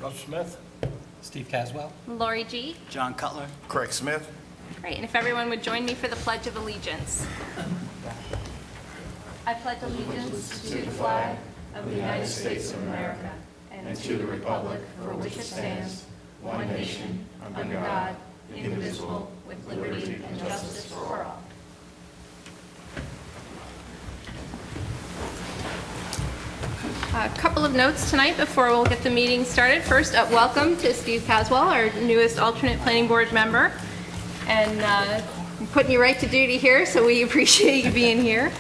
Russ Smith. Steve Caswell. Lori G. John Cutler. Craig Smith. Great, and if everyone would join me for the Pledge of Allegiance. I pledge allegiance to the flag of the United States of America and to the republic for which it stands, one nation, under God, indivisible, with liberty and justice for all. A couple of notes tonight before we'll get the meeting started. First, welcome to Steve Caswell, our newest alternate planning board member. And I'm putting you right to duty here, so we appreciate you being here.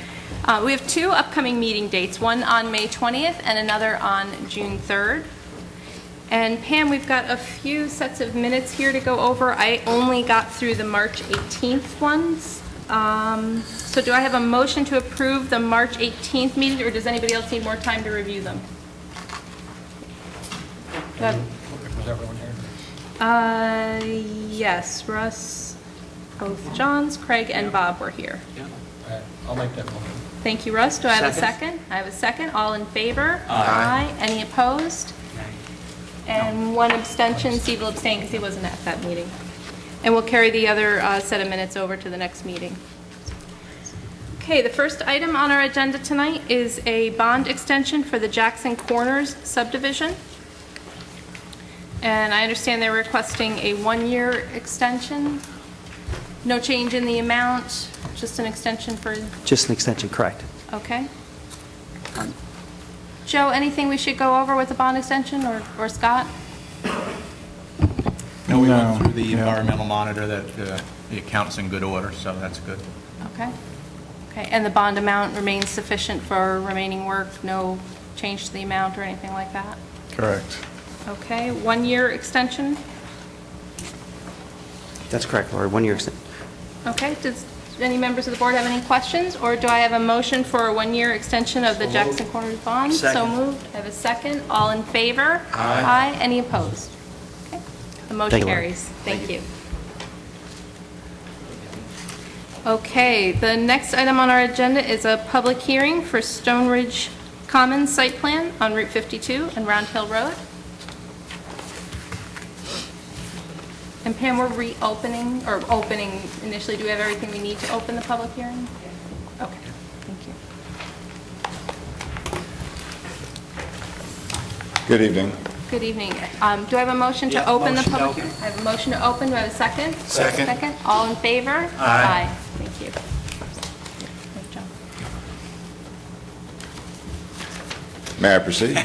We have two upcoming meeting dates, one on May 20th and another on June 3rd. And Pam, we've got a few sets of minutes here to go over. I only got through the March 18th ones. So do I have a motion to approve the March 18th meeting, or does anybody else need more time to review them? Was everyone here? Yes, Russ, both Johns, Craig, and Bob were here. I'll make that motion. Thank you, Russ. Do I have a second? I have a second. All in favor? Aye. Any opposed? And one abstention. Steve will abstain because he wasn't at that meeting. And we'll carry the other set of minutes over to the next meeting. Okay, the first item on our agenda tonight is a bond extension for the Jackson Corners subdivision. And I understand they're requesting a one-year extension. No change in the amount, just an extension for... Just an extension, correct. Okay. Joe, anything we should go over with the bond extension, or Scott? No, we went through the environmental monitor that the account's in good order, so that's good. Okay. Okay, and the bond amount remains sufficient for remaining work? No change to the amount or anything like that? Correct. Okay, one-year extension? That's correct, Lori. 1 year extension. Okay, does any members of the board have any questions? Or do I have a motion for a one-year extension of the Jackson Corners bond? So moved. I have a second. All in favor? Aye. Any opposed? Okay, the motion carries. Thank you. Okay, the next item on our agenda is a public hearing for Stone Ridge Commons site plan on Route 52 and Round Hill Road. And Pam, we're reopening, or opening initially. Do we have everything we need to open the public hearing? Okay, thank you. Good evening. Good evening. Do I have a motion to open the public hearing? I have a motion to open. Do I have a second? Second. All in favor? Aye. Thank you. Thanks, John. May I proceed?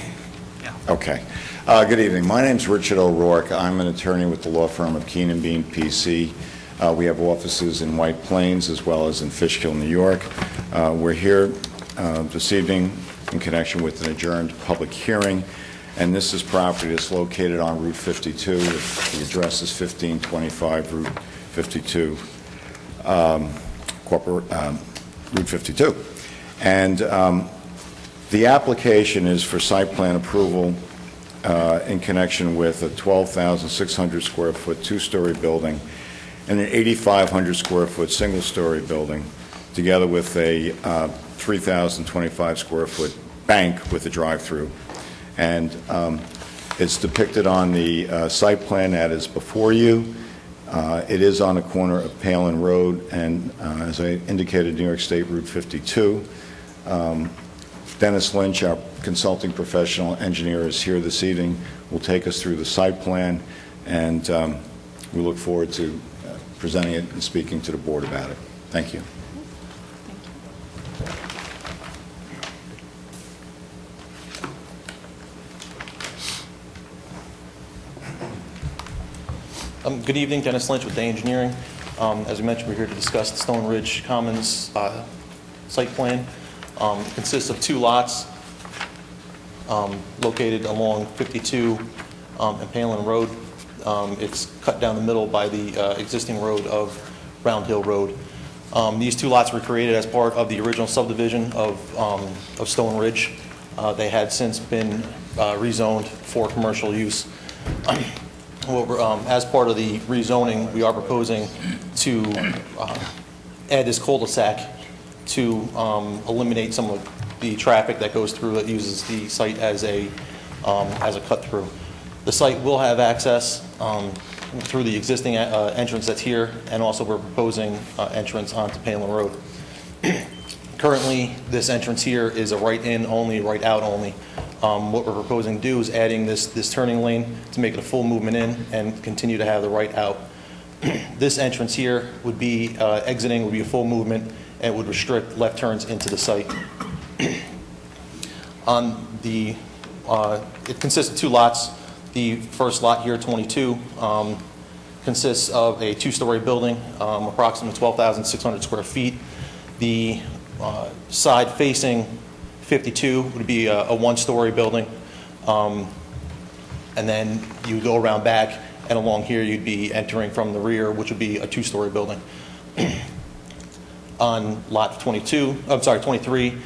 Yeah. Okay. Good evening. My name's Richard O'Rourke. I'm an attorney with the law firm of Keenan Bean PC. We have offices in White Plains as well as in Fishkill, New York. We're here this evening in connection with an adjourned public hearing, and this is property that's located on Route 52. The address is 1525 Route 52, Route 52. And the application is for site plan approval in connection with a 12,600 square foot two-story building and an 8,500 square foot single-story building, together with a 3,025 square foot bank with a drive-through. And it's depicted on the site plan that is before you. It is on the corner of Palin Road and, as I indicated, New York State Route 52. Dennis Lynch, our consulting professional engineer, is here this evening. Will take us through the site plan, and we look forward to presenting it and speaking to the board about it. Thank you. Good evening, Dennis Lynch with Day Engineering. As we mentioned, we're here to discuss the Stone Ridge Commons site plan. It consists of two lots located along 52 and Palin Road. It's cut down the middle by the existing road of Round Hill Road. These two lots were created as part of the original subdivision of Stone Ridge. They had since been rezoned for commercial use. As part of the rezoning, we are proposing to add this cul-de-sac to eliminate some of the traffic that goes through that uses the site as a cut-through. The site will have access through the existing entrance that's here, and also we're proposing entrance onto Palin Road. Currently, this entrance here is a right-in only, right-out only. What we're proposing to do is adding this turning lane to make it a full movement in and continue to have the right-out. This entrance here would be, exiting would be a full movement and would restrict left turns into the site. It consists of 2 lots. The first lot here, 22, consists of a 2-story building, approximately 12,600 square feet. The side facing 52 would be a 1-story building. And then you would go around back, and along here you'd be entering from the rear, which would be a 2-story building. On lot 23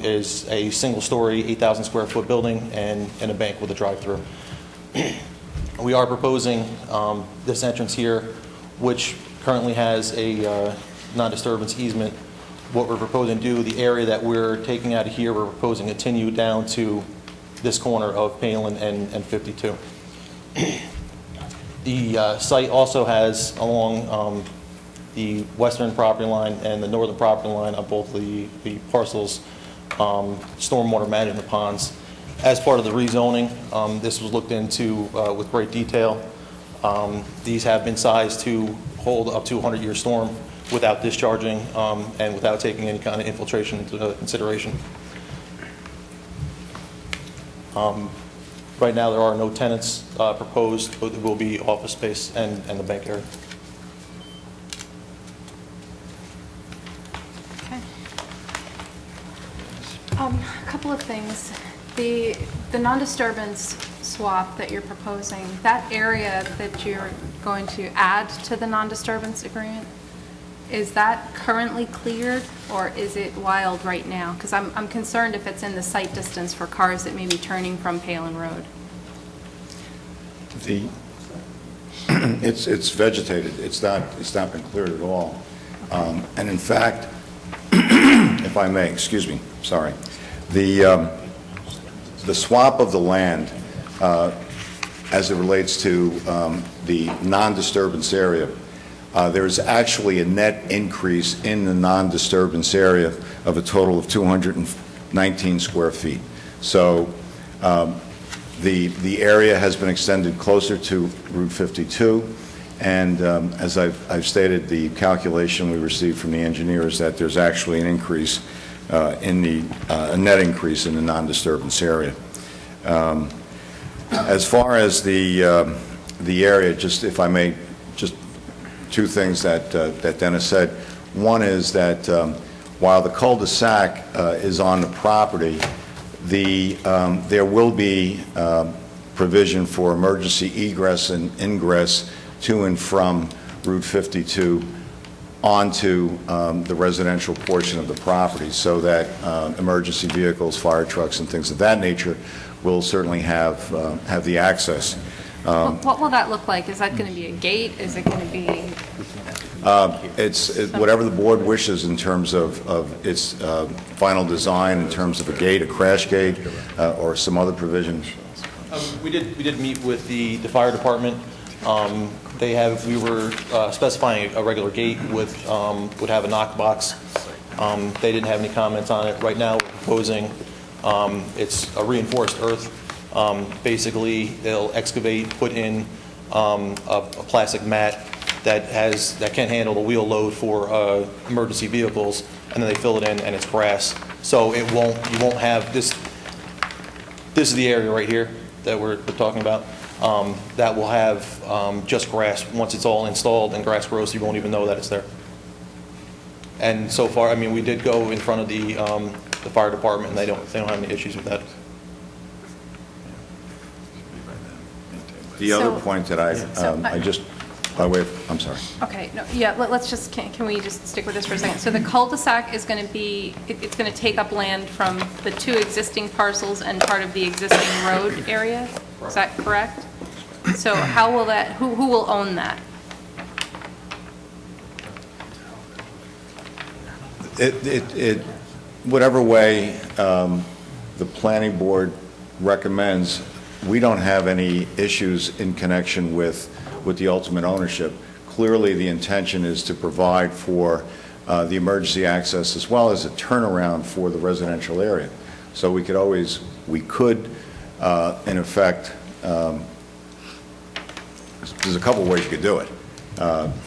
is a single-story, 8,000 square foot building and a bank with a drive-through. We are proposing this entrance here, which currently has a non-disturbance easement. What we're proposing to do, the area that we're taking out of here, we're proposing to continue down to this corner of Palin and 52. The site also has along the western property line and the northern property line of both the parcels, stormwater management ponds. As part of the rezoning, this was looked into with great detail. These have been sized to hold up to a 100-year storm without discharging and without taking any kind of infiltration into consideration. Right now, there are no tenants proposed, but there will be office space and the bank area. Okay. A couple of things. The non-disturbance swap that you're proposing, that area that you're going to add to the non-disturbance agreement, is that currently cleared or is it wild right now? Because I'm concerned if it's in the sight distance for cars that may be turning from Palin Road. It's vegetated. It's not been cleared at all. And in fact, if I may, excuse me, sorry, the swap of the land as it relates to the non-disturbance area, there's actually a net increase in the non-disturbance area of a total of 219 square feet. So the area has been extended closer to Route 52, and as I've stated, the calculation we received from the engineers that there's actually an increase a net increase in the non-disturbance area. As far as the area, just if I may, just 2 things that Dennis said. One is that while the cul-de-sac is on the property, there will be provision for emergency egress and ingress to and from Route 52 onto the residential portion of the property, so that emergency vehicles, fire trucks, and things of that nature will certainly have the access. What will that look like? Is that going to be a gate? Is it going to be? It's whatever the board wishes in terms of its final design, in terms of a gate, a crash gate, or some other provisions. We did meet with the fire department. We were specifying a regular gate would have a knock box. They didn't have any comments on it. Right now, we're proposing it's a reinforced earth. Basically, they'll excavate, put in a plastic mat that can handle the wheel load for emergency vehicles, and then they fill it in, and it's grass. So you won't have this. This is the area right here that we're talking about. That will have just grass. Once it's all installed and grass grows, you won't even know that it's there. And so far, I mean, we did go in front of the fire department, and they don't have any issues with that. The other point that I just, by way of, I'm sorry. Okay, no, yeah, let's just, can we just stick with this for a second? So the cul-de-sac is going to be, it's going to take up land from the 2 existing parcels and part of the existing road area? Is that correct? So how will that, who will own that? Whatever way the planning board recommends, we don't have any issues in connection with the ultimate ownership. Clearly, the intention is to provide for the emergency access as well as a turnaround for the residential area. So we could, in effect, there's a couple ways you could do it,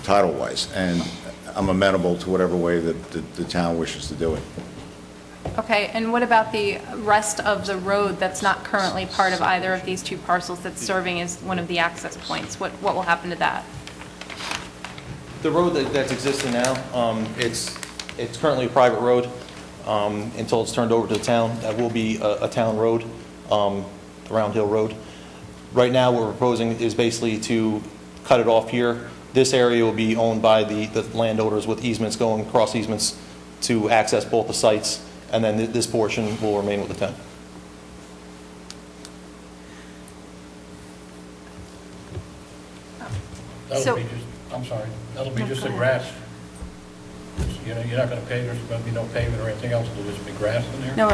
title-wise, and I'm amenable to whatever way that the town wishes to do it. Okay, and what about the rest of the road that's not currently part of either of these two parcels that's serving as one of the access points? What will happen to that? The road that's existing now, it's currently a private road until it's turned over to the town. That will be a town road, Round Hill Road. Right now, what we're proposing is basically to cut it off here. This area will be owned by the landowners with easements going across easements to access both the sites, and then this portion will remain with the town. So- I'm sorry, that'll be just the grass. You're not going to pave, there's going to be no pavement or anything else, it'll just be grass in there? No,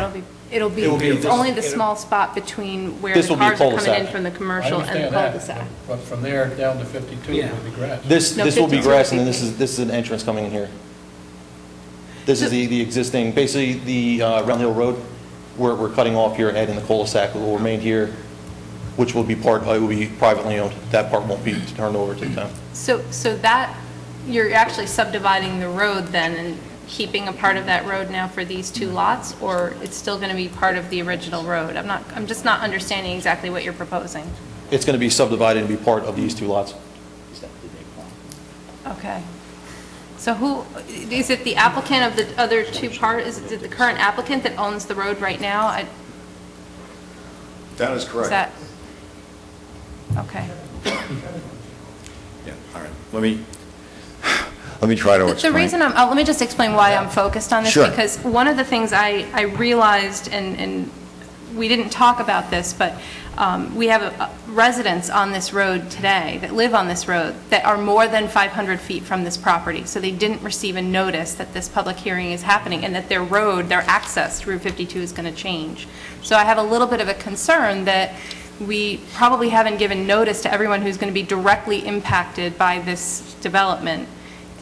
it'll be only the small spot between where This the will be a cars are coming in cul-de-sac. from the I commercial and the understand that, cul-de-sac. but from there down to 52, it will be grass. This No, will be 52 grass, and then feet. this is an entrance coming in here. This is the existing, basically the Round Hill Road, where we're cutting off here and adding the cul-de-sac will remain here, which will be it will be privately owned. That part won't be turned over to the town. So that, you're actually subdividing the road then and keeping a part of that road now for these two lots, or it's still going to be part of the original road? I'm just not understanding exactly what you're proposing. It's going to be subdivided and be part of these two lots. Okay. So who, is it the applicant of the other two is it the current applicant that owns the road right now? That is correct. Is that, okay. Yeah, all right. Let me try to explain. The reason let me just explain why I'm focused on this. Sure. Because one of the things I realized, and we didn't talk about this, but we have residents on this road today that live on this road that are more than 500 feet from this property. So they didn't receive a notice that this public hearing is happening and that their road, their access to Route 52 is going to change. So I have a little bit of a concern that we probably haven't given notice to everyone who's going to be directly impacted by this development.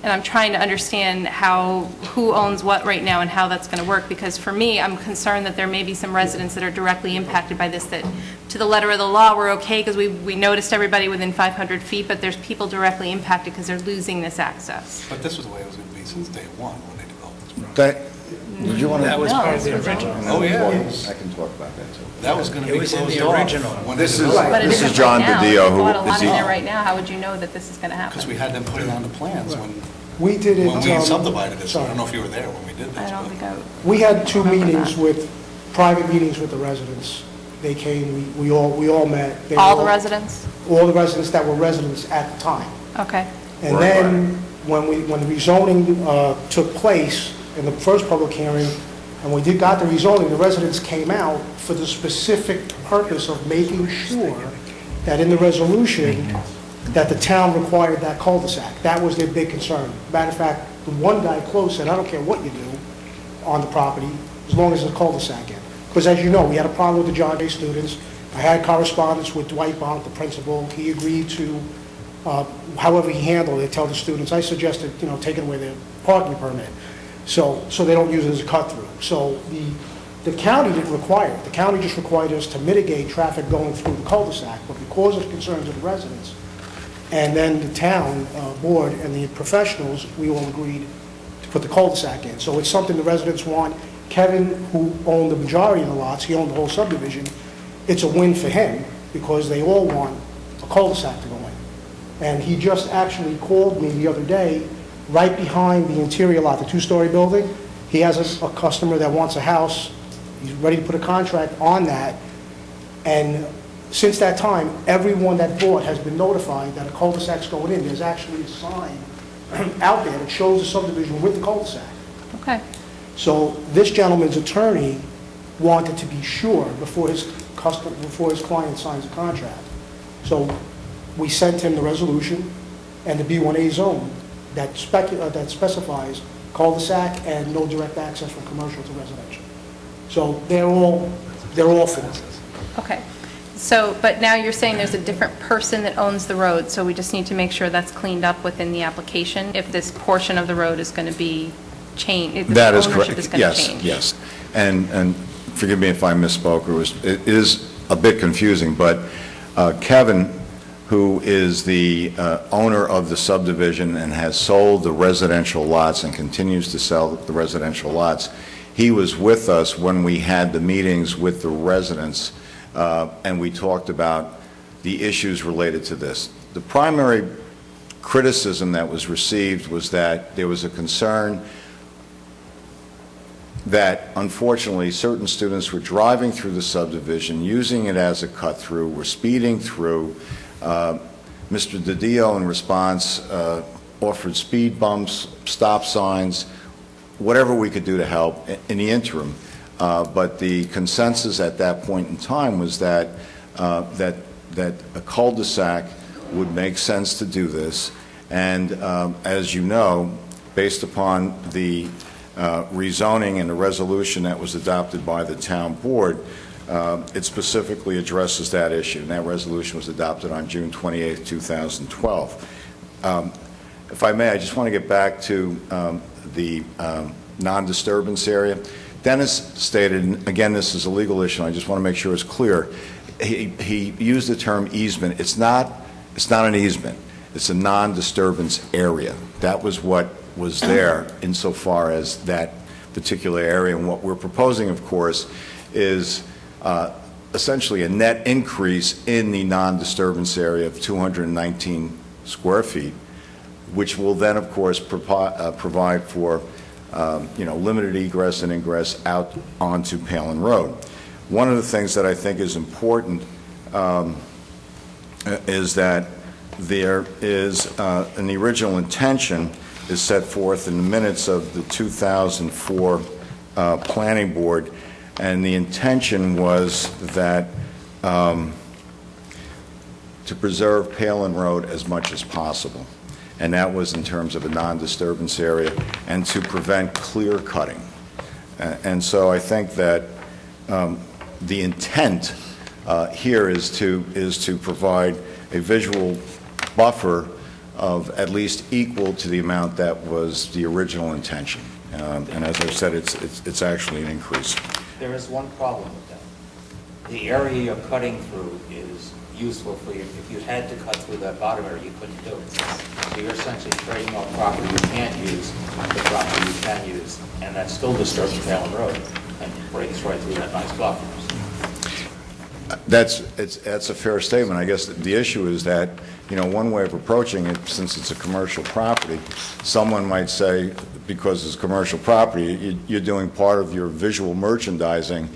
And I'm trying to understand who owns what right now and how that's going to work, because for me, I'm concerned that there may be some residents that are directly impacted by this, that to the letter of the law, we're okay because we noticed everybody within 500 feet, but there's people directly impacted because they're losing this access. But this was the way it was going to be since day one when they developed this project. Did you want to? That was No, part of the this was original. Oh, yeah. I can talk about that, too. That was going to It be was in closed the off. original. when This they is- developed But it This isn't is John right now. DiDio, If who you bought a lot is in the- there right now, how would you know that this is going to Because happen? we had them put it on the plans when We did it. we subdivided it. So I sorry. don't know if you were there when we did this. I don't but- think We had two remember meetings that. private meetings with the residents. They came, we all met. They All were the residents? All the residents that were residents at the time. Okay. And Right, then, when the rezoning took place in the first public hearing, and we got the rezoning, the residents came out for the specific purpose of making sure that in the resolution, that the town required that cul-de-sac. That was their big concern. Matter of fact, the one guy close said, I don't care what you do on the property, as long as there's a cul-de-sac in. Because as you know, we had a problem with the John Jay students. I had correspondence with Dwight Bonk, the principal. He agreed to, however he handled it, tell the students. I suggested, taking away their parking permit, so they don't use it as a cut-through. So the county didn't require it. The county just required us to mitigate traffic going through the cul-de-sac, but because of concerns of the residents, and then the town board and the professionals, we all agreed to put the cul-de-sac in. So it's something the residents want. Kevin, who owned the majority of the lots, he owned the whole subdivision, it's a win for him because they all want a cul-de-sac to go in. And he just actually called me the other day, right behind the interior lot, the two-story building. He has a customer that wants a house. He's ready to put a contract on that. And since that time, everyone that bought has been notified that a cul-de-sac's going in. There's actually a sign out there that shows the subdivision with the cul-de-sac. Okay. So this gentleman's attorney wanted to be sure before his client signs a contract. So we sent him the resolution and the B1A zone that specifies cul-de-sac and no direct access from commercial to residential. So they're all for it. Okay. So, but now you're saying there's a different person that owns the road, so we just need to make sure that's cleaned up within the application, if this portion of the road is going to be changed, if the That is ownership correct. is going to Yes, change. yes. And forgive me if I misspoke, it is a bit confusing, but Kevin, who is the owner of the subdivision and has sold the residential lots and continues to sell the residential lots, he was with us when we had the meetings with the residents, and we talked about the issues related to this. The primary criticism that was received was that there was a concern that unfortunately certain students were driving through the subdivision, using it as a cut-through, were speeding through. Mr. DiDio, in response, offered speed bumps, stop signs, whatever we could do to help in the interim. But the consensus at that point in time was that that a cul-de-sac would make sense to do this. And as you know, based upon the rezoning and the resolution that was adopted by the town board, it specifically addresses that issue. And that resolution was adopted on June 28, 2012. If I may, I just want to get back to the non-disturbance area. Dennis stated, and again, this is a legal issue, and I just want to make sure it's clear, he used the term easement. It's not an easement. It's a non-disturbance area. That was what was there insofar as that particular area. And what we're proposing, of course, is essentially a net increase in the non-disturbance area of 219 square feet, which will then, of course, provide for limited egress and ingress out onto Palin Road. One of the things that I think is important is that there is an original intention is set forth in the minutes of the 2004 Planning Board, and the intention was that to preserve Palin Road as much as possible. And that was in terms of a non-disturbance area and to prevent clear cutting. And so I think that the intent here is to provide a visual buffer of at least equal to the amount that was the original intention. And as I said, it's actually an increase. There is one problem with that. The area you're cutting through is useful for you. If you had to cut through that bottom area, you couldn't do it. So you're essentially trading off property you can't use for property you can use, and that still disturbs Palin Road and breaks right through that nice buffer. That's a fair statement. I guess the issue is that, one way of approaching it, since it's a commercial property, someone might say, because it's commercial property, you're doing part of your visual merchandising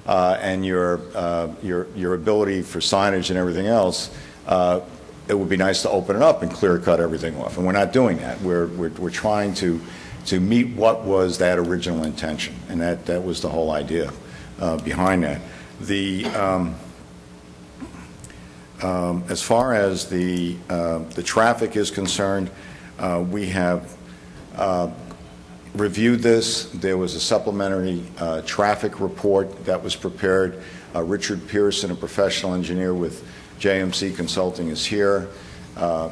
and your ability for signage and everything else. It would be nice to open it up and clear cut everything off, and we're not doing that. We're trying to meet what was that original intention, and that was the whole idea behind that. As far as the traffic is concerned, we have reviewed this. There was a supplementary traffic report that was prepared. Richard Pearson, a professional engineer with JMC Consulting, is here.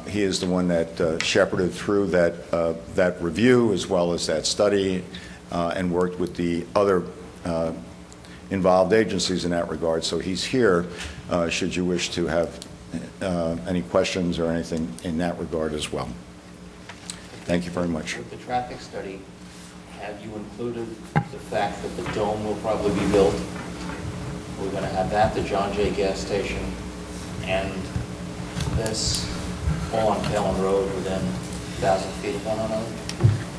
He is the one that shepherded through that review as well as that study and worked with the other involved agencies in that regard. So he's here should you wish to have any questions or anything in that regard as well. Thank you very much. With the traffic study, have you included the fact that the dome will probably be built? We're going to have that, the John Jay gas station, and this all on Palin Road within 1,000 feet of one another?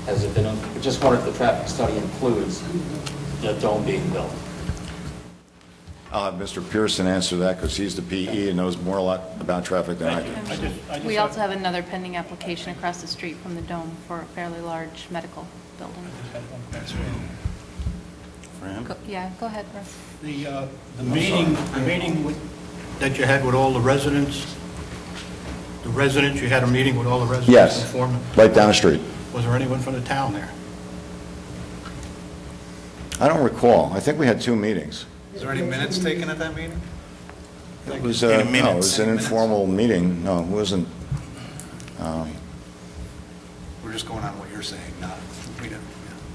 Has it been, I just wonder if the traffic study includes the dome being built? I'll have Mr. Pearson answer that because he's the PE and knows more a lot about traffic than I do. We also have another pending application across the street from the Dome for a fairly large medical building. For him? Yeah, go ahead, Russ. The meeting that you had with all the residents, you had a meeting with all the residents? Yes, Informed them? right down the street. Was there anyone from the town there? I don't recall. I think we had 2 meetings. Is there any minutes taken at that meeting? It was, In a no, minute. it was an informal meeting. No, it wasn't. We're just going on what you're saying, not, we don't,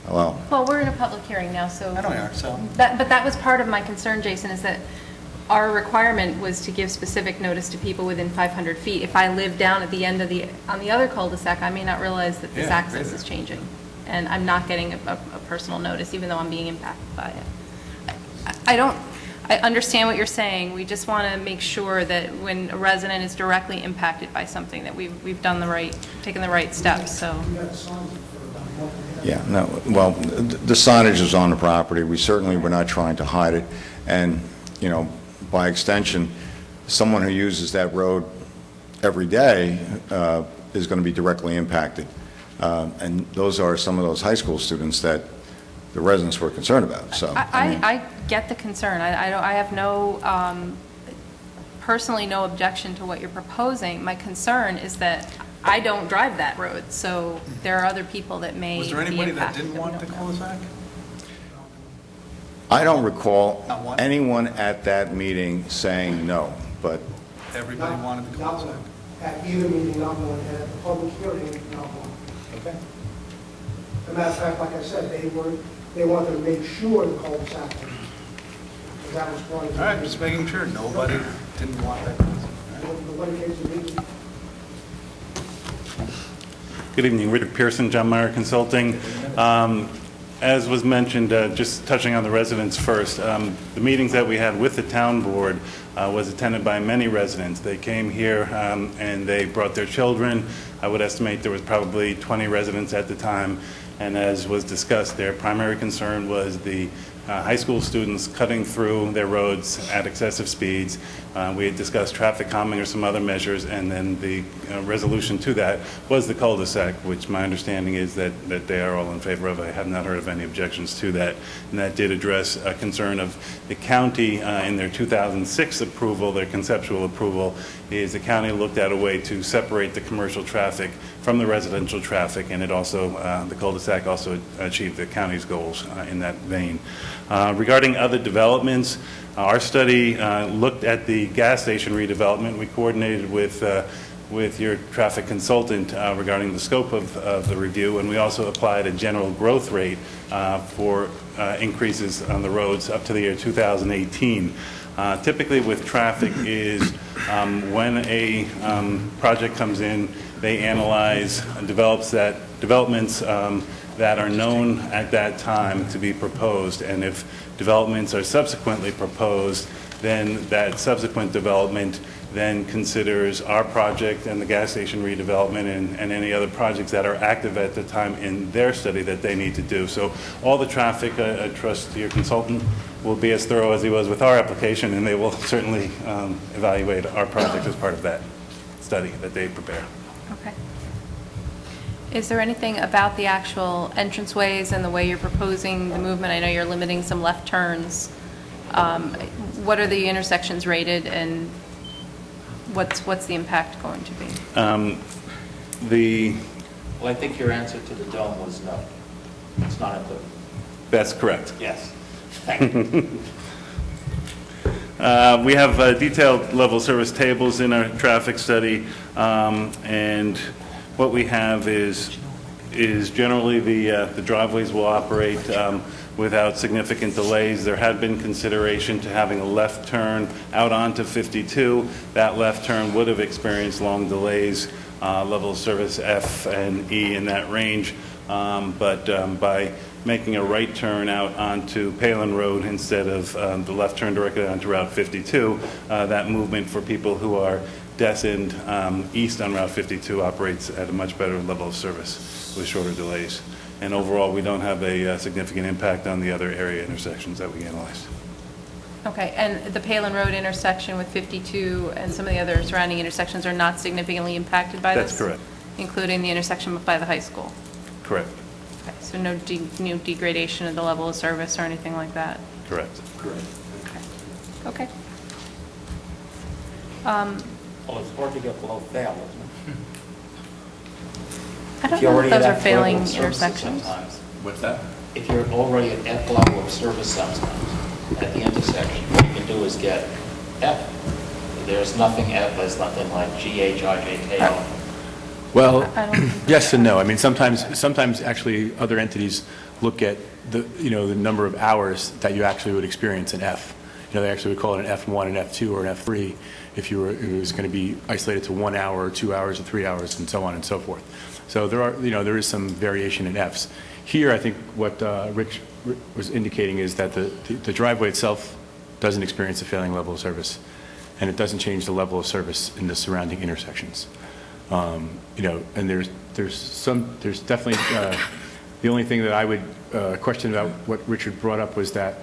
Well, Well, we're in a public hearing now, so. I know we are, so. But that was part of my concern, Jason, is that our requirement was to give specific notice to people within 500 feet. If I live down at the end of on the other cul-de-sac, I may not realize that this Yeah, access right is changing. And I'm not getting a personal notice, even though I'm being impacted by it. I understand what you're saying. We just want to make sure that when a resident is directly impacted by something, that we've done taken the right steps, so. We got signs for about a month and a half. yeah, no, well, the signage is on the property. We certainly were not trying to hide it. And, you know, by extension, someone who uses that road every day is going to be directly impacted. And those are some of those high school students that the residents were concerned about, so. I mean- I get the concern. I have personally no objection to what you're proposing. My concern is that I don't drive that road, so there are other people that may be Was impacted. there anybody that didn't we want the don't know. cul-de-sac? I don't recall Not one? anyone at that meeting saying no, but Everybody wanted the Not cul-de-sac? one. At either meeting, not one, and at the public hearing, not one. Okay. As a matter of fact, like I said, they wanted to make sure the cul-de-sac was, because that was part of the... All right, just making sure, nobody didn't want that cul-de-sac. All right. Nobody came to me. Good evening, Richard Pearson, John Meyer Consulting. As was mentioned, just touching on the residents first, the meetings that we had with the town board was attended by many residents. They came here and they brought their children. I would estimate there was probably 20 residents at the time. And as was discussed, their primary concern was the high school students cutting through their roads at excessive speeds. We had discussed traffic calming or some other measures, and then the resolution to that was the cul-de-sac, which my understanding is that they are all in favor of. I have not heard of any objections to that. And that did address a concern of the county in their 2006 approval, their conceptual approval, is the county looked at a way to separate the commercial traffic from the residential traffic, and it also, the cul-de-sac also achieved the county's goals in that vein. Regarding other developments, our study looked at the gas station redevelopment. We coordinated with your traffic consultant regarding the scope of the review, and we also applied a general growth rate for increases on the roads up to the year 2018. Typically with traffic is when a project comes in, they analyze developments that are known at that time to be proposed, and if developments are subsequently proposed, then that subsequent development then considers our project and the gas station redevelopment and any other projects that are active at the time in their study that they need to do. So all the traffic, I trust your consultant will be as thorough as he was with our application, and they will certainly evaluate our project as part of that study that they prepare. Okay. Is there anything about the actual entranceways and the way you're proposing the movement? I know you're limiting some left turns. What are the intersections rated, and what's the impact going to be? Well, I think your answer to the dome was no. It's not included. That's correct. Yes. Thank you. We have detailed level service tables in our traffic study, and what we have is generally the driveways will operate without significant delays. There had been consideration to having a left turn out onto 52. That left turn would have experienced long delays, level of service F and E in that range, but by making a right turn out onto Palin Road instead of the left turn directly onto Route 52, that movement for people who are destined east on Route 52 operates at a much better level of service with shorter delays. And overall, we don't have a significant impact on the other area intersections that we analyzed. Okay, and the Palin Road intersection with 52 and some of the other surrounding intersections are not significantly impacted by this? That's correct. Including the intersection by the high school? Correct. Okay, so no degradation of the level of service or anything like that? Correct. Okay. Well, it's hard to get below fail, isn't it? I don't If you're know if already those at are F failing level of service intersections. sometimes, What's that? if you're already at F level of service sometimes, at the intersection, what you can do is get F there's nothing F, there's nothing like GHIJKL. Well, I don't think yes and no. I mean, sometimes actually other entities look at the number of hours that you actually would experience an F. They actually would call it an F1, an F2, or an F3 if it was going to be isolated to 1 hour, or 2 hours, or 3 hours, and so on and so forth. So there is some variation in Fs. Here, I think what Rich was indicating is that the driveway itself doesn't experience a failing level of service, and it doesn't change the level of service in the surrounding intersections. And there's definitely the only thing that I would question about what Richard brought up was that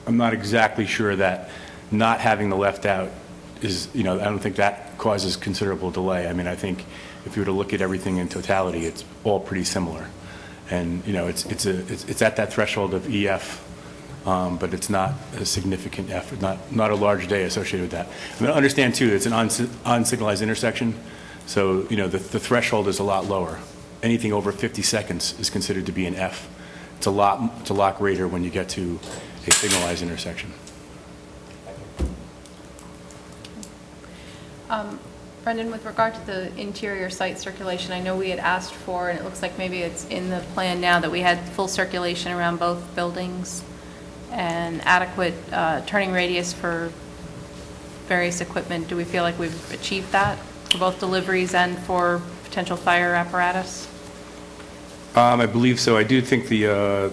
I'm not exactly sure that not having the left out is, I don't think that causes considerable delay. I mean, I think if you were to look at everything in totality, it's all pretty similar. And, it's at that threshold of EF, but it's not a significant F, not a large day associated with that. I mean, understand, too, it's an unsignalized intersection, so, the threshold is a lot lower. Anything over 50 seconds is considered to be an F. It's a lot greater when you get to a signalized intersection. Brendan, with regard to the interior site circulation, I know we had asked for, and it looks like maybe it's in the plan now, that we had full circulation around both buildings and adequate turning radius for various equipment. Do we feel like we've achieved that for both deliveries and for potential fire apparatus? I believe so. I do think the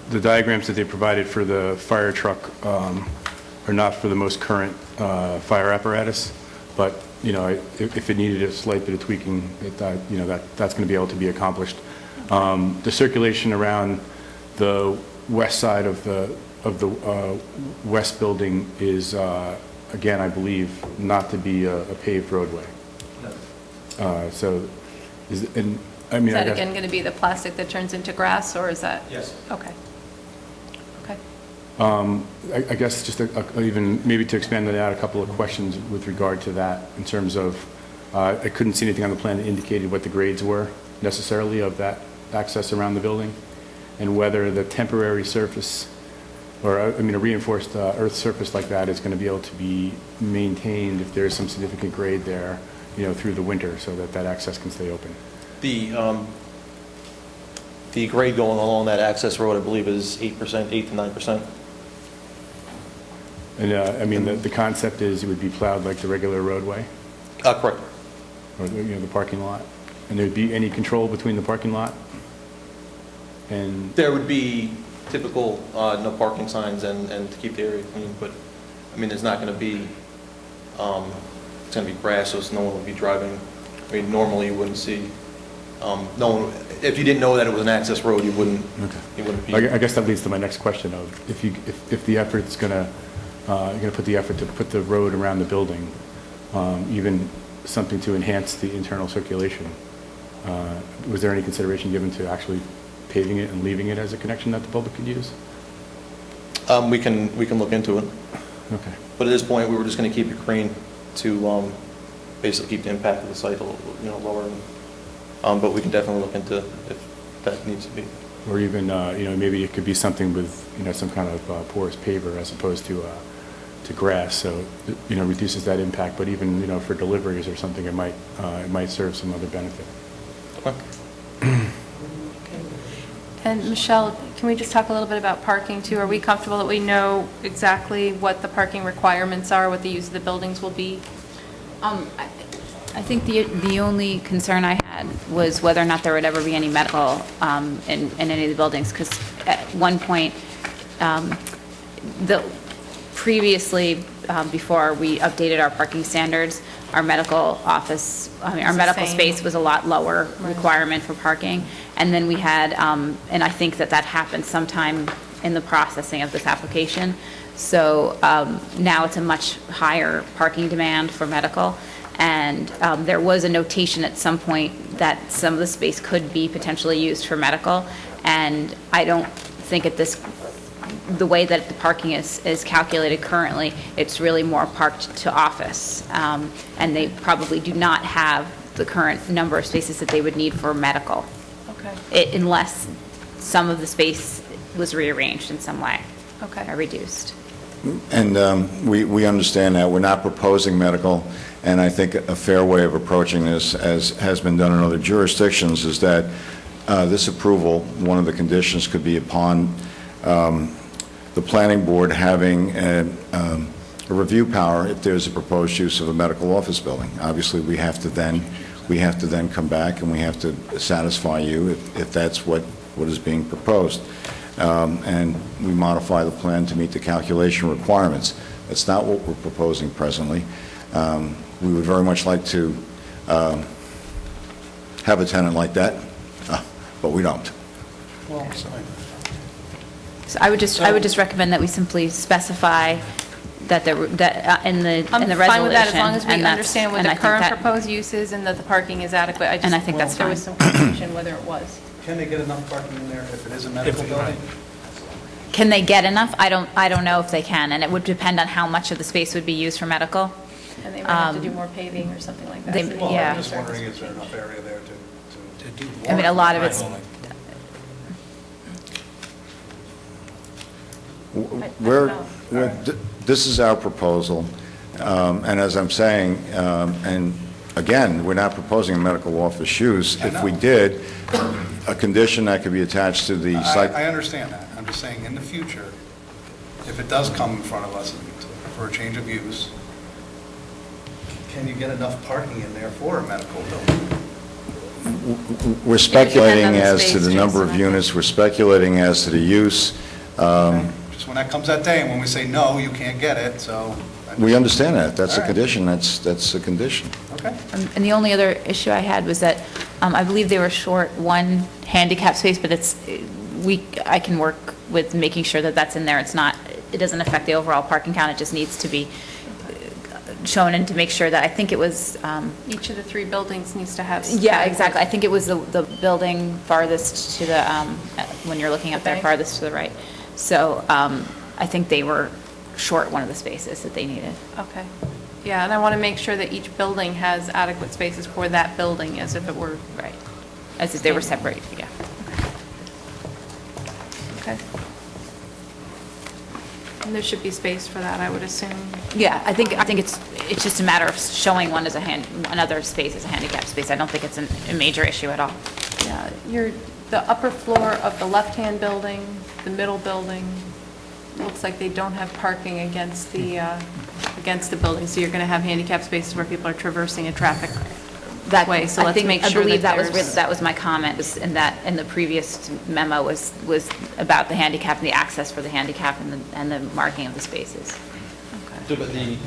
diagrams that they provided for the fire truck are not for the most current fire apparatus, but if it needed a slight bit of tweaking, that's going to be able to be accomplished. The circulation around the west side of the west building is, again, I believe, not to be a paved roadway. Is that again going to be the plastic that turns into grass, or is that? Yes. Okay. I guess just even maybe to expand that out, a couple of questions with regard to that in terms of, I couldn't see anything on the plan that indicated what the grades were necessarily of that access around the building, and whether the temporary surface, or a reinforced earth surface like that is going to be able to be maintained if there's some significant grade there, through the winter, so that access can stay open. The grade going along that access road, I believe, is 8%, 8 to 9%. And the concept is it would be plowed like the regular roadway? Correct. Or the parking lot? And there'd be any control between the parking lot and? There would be typical no parking signs and to keep the area clean, but there's not going to be, it's going to be grass, so no one would be driving. Normally you wouldn't see, if you didn't know that it was an access road, you wouldn't. Okay. You wouldn't be. I guess that leads to my next question of if the effort's going to, you're going to put the effort to put the road around the building, even something to enhance the internal circulation. Was there any consideration given to actually paving it and leaving it as a connection that the public could use? We can look into it. Okay. But at this point, we were just going to keep it green to basically keep the impact of the site a little, lower. But we can definitely look into if that needs to be. Or even, maybe it could be something with, some kind of porous paver as opposed to grass, so reduces that impact. But even, for deliveries or something, it might serve some other benefit. Okay. And Michelle, can we just talk a little bit about parking too? Are we comfortable that we know exactly what the parking requirements are, what the use of the buildings will be? I think the only concern I had was whether or not there would ever be any medical in any of the buildings, because at one point, previously, before we updated our parking standards, our medical office, our medical space was a lot lower requirement for parking. And then we had, and I think that happened sometime in the processing of this application. So now it's a much higher parking demand for medical. And there was a notation at some point that some of the space could be potentially used for medical. And I don't think the way that the parking is calculated currently, it's really more parked to office. And they probably do not have the current number of spaces that they would need for medical. Okay. Unless some of the space was rearranged in some way. Okay. Or reduced. And we understand that. We're not proposing medical, and I think a fair way of approaching this, as has been done in other jurisdictions, is that this approval, one of the conditions could be upon the planning board having a review power if there's a proposed use of a medical office building. Obviously, we have to then come back and we have to satisfy you if that's what is being proposed. And we modify the plan to meet the calculation requirements. That's not what we're proposing presently. We would very much like to have a tenant like that, but we don't. So I would just recommend that we simply specify that in the resolution. I'm fine with that as long as we and that's- understand what and the I think current that- proposed use is and that the parking is adequate. And I think that's There was fine. some confusion whether it was. Can they get enough parking in there if it is a medical building? Can they get enough? I don't know if they can, and it would depend on how much of the space would be used for medical. And they might have to do more paving or something like that. they- So Well, Yeah. I'm just wondering, is there enough area there to do more? I mean, a lot of it's, This is our proposal, and as I'm saying, and again, we're not proposing a medical office use. I If we know. did, a condition that could be attached to the site. I understand that. I'm just saying, in the future, if it does come in front of us for a change of use, can you get enough parking in there for a medical building? We're speculating on the as to space, the number of Jason. units, we're speculating as to the use. Just when that comes that day, and when we say, no, you can't get it, so. We understand that, that's a All right. condition, that's a condition. Okay. and the only other issue I had was that I believe they were short one handicap space, but I can work with making sure that that's in there. It doesn't affect the overall parking count, it just needs to be shown and to make sure that, I think it was, Each of the three buildings needs to have. yeah, exactly. I think it was the building farthest to the, when you're looking up The there, bank? farthest to the right. So I think they were short one of the spaces that they needed. Okay. Yeah, and I want to make sure that each building has adequate spaces for that building as if it were. Right. As if they were separated, yeah. Okay. And there should be space for that, I would assume. Yeah, I think it's just a matter of showing one as another space as a handicap space. I don't think it's a major issue at all. Yeah, the upper floor of the left-hand building, the middle building, looks like they don't have parking against the building, so you're going to have handicap spaces where people are traversing a traffic way, so let's make sure I believe that that was my comment, was in the previous memo was about the handicap and the access for the handicap and the marking of the spaces. So, but the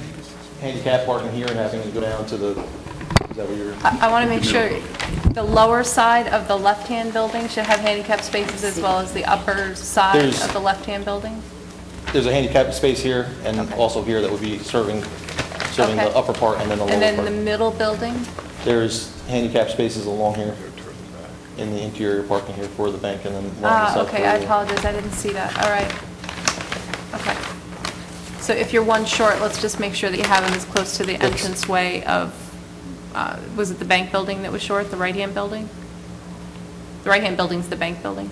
handicap parking here and having to go down to the, is that what you're? I want to make sure the lower side of the left-hand building should have handicap spaces as well as the upper side There's- of the left-hand building? There's a handicap space here and Okay. also here that would be serving Okay. the upper part and then the lower And then the part. middle building? There's handicap spaces along here in the interior parking here for the bank and then along the south. Okay, I corridor. apologize, I didn't see that, all right. Okay. So if you're one short, let's just make sure that you have them as close to the entranceway of, was it the bank building that was short, the right-hand building? The right-hand building's the bank building?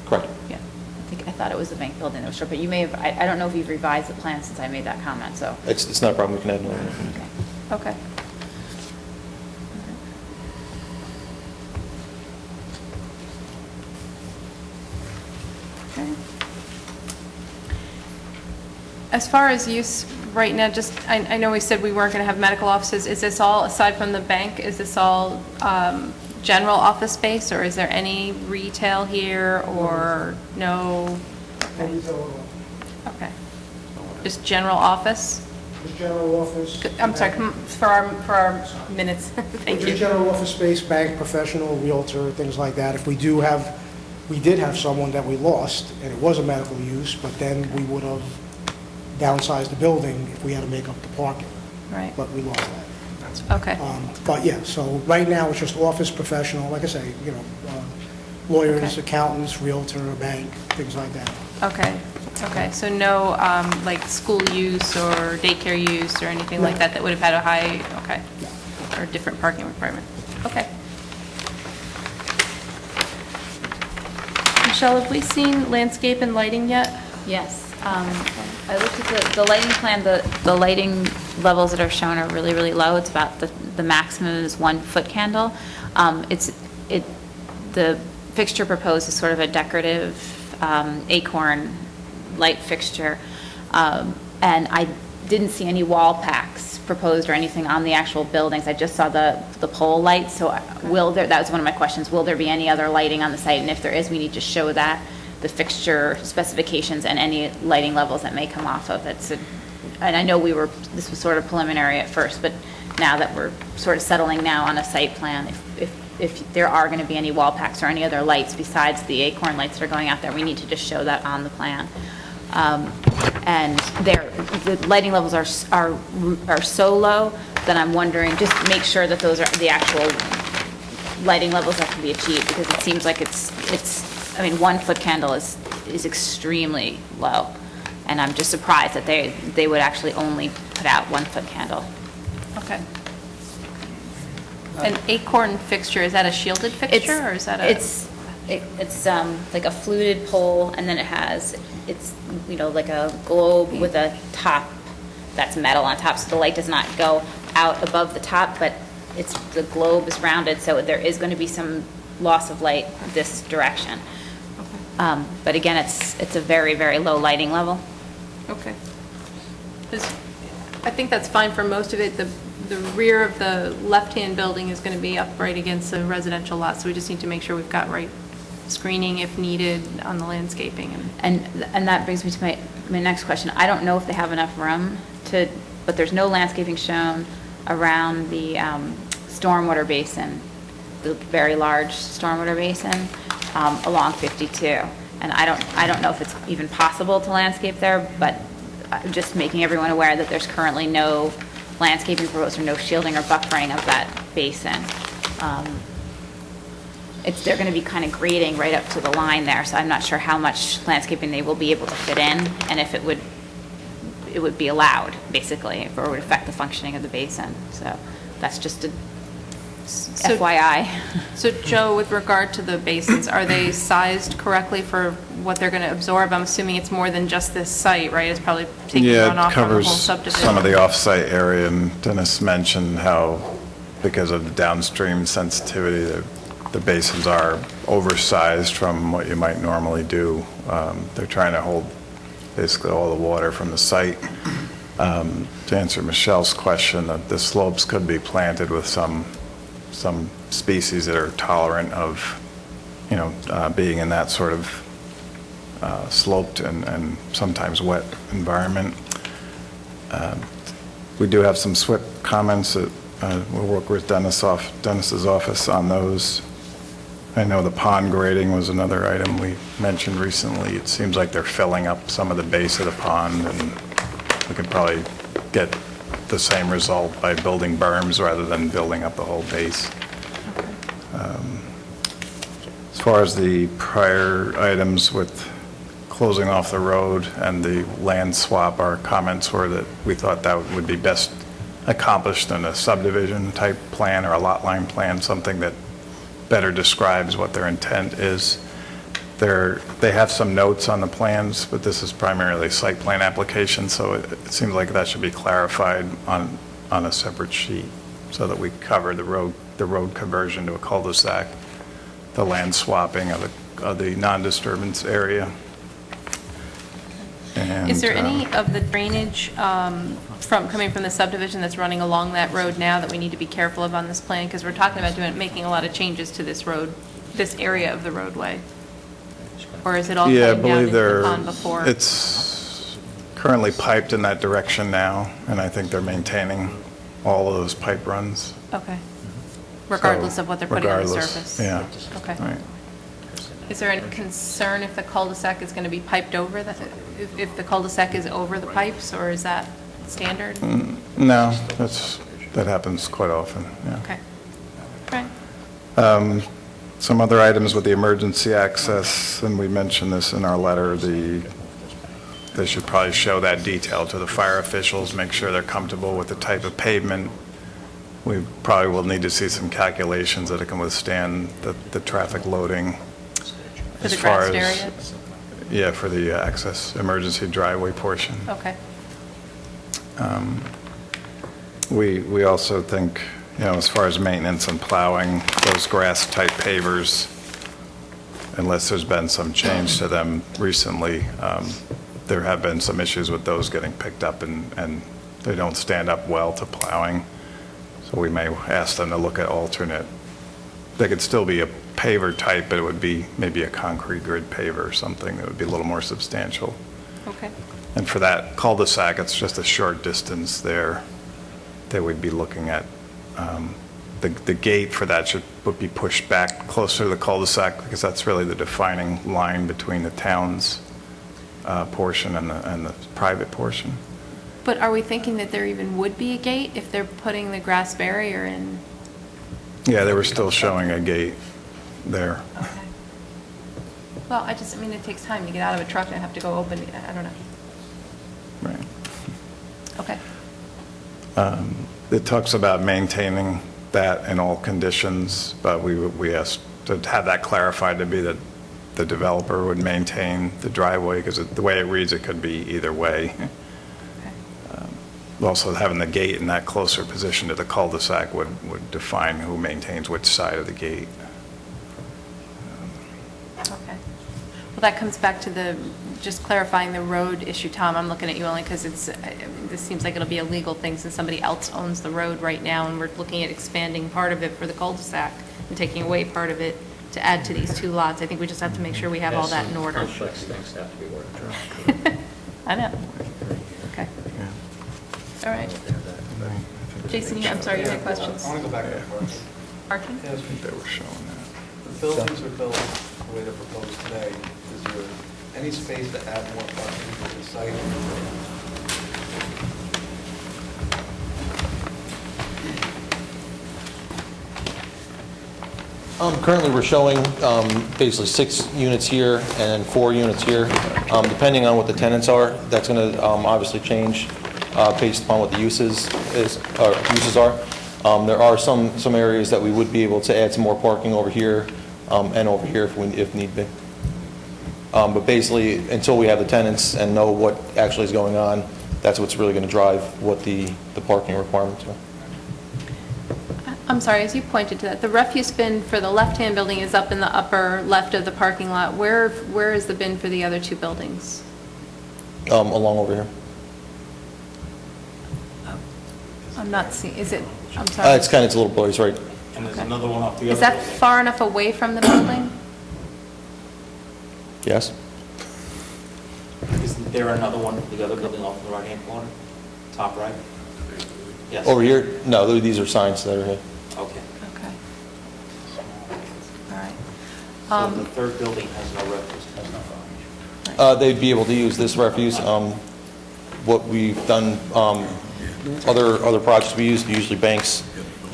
Correct. Yeah. I thought it was the bank building that was short, but you may have, I don't know if you've revised the plan since I made that comment, so. It's not a problem, we can add another one. Okay. Okay. As far as use right now, just, I know we said we weren't going to have medical offices. Is this all, aside from the bank, is this all general office space, or is there any retail here, or no? No retail at all. Okay. Just general office? Just general office. I'm sorry, for our minutes. Thank you. Just general office space, bank, professional, realtor, things like that. If we did have someone that we lost, and it was a medical use, but then we would have downsized the building if we had to make up the parking. Right. But we lost that. Okay. But yeah, so right now, it's just office, professional, like I say, lawyers, Okay. accountants, realtor, bank, things like that. Okay, so no, like, school use or daycare use or anything like that would have had a high, okay, or different parking requirement? Okay. Michelle, have we seen landscape and lighting yet? Yes. I looked at the lighting plan, the lighting levels that are shown are really, really low. It's about, the maximum is 1 foot candle. The fixture proposed is sort of a decorative acorn light fixture. And I didn't see any wall packs proposed or anything on the actual buildings. I just saw the pole lights, so that was one of my questions, will there be any other lighting on the site? And if there is, we need to show that, the fixture specifications and any lighting levels that may come off of it. So, and I know this was sort of preliminary at first, but now that we're sort of settling now on a site plan, if there are going to be any wall packs or any other lights besides the acorn lights that are going out there, we need to just show that on the plan. And the lighting levels are so low that I'm wondering, just make sure that those are the actual lighting levels that can be achieved, because it seems like I mean, 1 foot candle is extremely low, and I'm just surprised that they would actually only put out 1 foot candle. Okay. An acorn fixture, is that a shielded fixture, or is that a? It's like a fluted pole, and then it's like a globe with a top that's metal on top, so the light does not go out above the top, but the globe is rounded, so there is going to be some loss of light this direction. Okay. But again, it's a very, very low lighting level. Okay. I think that's fine for most of it. The rear of the left-hand building is going to be up right against the residential lot, so we just need to make sure we've got right screening if needed on the landscaping. And that brings me to my next question. I don't know if they have enough room but there's no landscaping shown around the stormwater basin, the very large stormwater basin along 52. And I don't know if it's even possible to landscape there, but I'm just making everyone aware that there's currently no landscaping proposed or no shielding or buffering of that basin. They're going to be kind of grading right up to the line there, so I'm not sure how much landscaping they will be able to fit in, and if it would be allowed, basically, or would affect the functioning of the basin. So that's just a FYI. So Joe, with regard to the basins, are they sized correctly for what they're going to absorb? I'm assuming it's more than just this site, right? It's probably taking runoff from the whole subdivision. Some of the off-site area, and Dennis mentioned how, because of the downstream sensitivity, the basins are oversized from what you might normally do. They're trying to hold basically all the water from the site. To answer Michelle's question, that the slopes could be planted with some species that are tolerant of, being in that sort of sloped and sometimes wet environment. We do have some SWIP comments that we'll work with Dennis's office on those. I know the pond grading was another item we mentioned recently. It seems like they're filling up some of the base of the pond, and we could probably get the same result by building berms rather than building up the whole base. As far as the prior items with closing off the road and the land swap, our comments were that we thought that would be best accomplished in a subdivision type plan or a lot line plan, something that better describes what their intent is. They have some notes on the plans, but this is primarily a site plan application, so it seems like that should be clarified on a separate sheet so that we cover the road conversion to a cul-de-sac, the land swapping of the non-disturbance area. And, is there any of the drainage coming from the subdivision that's running along that road now that we need to be careful of on this plan? Because we're talking about making a lot of changes to this road, this area of the roadway. Or is it all coming down into the pond before? It's currently piped in that direction now, and I think they're maintaining all of those pipe runs. Okay. Regardless of what they're putting on the surface? Yeah. Okay. Right. Is there any concern if the cul-de-sac is going to be piped over, if the cul-de-sac is over the pipes, or is that standard? No, that happens quite often, yeah. Okay. Right. Some other items with the emergency access, and we mentioned this in our letter, they should probably show that detail to the fire officials, make sure they're comfortable with the type of pavement. We probably will need to see some calculations that it can withstand the traffic loading. For the grassed area? Yeah, for the access emergency driveway portion. Okay. We also think, as far as maintenance and plowing, those grass-type pavers, unless there's been some change to them recently, there have been some issues with those getting picked up, and they don't stand up well to plowing. So we may ask them to look at alternate. They could still be a paver type, but it would be maybe a concrete grid paver or something that would be a little more substantial. Okay. And for that cul-de-sac, it's just a short distance there that we'd be looking at. The gate for that would be pushed back closer to the cul-de-sac, because that's really the defining line between the town's portion and the private portion. But are we thinking that there even would be a gate if they're putting the grass barrier in? Yeah, they were still showing a gate there. Okay. Well, I mean, it takes time to get out of a truck and have to go open, I don't know. Right. Okay. It talks about maintaining that in all conditions, but we asked to have that clarified to be that the developer would maintain the driveway, because the way it reads, it could be either way. Also, having the gate in that closer position to the cul-de-sac would define who maintains which side of the gate. Okay. Well, that comes back to just clarifying the road issue, Tom. I'm looking at you only because this seems like it'll be a legal thing since somebody else owns the road right now, and we're looking at expanding part of it for the cul-de-sac and taking away part of it to add to these two lots. I think we just have to make sure we have all that in order. Complex things have to be worked out. I know. Okay. All right. Jason, I'm sorry, you had questions? I want to go back to the parking. Parking? Yes, They were showing that. the buildings are built the way they're proposed today. Is there any space to add more parking to the site? Currently, we're showing basically 6 units here and 4 units here. Depending on what the tenants are, that's going to obviously change based upon what the uses are. There are some areas that we would be able to add some more parking over here and over here if need be. But basically, until we have the tenants and know what actually is going on, that's what's really going to drive what the parking requirements are. I'm sorry, as you pointed to that, the refuse bin for the left-hand building is up in the upper left of the parking lot. Where is the bin for the other two buildings? Along over here. I'm not seeing, is it, I'm sorry. It's a little place, right? And there's another one off the other. Is that far enough away from the building? Yes? Isn't there another one, the other building off in the right-hand corner? Top right? Yes. Over here? No, these are signs that are here. Okay. Okay. All right. So the third building has no refuse. They'd be able to use this refuse. What we've done, other projects we use, usually banks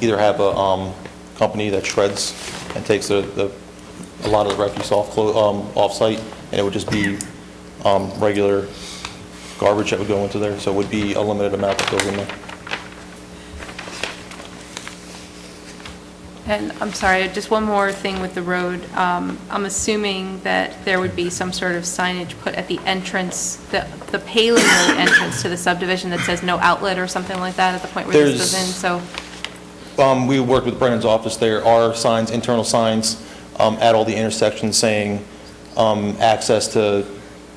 either have a company that shreds and takes a lot of the refuse off-site, and it would just be regular garbage that would go into there, so it would be a limited amount that goes in there. And I'm sorry, just one more thing with the road. I'm assuming that there would be some sort of signage put at the entrance, the Palin Road entrance to the subdivision that says no outlet or something like that at the point where this goes in, so. We worked with Brennan's office. There are signs, internal signs, at all the intersections saying access to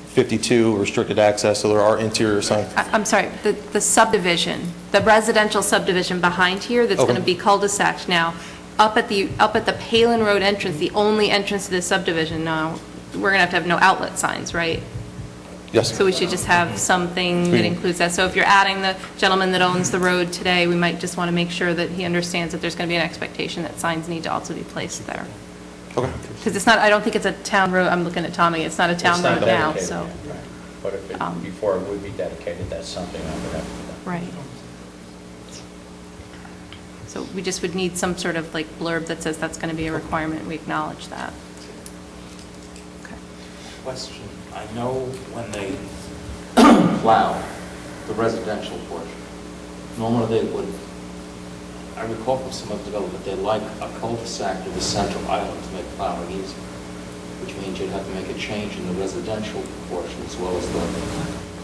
52, restricted access, so there are interior signs. I'm sorry, the subdivision, the residential subdivision behind here that's going to be cul-de-sac now, up at the Palin Road entrance, the only entrance to this subdivision now, we're going to have no outlet signs, right? Yes. So we should just have something that includes that. So if you're adding the gentleman that owns the road today, we might just want to make sure that he understands that there's going to be an expectation that signs need to also be placed there. Okay. Because it's not, I don't think it's a town road, I'm looking at Tommy, it's not a town road now, so. Right. But if before it would be dedicated, that's something that would have to be done. Right. So we just would need some sort of like blurb that says that's going to be a requirement, we acknowledge that. Okay. Question, I know when they plow the residential portion, normally they would, I recall from some of the development, they like a cul-de-sac to the central island to make plowing easy. which means you'd have to make a change in the residential portion as well as the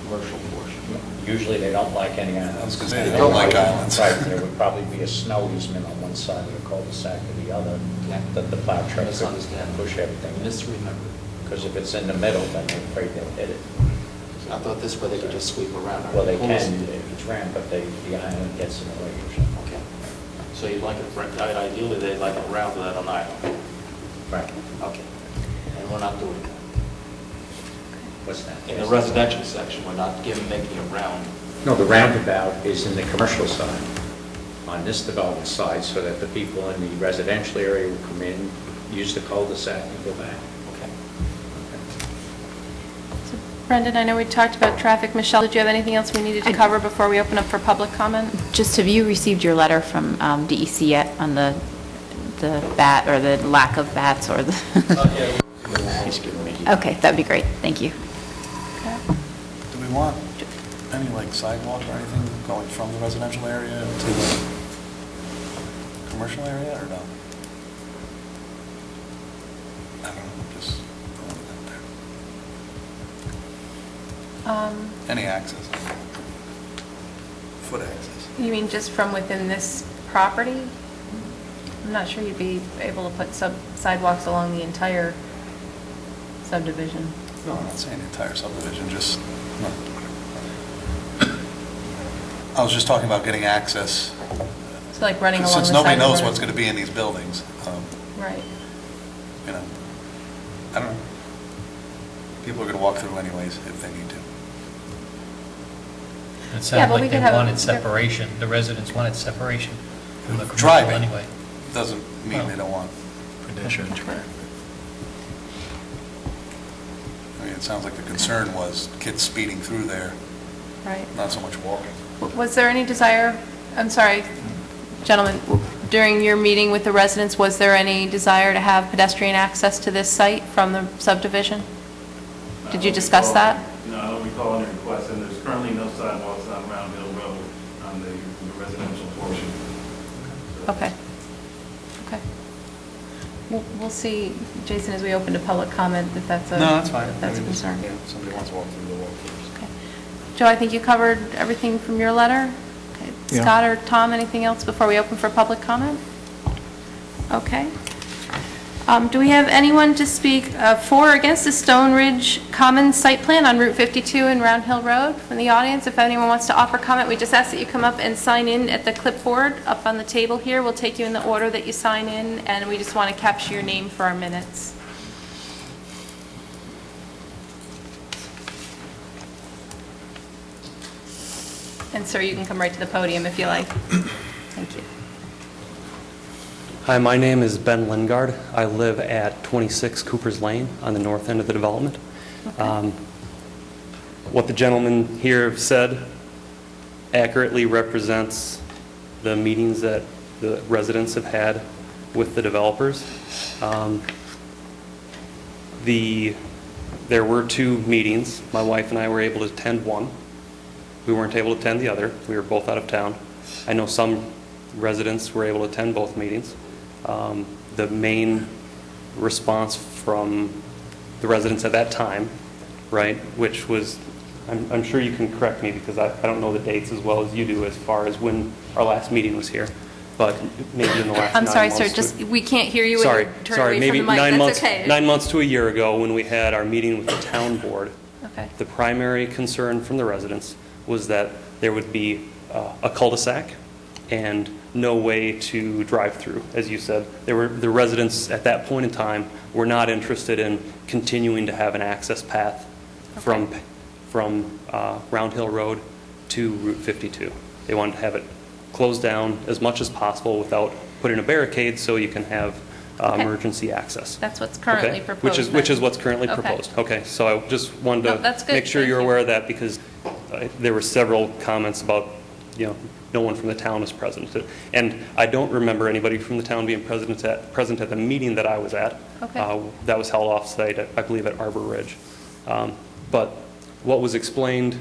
commercial portion. Usually they don't like any islands. I was gonna say, they don't like islands. Right, there would probably be a snow easement on one side of the cul-de-sac or the other, that the plow truck could Misunderstand. push everything. Misremember. Because if it's in the middle, then they're afraid they'll hit it. I thought this way they could just sweep around. Well, they can if it's rammed, but the island gets in the way or something. Okay. So you'd like it, ideally, they'd like it round without an island. Right. Okay. And we're not doing that. What's that? In the residential section, we're not making it round. No, the roundabout is in the commercial side, on this development side, so that the people in the residential area will come in, use the cul-de-sac and go back. Okay. Brendan, I know we talked about traffic. Michelle, did you have anything else we needed to cover before we open up for public comment? Just, have you received your letter from DEC yet on the bat, or the lack of bats, or the... He's giving me... Okay, that'd be great, thank you. Do we want any like sidewalk or anything going from the residential area to the commercial area or no? I don't know, just throwing it out there. Any access, foot access. You mean just from within this property? I'm not sure you'd be able to put sidewalks along the entire subdivision. No, I'm not saying the entire subdivision, just, no. I was just talking about getting access. It's like running along the side Since nobody of the knows road. what's going to be in these buildings, Right. you know, I don't know. People are going to walk through anyways if they need to. It Yeah, sounded but we like they could have a- wanted separation, the residents wanted separation from the commercial Driving anyway. doesn't mean they don't want Pedestrian traffic. I mean, it sounds like the concern was kids speeding through there, Right. not so much walking. Was there any desire, I'm sorry, gentlemen, during your meeting with the residents, was there any desire to have pedestrian access to this site from the subdivision? Did you discuss that? No, I don't recall any requests, and there's currently no sidewalks on Round Hill Road on the residential portion. Okay. Okay. We'll see, Jason, as we open to public comment, if that's a... No, that's fine. If that's a I mean, just, concern. yeah, if somebody wants to walk through, they'll walk through. Okay. Joe, I think you covered everything from your letter. Okay. Yeah. Scott or Tom, anything else before we open for public comment? Okay. Do we have anyone to speak for or against the Stone Ridge Commons site plan on Route 52 and Round Hill Road from the audience? If anyone wants to offer comment, we just ask that you come up and sign in at the clipboard up on the table here. We'll take you in the order that you sign in, and we just want to capture your name for our minutes. And sir, you can come right to the podium if you like. Thank you. Hi, my name is Ben Lingard. I live at 26 Cooper's Lane on the north end of the development. What the gentleman here said accurately represents the meetings that the residents have had with the developers. There were 2 meetings. My wife and I were able to attend one. We weren't able to attend the other. We were both out of town. I know some residents were able to attend both meetings. The main response from the residents at that time, right, which was, I'm sure you can correct me because I don't know the dates as well as you do as far as when our last meeting was here, but maybe in the last 9 months. I'm sorry, sir, just, we can't hear you when Sorry, you turn sorry, away maybe from the mic. 9 That's months, okay. 9 months to a year ago when we had our meeting with the town board. Okay. The primary concern from the residents was that there would be a cul-de-sac and no way to drive through. As you said, the residents at that point in time were not interested in continuing to have an access path from Round Hill Road to Route 52. They wanted to have it closed down as much as possible without putting a barricade so you can have emergency access. That's what's currently Okay? proposed. Which is what's currently Okay. proposed. Okay, so I just wanted No, to that's good. make sure Thank you're you. aware of that because there were several comments about, no one from the town is present. And I don't remember anybody from the town being present at the meeting that I was at. Okay. That was held off-site, I believe, at Arbor Ridge. But what was explained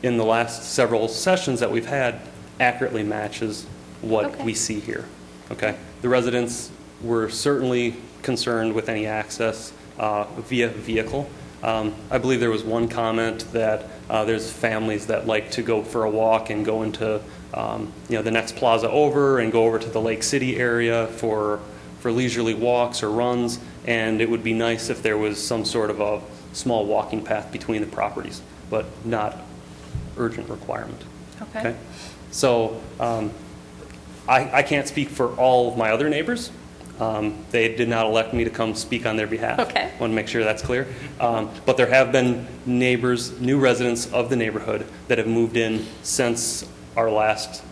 in the last several sessions that we've had accurately matches what Okay. we see here. Okay? The residents were certainly concerned with any access via vehicle. I believe there was one comment that there's families that like to go for a walk and go into the next plaza over and go over to the Lake City area for leisurely walks or runs, and it would be nice if there was some sort of a small walking path between the properties, but not urgent requirement. Okay. So I can't speak for all of my other neighbors. They did not elect me to come speak on their behalf. Okay. Want to make sure that's clear. But there have been neighbors, new residents of the neighborhood that have moved in since our last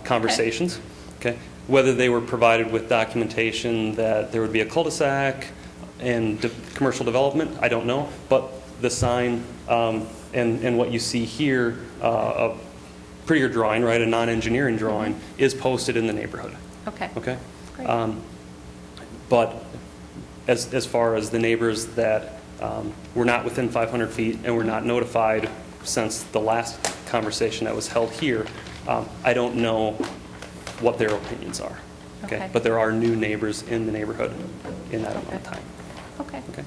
conversations. Okay. Whether they were provided with documentation that there would be a cul-de-sac and commercial development, I don't know. But the sign and what you see here, a prettier drawing, right, a non-engineering drawing, is posted in the neighborhood. Okay. Okay. Great. But as far as the neighbors that were not within 500 feet and were not notified since the last conversation that was held here, I don't know what their opinions are. Okay. But there are new neighbors in the neighborhood in that amount of time. Okay. Okay.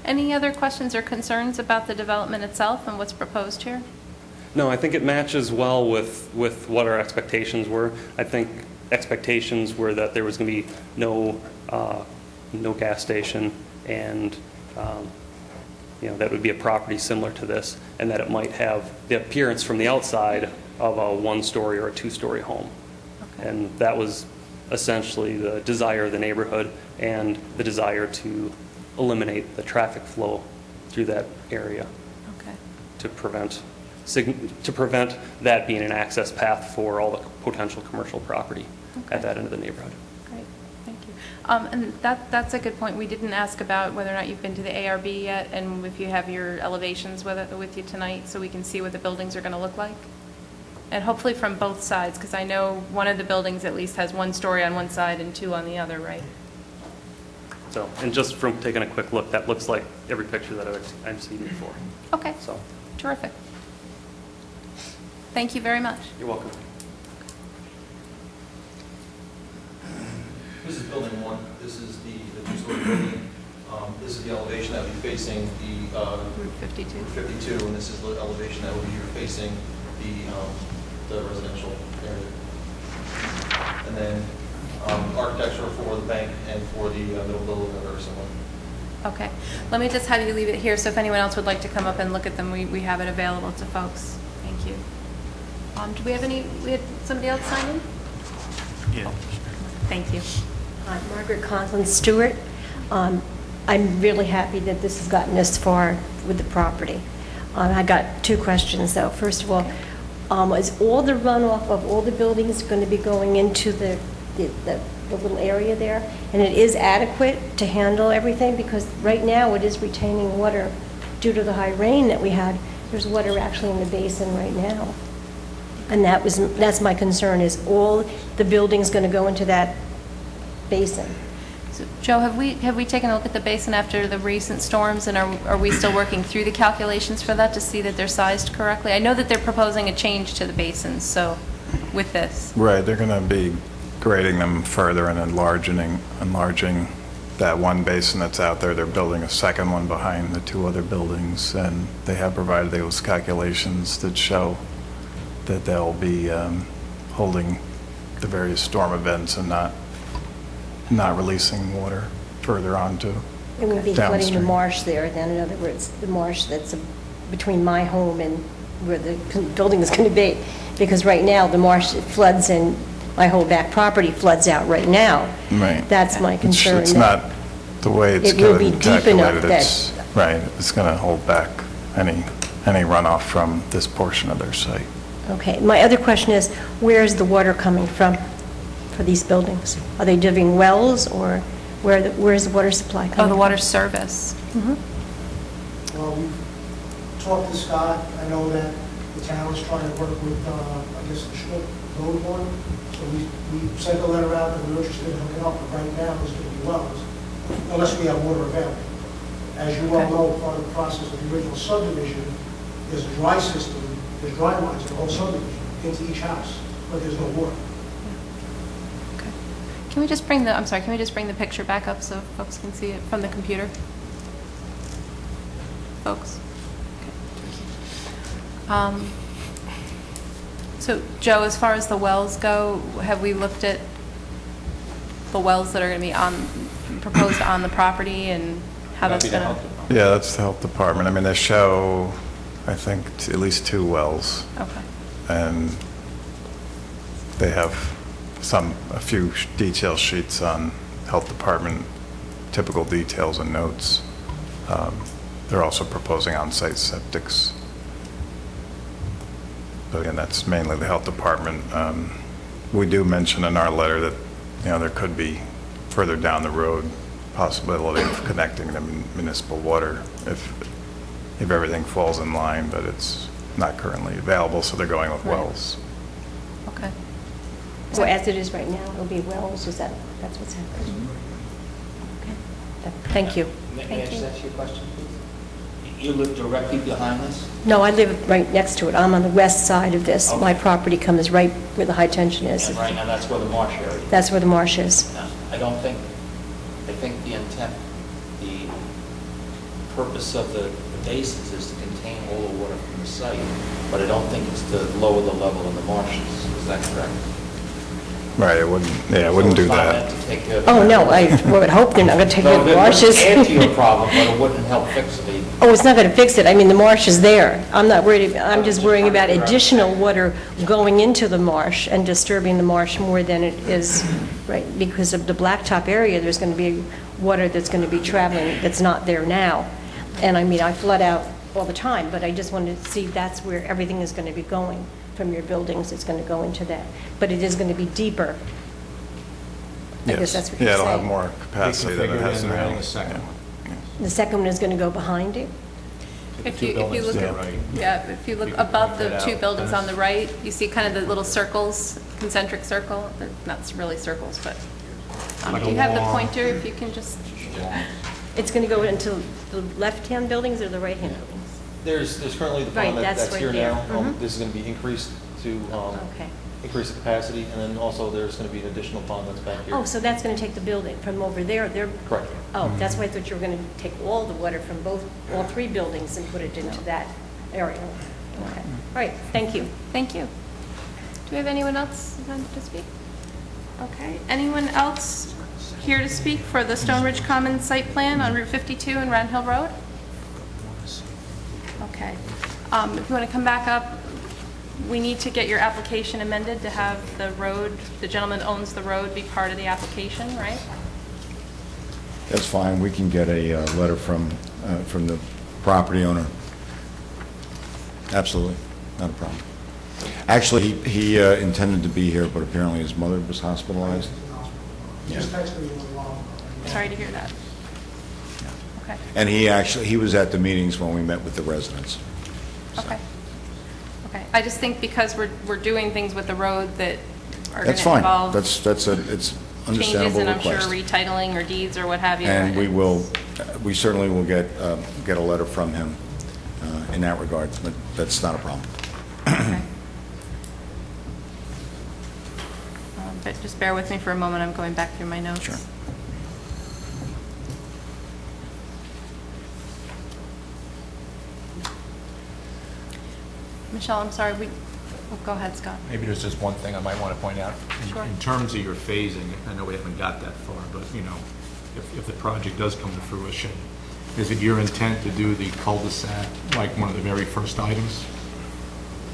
Any other questions or concerns about the development itself and what's proposed here? No, I think it matches well with what our expectations were. I think expectations were that there was going to be no gas station, and that would be a property similar to this, and that it might have the appearance from the outside of a one-story or a two-story home. Okay. And that was essentially the desire of the neighborhood and the desire to eliminate the traffic flow through that area. Okay. To prevent that being an access path for all the potential commercial property at that end of the neighborhood. Great, thank you. And that's a good point. We didn't ask about whether or not you've been to the ARB yet, and if you have your elevations with you tonight, so we can see what the buildings are going to look like. And hopefully from both sides, because I know one of the buildings at least has one story on one side and two on the other, right? So, and just from taking a quick look, that looks like every picture that I've seen before. Okay, So, terrific. Thank you very much. you're welcome. This is building one. This is the two-story building. This is the elevation that would be facing the Route 52. 52, and this is the elevation that would be facing the residential area. And then architecture for the bank and for the middle building are very similar. Okay, let me just have you leave it here, so if anyone else would like to come up and look at them, we have it available to folks. Thank you. Do we had somebody else sign in? Yeah. Thank you. Hi, Margaret Conklin Stewart. I'm really happy that this has gotten this far with the property. I got two questions, though. First of all, is all the runoff of all the buildings going to be going into the little area there? And it is adequate to handle everything? Because right now it is retaining water due to the high rain that we had. There's water actually in the basin right now. And that's my concern, is all the buildings going to go into that basin? So, Joe, have we taken a look at the basin after the recent storms, and are we still working through the calculations for that to see that they're sized correctly? I know that they're proposing a change to the basins, so with this. Right, they're going to be grading them further and enlarging that one basin that's out there. They're building a second one behind the two other buildings, and they have provided those calculations that show that they'll be holding the various storm events and not releasing water further onto It would be flooding the downstream. marsh there, then, in other words, the marsh that's between my home and where the building is going to be. Because right now, the marsh floods and my whole back property floods out right now. Right. That's my concern. It's not the way it's It will be deep enough calculated. It's right. It's going to hold back any runoff from this portion of their site. Okay. My other question is, where's the water coming from for these buildings? Are they digging wells, or where's the water supply coming Oh, the from? water service. Well, we've talked to Scott. I know that the town is trying to work with, I guess, the Schmidt Road Board. So we sent a letter out that we're interested in hooking up, but right now there's going to be wells, unless we have water available. As you all know, part of the process of the original subdivision, there's a dry system, there's dry lines in the whole subdivision into each house, but there's no water. Can we just bring the picture back up so folks can see it from the computer? folks? So, Joe, as far as the wells go, have we looked at the wells that are going to be proposed on the property and how that's going to? Yeah, that's the health department. I mean, they show, I think, at least 2 wells. Okay. And they have a few detail sheets on health department, typical details and notes. They're also proposing on-site septics. But again, that's mainly the health department. We do mention in our letter that, there could be further down the road possibility of connecting to municipal water if everything falls in line, but it's not currently available, so they're going with wells. Okay. So as it is right now, it'll be wells, that's what's happening? Okay. Thank you. May I just ask you a question, please? You live directly behind this? No, I live right next to it. I'm on the west side of this. Okay. My property comes right where the high tension is. And right now, that's where the marsh area is? That's where the marsh is. Now, I think the intent, the purpose of the basins is to contain all the water from the site, but I don't think it's to lower the level in the marshes. Is that correct? Right, it wouldn't do that. Oh, no, I would hope they're not going to take care of the marshes. It wouldn't add to your problem, but it wouldn't help fix the... Oh, it's not going to fix it. I mean, the marsh is there. I'm not worried, I'm just worrying about additional water going into the marsh and disturbing the marsh more than it is, right? Because of the blacktop area, there's going to be water that's going to be traveling that's not there now. And I mean, I flood out all the time, but I just wanted to see that's where everything is going to be going from your buildings. It's going to go into that. But it is going to be deeper. I guess that's what you're saying. Yeah, it'll have more capacity than it has now. The second one is going to go behind it? If you look if you look above the 2 buildings on the right, you see kind of the little circles, concentric circle. They're not really circles, but do you have the pointer? If you can just. It's going to go into the left-hand buildings or the right-hand buildings? There's currently the Right, pond that's right here there. now. This is going to be increased to Okay. increase the capacity, and then also there's going to be an additional pond that's back here. Oh, so that's going to take the building from over there? Correct. Oh, that's why I thought you were going to take all the water from all 3 buildings and put it into that area. Okay. All right, thank you. Thank you. Do we have anyone else who wants to speak? Okay. Anyone else here to speak for the Stone Ridge Commons site plan on Route 52 and Round Hill Road? Okay. If you want to come back up, we need to get your application amended to have the road, the gentleman owns the road, be part of the application, right? That's fine. We can get a letter from the property owner. Absolutely. Not a problem. Actually, he intended to be here, but apparently his mother was hospitalized. Yeah. Sorry to hear that. Okay. And he was at the meetings when we met with the residents. So. Okay. Okay. I just think because we're doing things with the road that are going That's to fine. involve It's understandable changes, and I'm sure request. retitling or deeds or what have you. And we certainly will get a letter from him in that regard, but that's not a problem. Okay. But just bear with me for a moment. I'm going back through my notes. Sure. Michelle, I'm sorry. Go ahead, Scott. Maybe there's just one thing I might want to point out. Sure. In terms of your phasing, I know we haven't got that far, but, if the project does come to fruition, is it your intent to do the cul-de-sac like one of the very first items?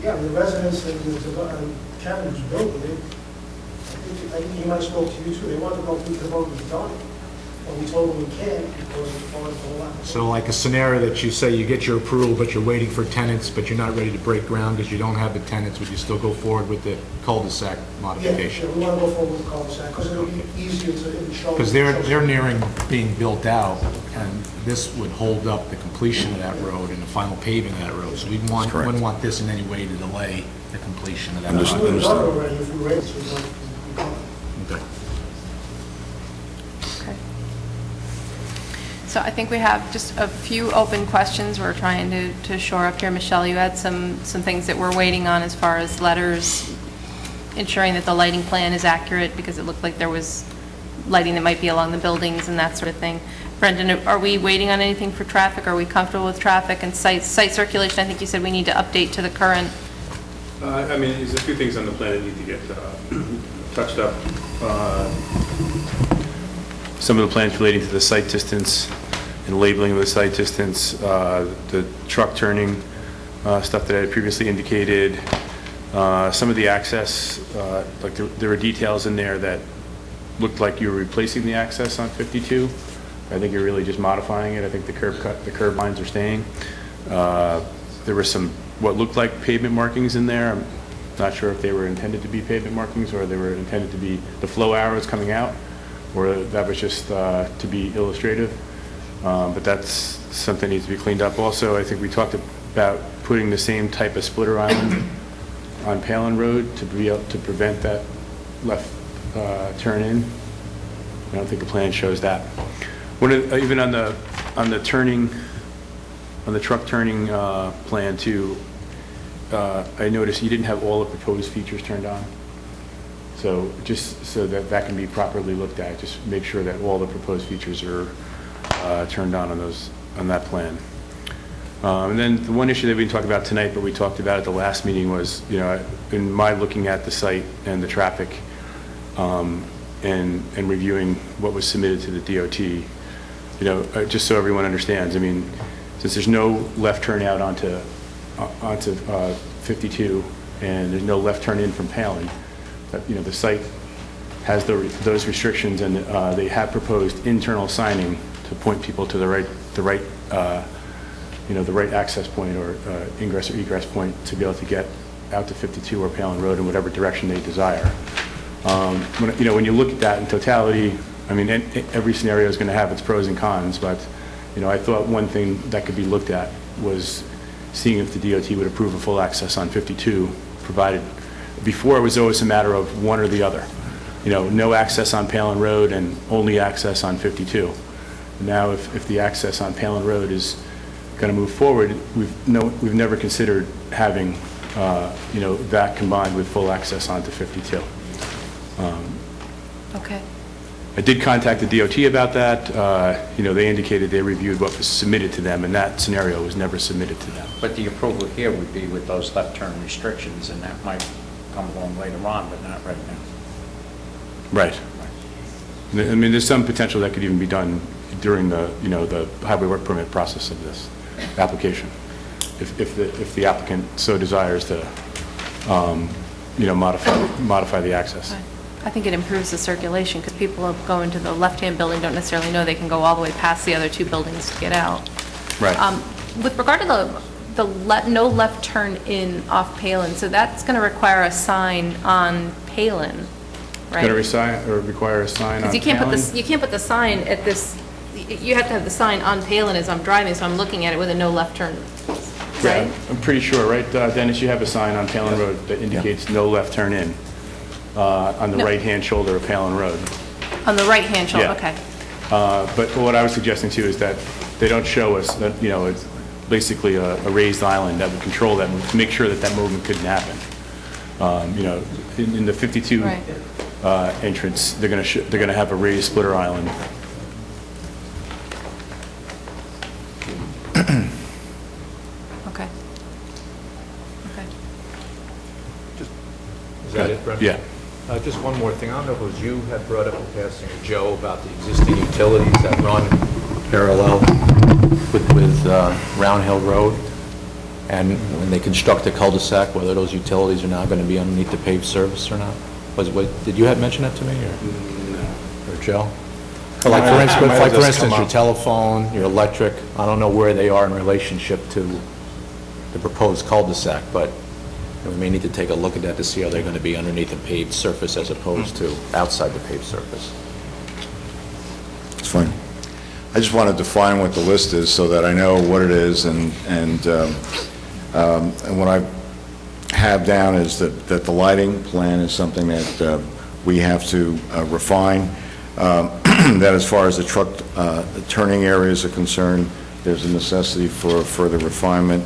Yeah, the residents and the cabins built it. I think he might have spoke to you too. They want to go through the road with done. And we told them we can't because it's part of the lot. So like a scenario that you say you get your approval, but you're waiting for tenants, but you're not ready to break ground because you don't have the tenants, would you still go forward with the cul-de-sac modification? Yeah, we want to go forward with the cul-de-sac because it'll be easier to show. Because they're nearing being built out, and this would hold up the completion of that road and the final paving of that road. So we wouldn't want this in any way to delay the completion of that We project. would have done it already if we raised it. Okay. Okay. So I think we have just a few open questions we're trying to shore up here. Michelle, you had some things that we're waiting on as far as letters, ensuring that the lighting plan is accurate, because it looked like there was lighting that might be along the buildings and that sort of thing. Brendan, are we waiting on anything for traffic? Are we comfortable with traffic and site circulation? I think you said we need to update to the current. I mean, there's a few things on the plan that need to get touched up. Some of the plans relating to the site distance and labeling of the site distance, the truck turning stuff that I had previously indicated, some of the access, like there were details in there that looked like you were replacing the access on 52. I think you're really just modifying it. I think the curb lines are staying. There were some what looked like pavement markings in there. I'm not sure if they were intended to be pavement markings or they were intended to be the flow arrows coming out, or that was just to be illustrative. But that's something that needs to be cleaned up. Also, I think we talked about putting the same type of splitter island on Palin Road to be able to prevent that left turn in. I don't think the plan shows that. Even on the turning, on the truck turning plan too, I noticed you didn't have all the proposed features turned on. So just so that can be properly looked at, just make sure that all the proposed features are turned on that plan. And then the one issue that we didn't talk about tonight, but we talked about at the last meeting was, in my looking at the site and the traffic and reviewing what was submitted to the DOT, just so everyone understands, I mean, since there's no left turn out onto 52 and there's no left turn in from Palin, the site has those restrictions, and they have proposed internal signing to point people to the right access point or ingress or egress point to be able to get out to 52 or Palin Road in whatever direction they desire. When you look at that in totality, I mean, every scenario is going to have its pros and cons, but I thought one thing that could be looked at was seeing if the DOT would approve a full access on 52, provided before it was always a matter of one or the other. No access on Palin Road and only access on 52. Now, if the access on Palin Road is going to move forward, we've never considered having that combined with full access onto 52. Okay. I did contact the DOT about that. They indicated they reviewed what was submitted to them, and that scenario was never submitted to them. But the approval here would be with those left turn restrictions, and that might come along later on, but not right now. Right. I mean, there's some potential that could even be done during the highway work permit process of this application, if the applicant so desires to, modify the access. I think it improves the circulation because people who go into the left-hand building don't necessarily know they can go all the way past the other two buildings to get out. Right. With regard to no left turn in off Palin, so that's going to require a sign on Palin, right? It's going to require a sign on Palin? You can't put the sign at this, you have to have the sign on Palin as I'm driving, so I'm looking at it with a no left turn, right? Yeah, I'm pretty sure, right, Dennis, you have a sign on Palin Road that indicates no left turn in on the right-hand shoulder of Palin Road. On the right-hand shoulder, Yeah. okay. But what I was suggesting too is that they don't show us that, it's basically a raised island that would control that, to make sure that movement couldn't happen. In the 52 Right. entrance, they're going to have a raised splitter island. Okay. Okay. Is that it, Brendan? Yeah. Just one more thing. I don't know if it was you had brought up in passing, or Joe, about the existing utilities that run parallel with Round Hill Road. And when they construct the cul-de-sac, whether those utilities are now going to be underneath the paved surface or not. Did you have mentioned that to me, or Joe? Like for instance, your telephone, your electric, I don't know where they are in relationship to the proposed cul-de-sac, but we may need to take a look at that to see how they're going to be underneath a paved surface as opposed to outside the paved surface. It's fine. I just want to define what the list is so that I know what it is, and what I have down is that the lighting plan is something that we have to refine. That as far as the truck turning areas are concerned, there's a necessity for further refinement.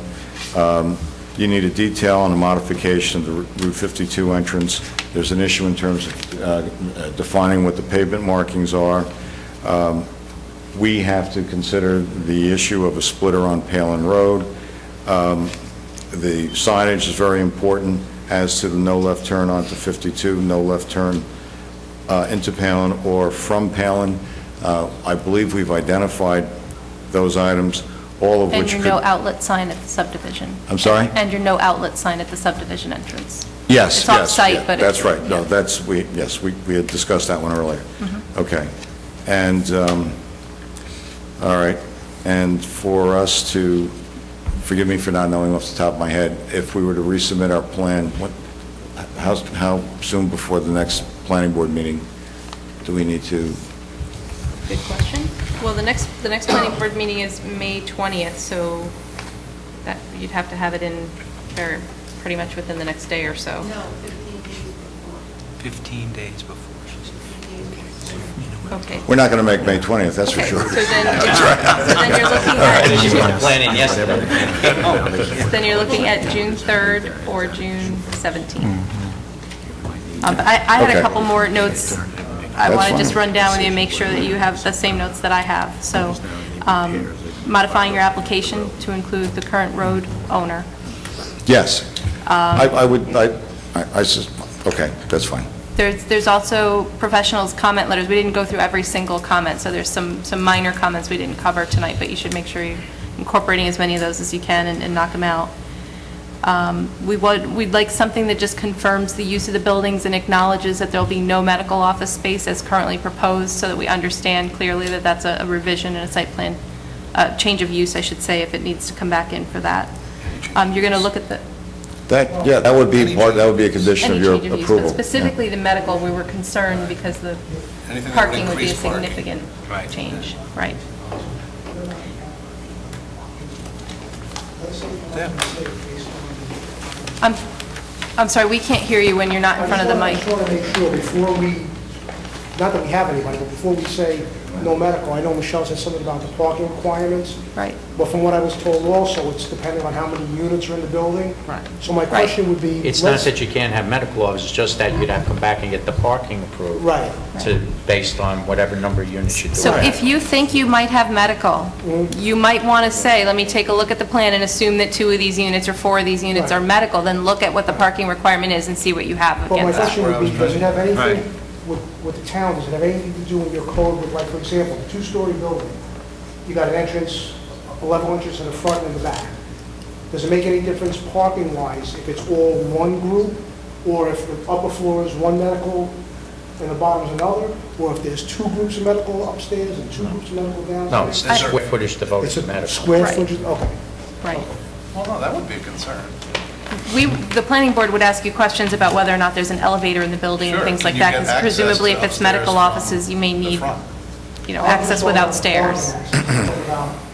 You need a detail on a modification of the Route 52 entrance There's an issue in terms of defining what the pavement markings are. We have to consider the issue of a splitter on Palin Road. The signage is very important as to the no left turn onto 52, no left turn into Palin or from Palin. I believe we've identified those items, all of And which your could... no outlet sign at the subdivision. I'm sorry? And your no outlet sign at the subdivision entrance. Yes, It's yes. off-site, yeah, but that's it's... right. No, yeah. that's, we had discussed that one earlier. Okay. And, all right, and for us to, forgive me for not knowing off the top of my head, if we were to resubmit our plan, how soon before the next planning board meeting do we need to? Good question. Well, the next planning board meeting is May 20th, so that, you'd have to have it in there pretty much within the next day or so. No, 15 days before. 15 days before. Okay. We're not going to make May 20th, that's for sure. So then you're looking at... Planning yesterday. Then you're looking at June 3rd or June 17th. But I had Okay. a couple more notes. I That's want to fine. just run down with you and make sure that you have the same notes that I have. So modifying your application to include the current road owner. Yes. I would, okay, that's fine. There's also professionals' comment letters. We didn't go through every single comment, so there's some minor comments we didn't cover tonight, but you should make sure you're incorporating as many of those as you can and knock them out. We'd like something that just confirms the use of the buildings and acknowledges that there'll be no medical office space as currently proposed, so that we understand clearly that that's a revision and a site plan, change of use, I should say, if it needs to come back in for that. You're going to look at the... That would be a condition of Any your change of use, approval. but specifically the medical, we were concerned because the Anything that would parking would be a increase parking. significant change, right? I'm sorry, we can't hear you when you're not in front of the I mic. just want to make sure before we, not that we have anybody, but before we say no medical, I know Michelle said something about the parking requirements. Right. But from what I was told also, it's depending on how many units are in the building. Right. So my question would be... It's not that you can't have medical office, it's just that you'd have to come back and get the parking approved. Right. Based on whatever number of units you do. So if you think you might have medical, you might want to say, let me take a look at the plan and assume that 2 of these units or 4 of these units are medical, then look at what the parking requirement is and see what you have But my against that. question would be, does it have anything with the town, does it have anything to do with your code with, like, for example, a 2-story building? You got an entrance, a level entrance in the front and the back. Does it make any difference parking-wise if it's all one group, or if the upper floor is one medical and the bottom is another, or if there's 2 groups of medical upstairs and 2 groups of medical downstairs? No, it's the square footage devoted It's to a medical. square Right. footage, okay. Right. Well, no, that would be a concern. The planning board would ask you questions about whether or not there's an elevator in the building and Sure. things Can like you that, get because access presumably to if it's medical upstairs offices, you may the need, front? access without stairs.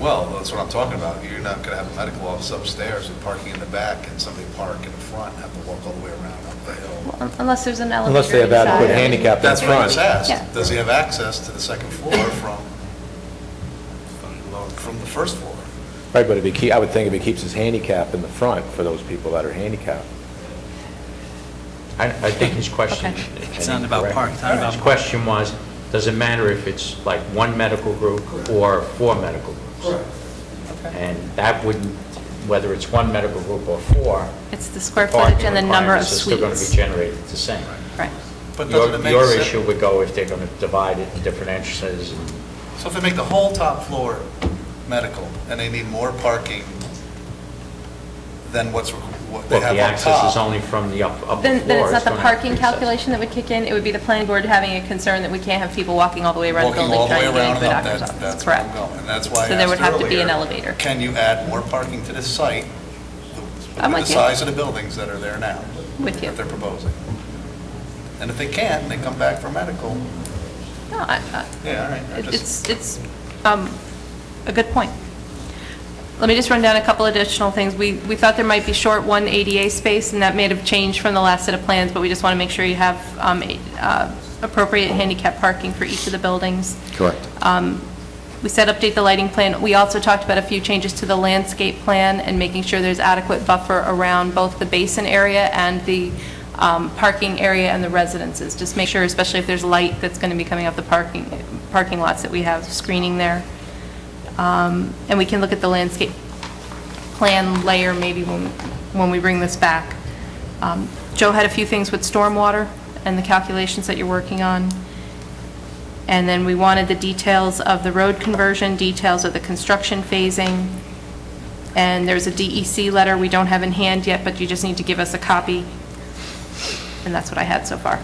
Well, that's what I'm talking about. You're not going to have a medical office upstairs with parking in the back and somebody park in the front and have to walk all the way around up the hill. Unless there's an elevator Unless they have adequate inside. handicap in That's what I front. was asked. Yeah. Does he have access to the second floor from the first floor? Right, but I would think if he keeps his handicap in the front for those people that are handicapped. I think his question... Okay. It's not about parking, it's not about His question was, does it matter if it's like 1 medical group or 4 medical groups? And that wouldn't, whether it's 1 medical group or 4... It's the square footage and the number of parking requirements are still going to be suites. generated the same. Right. But doesn't it make Your sense? issue would go if they're going to divide it in different entrances. So if they make the whole top floor medical and they need more parking than what they Well, have the up access is top. only from the upper floor. Then it's not the gonna have to parking be accessible. calculation that would kick in, it would be the planning board having a concern that we can't have people walking all the way around the Walking building all the way trying to get around into the and up, doctor's that's office. where I'm Correct. going. And that's why I asked So there would have to be an earlier, elevator. Can you add more parking to this site I'm with with the you. size of the buildings that are there now? With you. That they're proposing? And if they can't, they come back for medical. No, Yeah, all right. I just- it's a good point. Let me just run down a couple additional things. We thought there might be short 1 ADA space, and that may have changed from the last set of plans, but we just want to make sure you have appropriate handicap parking for each of the buildings. Correct. We said update the lighting plan. We also talked about a few changes to the landscape plan and making sure there's adequate buffer around both the basin area and the parking area and the residences. Just make sure, especially if there's light that's going to be coming off the parking lots, that we have screening there. And we can look at the landscape plan layer maybe when we bring this back. Joe had a few things with stormwater and the calculations that you're working on. And then we wanted the details of the road conversion, details of the construction phasing. And there's a DEC letter we don't have in hand yet, but you just need to give us a copy. And that's what I had so far.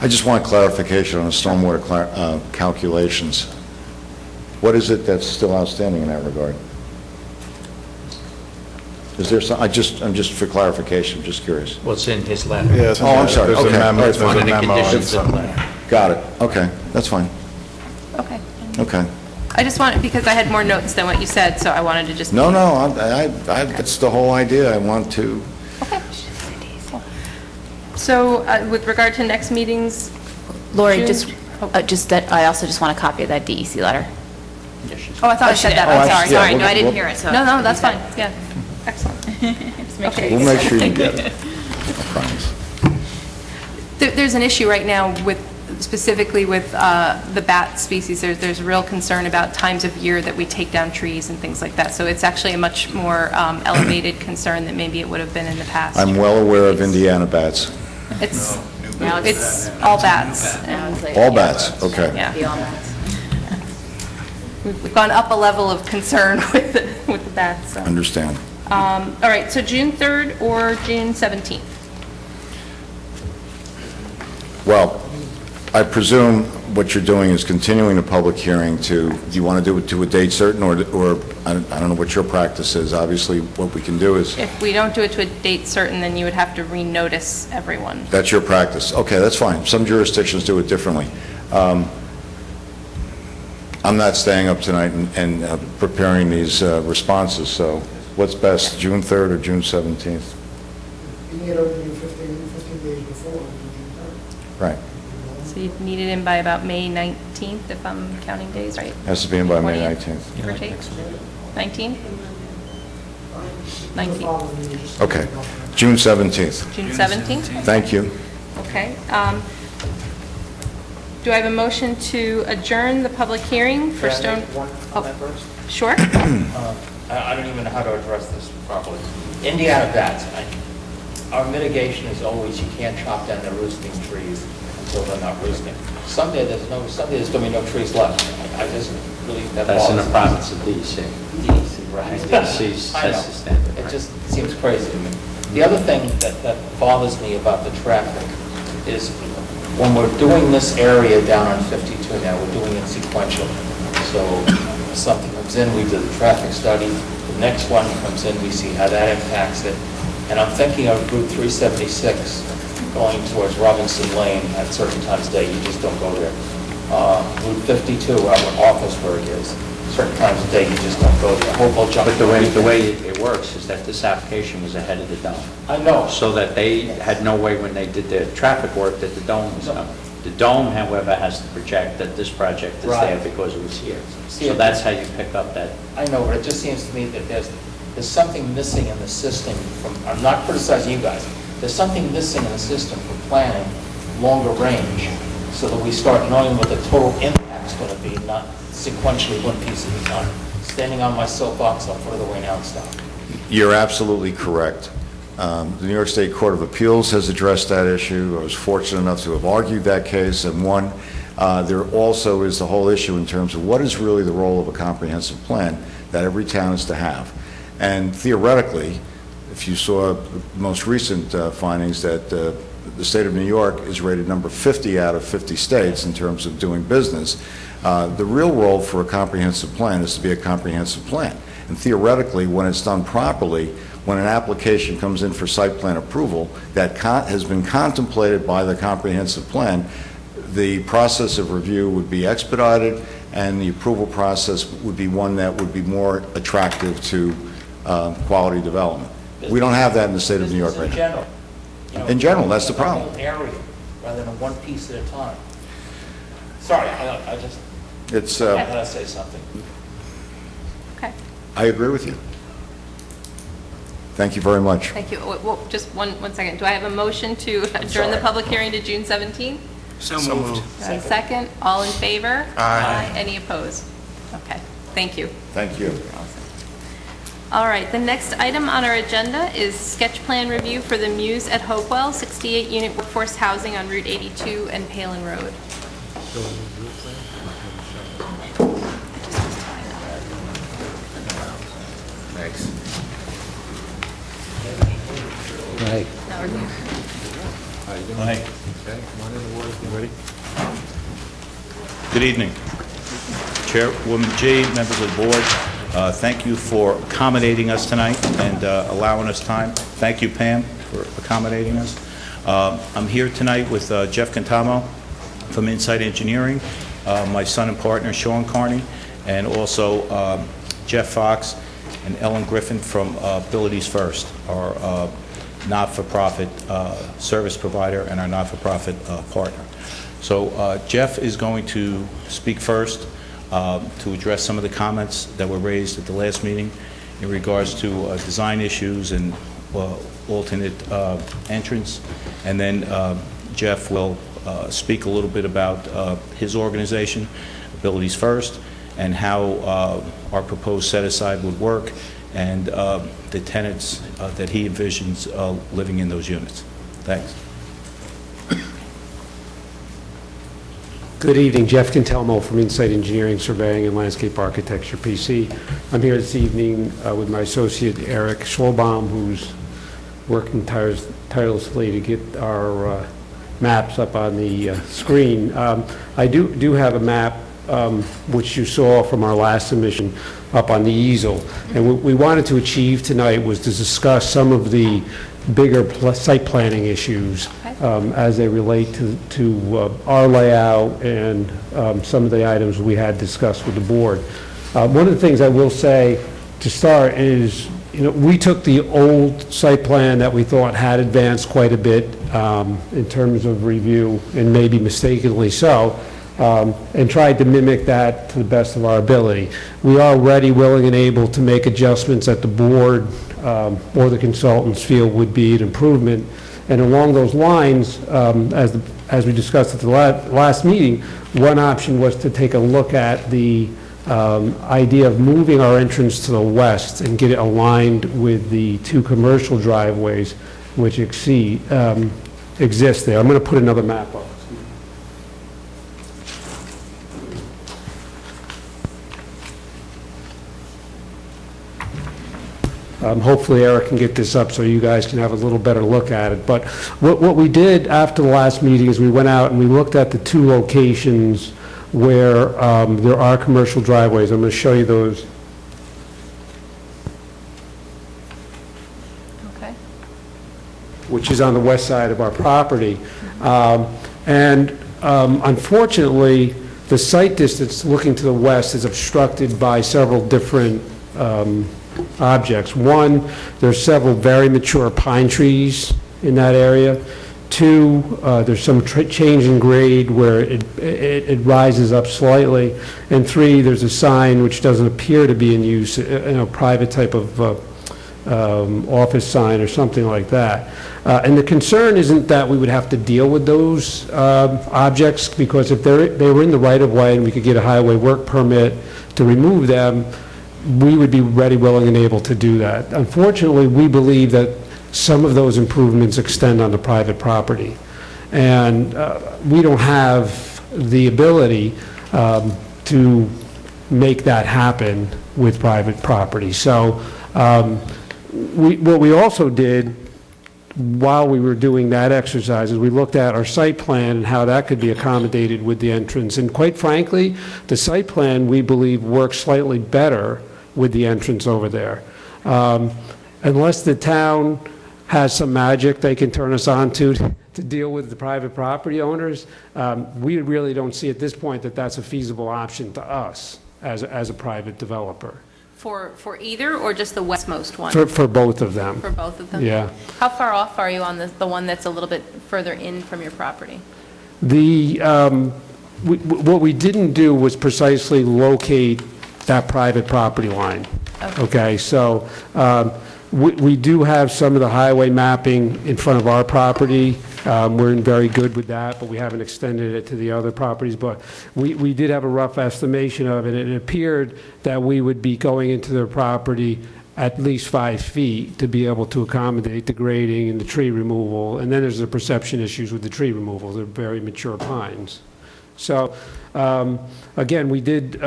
I just want clarification on the stormwater calculations. What is it that's still outstanding in that regard? Is there some, I'm just for clarification, just curious. What's in his letter? Yes. Oh, I'm sorry, There's a okay. memo- That's there's fine. a One of the memo conditions of the inside. letter. Got it, okay, that's fine, Okay. okay. I just wanted, because I had more notes than what you said, so I wanted to just... No, that's the whole idea, I want to, So with regard to next meetings... Lori, June- just that, I also just want a copy of that DEC letter. Oh, I thought I said that, I'm sorry. yeah, Sorry, no, we'll- I didn't we'll- hear it, so. No, no, that's fine, yeah, excellent. Okay. we'll make sure you get it, I promise. There's an issue right now with, specifically with the bat species. There's a real concern about times of year that we take down trees and things like that. So it's actually a much more elevated concern than maybe it would have been in the past. I'm well aware of Indiana bats. It's all bats. All bats, okay. Yeah. We've gone up a level of concern with the bats. So. Understand. All right, so June 3rd or June 17th? Well, I presume what you're doing is continuing the public hearing to, do you want to do it to a date certain, or I don't know what your practice is. Obviously, what we can do is, If we don't do it to a date certain, then you would have to renotice everyone. that's your practice. Okay, that's fine. Some jurisdictions do it differently. I'm not staying up tonight and preparing these responses, so what's best, June 3rd or June 17th? You need everything 15 days before, June 3rd. Right. So you'd need it in by about May 19th, if I'm counting days right? Has to be in by May 20th, 19th. give or take? 19th? 19th. Okay. June 17th. June 17th? Thank you. Okay. Do I have a motion to adjourn the public hearing for Stone? One comment first? Sure. I don't even know how to address this properly. Indiana bats, our mitigation is always you can't chop down the roosting trees until they're not roosting. Someday there's going to be no trees left. I just really, That's in the bothers me. province of DEC. DEC, right? DEC sets the standard. It just seems crazy to me. The other thing that bothers me about the traffic is when we're doing this area down on 52 now, we're doing it sequential. So something comes in, we do the traffic study, the next one comes in, we see how that impacts it. And I'm thinking of Route 376 going towards Robinson Lane at certain times of day, you just don't go there. Route 52, where Officeburg is, certain times of day, you just don't go there. Hopewell Junction. But the way it works is that this application was ahead of the dome. I know. So that they had no way when they did their traffic work that the dome was coming. The dome, however, has to project that this project is there Right. because it was here. See, So that's how you pick up that. I know, but it just seems to me that there's something missing in the system from, I'm not criticizing you guys, there's something missing in the system for planning longer range, so that we start knowing what the total impact's going to be, not sequentially one piece at a time. Standing on my soapbox, I'll further way now and stop. You're absolutely correct. The New York State Court of Appeals has addressed that issue. I was fortunate enough to have argued that case and won. There also is the whole issue in terms of what is really the role of a comprehensive plan that every town is to have. And theoretically, if you saw the most recent findings that the state of New York is rated number 50 out of 50 states in terms of doing business, the real role for a comprehensive plan is to be a comprehensive plan. And theoretically, when it's done properly, when an application comes in for site plan approval that has been contemplated by the comprehensive plan, the process of review would be expedited, and the approval process would be one that would be more attractive to quality development. We don't have that in the state of New York right now. In general, that's the problem. Area, rather than one piece at a time. Sorry, I just, It's, I had to say something. Okay. I agree with you. Thank you very much. Thank you. Just one second. Do I have a motion to adjourn the public hearing to June 17th? So moved. Do I have a second? All in favor? Aye. Any opposed? Okay, thank you. Thank you. All right, the next item on our agenda is sketch plan review for the Muse at Hopewell, 68-unit workforce housing on Route 82 and Palin Road. Thanks. Right. Now we're good. How you doing? Hi. Okay, come on in, the water's You ready? Good evening. Chairwoman G, members of the board, thank you for accommodating us tonight and allowing us time. Thank you, Pam, for accommodating us. I'm here tonight with Jeff Cantamo from Insight Engineering, my son and partner, Sean Carney, and also Jeff Fox and Ellen Griffin from Abilities First, our not-for-profit service provider and our not-for-profit partner. So Jeff is going to speak first to address some of the comments that were raised at the last meeting in regards to design issues and alternate entrance. And then Jeff will speak a little bit about his organization, Abilities First, and how our proposed set-aside would work, and the tenants that he envisions living in those units. Thanks. Good evening, Jeff Cantelmo from Insight Engineering, Surveying and Landscape Architecture, PC. I'm here this evening with my associate Eric Schlobaum, who's working tirelessly to get our maps up on the screen. I do have a map, which you saw from our last submission, up on the easel. And what we wanted to achieve tonight was to discuss some of the bigger site planning issues as they relate to our layout and some of the items we had discussed with the board. One of the things I will say to start is, we took the old site plan that we thought had advanced quite a bit in terms of review, and maybe mistakenly so, and tried to mimic that to the best of our ability. We are ready, willing, and able to make adjustments that the board or the consultants feel would be an improvement. And along those lines, as we discussed at the last meeting, one option was to take a look at the idea of moving our entrance to the west and get it aligned with the two commercial driveways which exist there. I'm going to put another map up. Hopefully Eric can get this up so you guys can have a little better look at it. But what we did after the last meeting is we went out and we looked at the two locations where there are commercial driveways. I'm going to show you those. Okay. Which is on the west side of our property. Unfortunately, the site distance looking to the west is obstructed by several different objects. One, there's several very mature pine trees in that area. Two, there's some change in grade where it rises up slightly. And three, there's a sign which doesn't appear to be in use, a private type of office sign or something like that. And the concern isn't that we would have to deal with those objects, because if they were in the right-of-way and we could get a highway work permit to remove them, we would be ready, willing, and able to do that. Unfortunately, we believe that some of those improvements extend onto private property. And we don't have the ability to make that happen with private property. So what we also did while we were doing that exercise is we looked at our site plan and how that could be accommodated with the entrance. And quite frankly, the site plan, we believe, works slightly better with the entrance over there. Unless the town has some magic they can turn us on to deal with the private property owners, we really don't see at this point that that's a feasible option to us as a private developer. For either, or just the westmost one? For both of them. For both of them? Yeah. How far off are you on the one that's a little bit further in from your property? What we didn't do was precisely locate that private property line. Okay, so We do have some of the highway mapping in front of our property. We're in very good with that, but we haven't extended it to the other properties. But we did have a rough estimation of it. It appeared that we would be going into their property at least 5 feet to be able to accommodate the grading and the tree removal. And then there's the perception issues with the tree removal. They're very mature pines. So, again, we did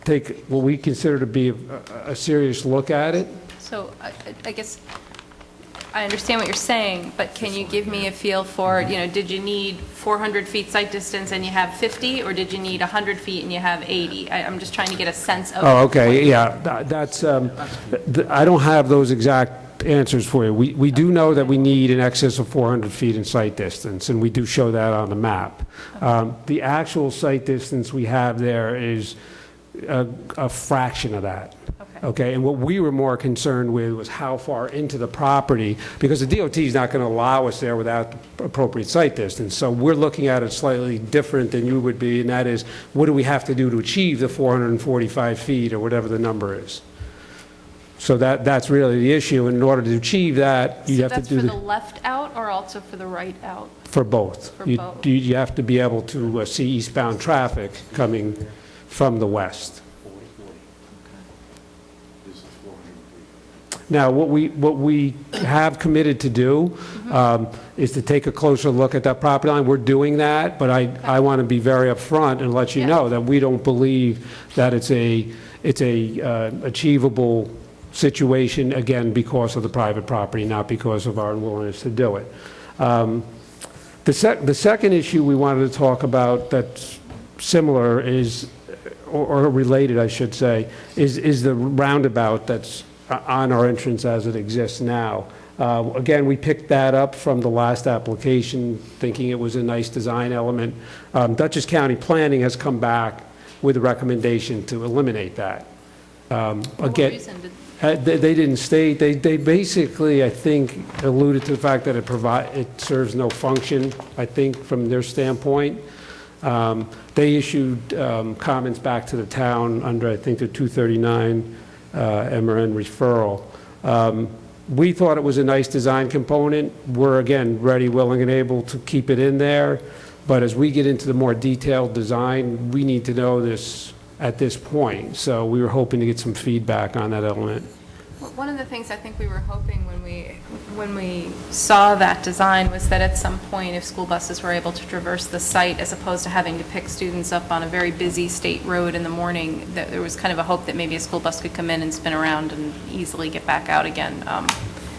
take what we consider to be a serious look at it. So I guess I understand what you're saying, but can you give me a feel for, did you need 400 feet sight distance and you have 50, or did you need 100 feet and you have 80? I'm just trying to get a sense of. Oh, okay, yeah, that's, I don't have those exact answers for you. We do know that we need in excess of 400 feet in sight distance, and we do show that on the map. The actual sight distance we have there is a fraction of that. Okay, and what we were more concerned with was how far into the property, because the DOT is not going to allow us there without the appropriate sight distance. So we're looking at it slightly different than you would be, and that is, what do we have to do to achieve the 445 feet or whatever the number is? So that's really the issue. And in order to achieve that, you have to do So that's for the left out or also for the right out? For both. For both. You have to be able to see eastbound traffic coming from the west. Now, what we have committed to do is to take a closer look at that property line. We're doing that, but I want to be very upfront and let you know that we don't believe that it's a achievable situation, again, because of the private property, not because of our unwillingness to do it. The second issue we wanted to talk about that's similar is, or related, I should say, is the roundabout that's on our entrance as it exists now. Again, we picked that up from the last application, thinking it was a nice design element. Dutchess County Planning has come back with a recommendation to eliminate that. Again, they didn't state, they basically, I think, alluded to the fact that it serves no function, I think, from their standpoint. They issued comments back to the town under, I think, the 239 MRN referral. We thought it was a nice design component. We're, again, ready, willing, and able to keep it in there. But as we get into the more detailed design, we need to know this at this point. So we were hoping to get some feedback on that element. One of the things I think we were hoping when we saw that design was that at some point, if school buses were able to traverse the site as opposed to having to pick students up on a very busy state road in the morning, that there was kind of a hope that maybe a school bus could come in and spin around and easily get back out again.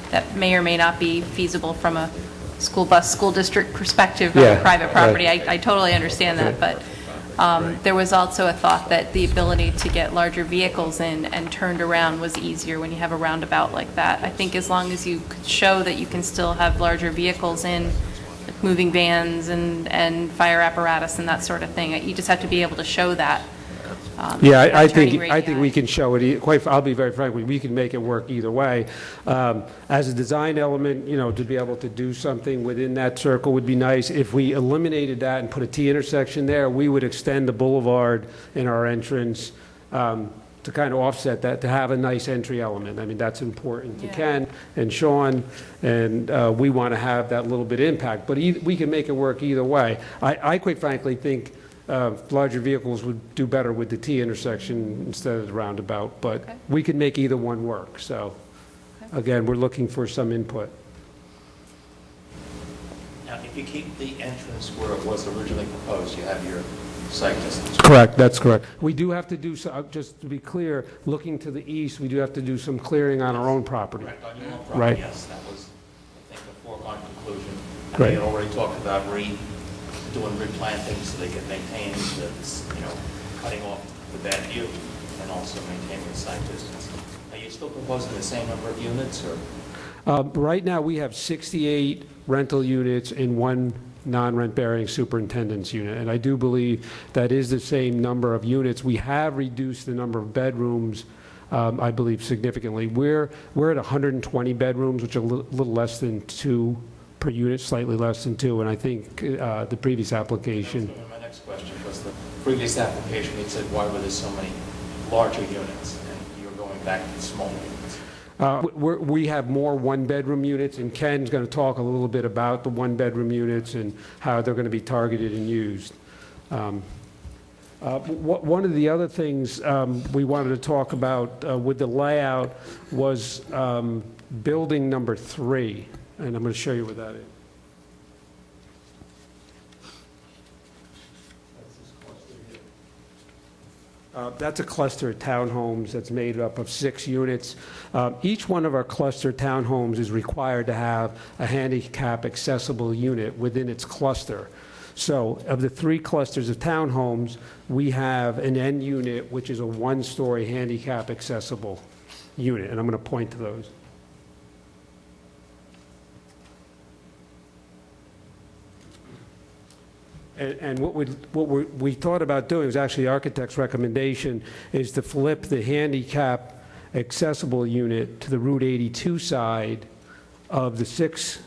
That may or may not be feasible from a school district perspective on private property. Right. I totally understand that, but there was also a thought that the ability to get larger vehicles in and turned around was easier when you have a roundabout like that. I think as long as you could show that you can still have larger vehicles in, like moving vans and fire apparatus and that sort of thing, you just have to be able to show that. I think we can show it. I'll be very frank with you, we can make it work either way. As a design element, to be able to do something within that circle would be nice. If we eliminated that and put a T intersection there, we would extend the boulevard in our entrance to kind of offset that, to have a nice entry element. I mean, that's important to Ken and Sean, and we want to have that little bit of impact. But we can make it work either way. I quite frankly think larger vehicles would do better with the T intersection instead of the roundabout, but we can make either one work. So, again, we're looking for some input. Now, if you keep the entrance where it was originally proposed, you have your sight distance. Correct, that's correct. We do have to do, just to be clear, looking to the east, we do have to do some clearing on our own property. Correct, on your own property, right. Yes, that was, I think, a foregone conclusion. And Right. we had already talked about doing replanting so they could maintain the, cutting off the bad view and also maintaining the sight distance. Are you still proposing the same number of units, or? Right now, we have 68 rental units and one non-rent bearing superintendent's unit, and I do believe that is the same number of units. We have reduced the number of bedrooms, I believe, significantly. We're at 120 bedrooms, which are a little less than 2 per unit, slightly less than 2, and I think the previous application. That was my next question, was the previous application, it said, why were there so many larger units, and you're going back to smaller units? We have more one-bedroom units, and Ken's going to talk a little bit about the one-bedroom units and how they're going to be targeted and used. One of the other things we wanted to talk about with the layout was building number 3, and I'm going to show you what that is. That's a cluster of townhomes that's made up of 6 units. Each one of our cluster townhomes is required to have a handicap accessible unit within its cluster. So of the 3 clusters of townhomes, we have an N unit, which is a 1-story handicap accessible unit, and I'm going to point to those. And what we thought about doing was actually the architect's recommendation is to flip the handicap accessible unit to the Route 82 side of the 6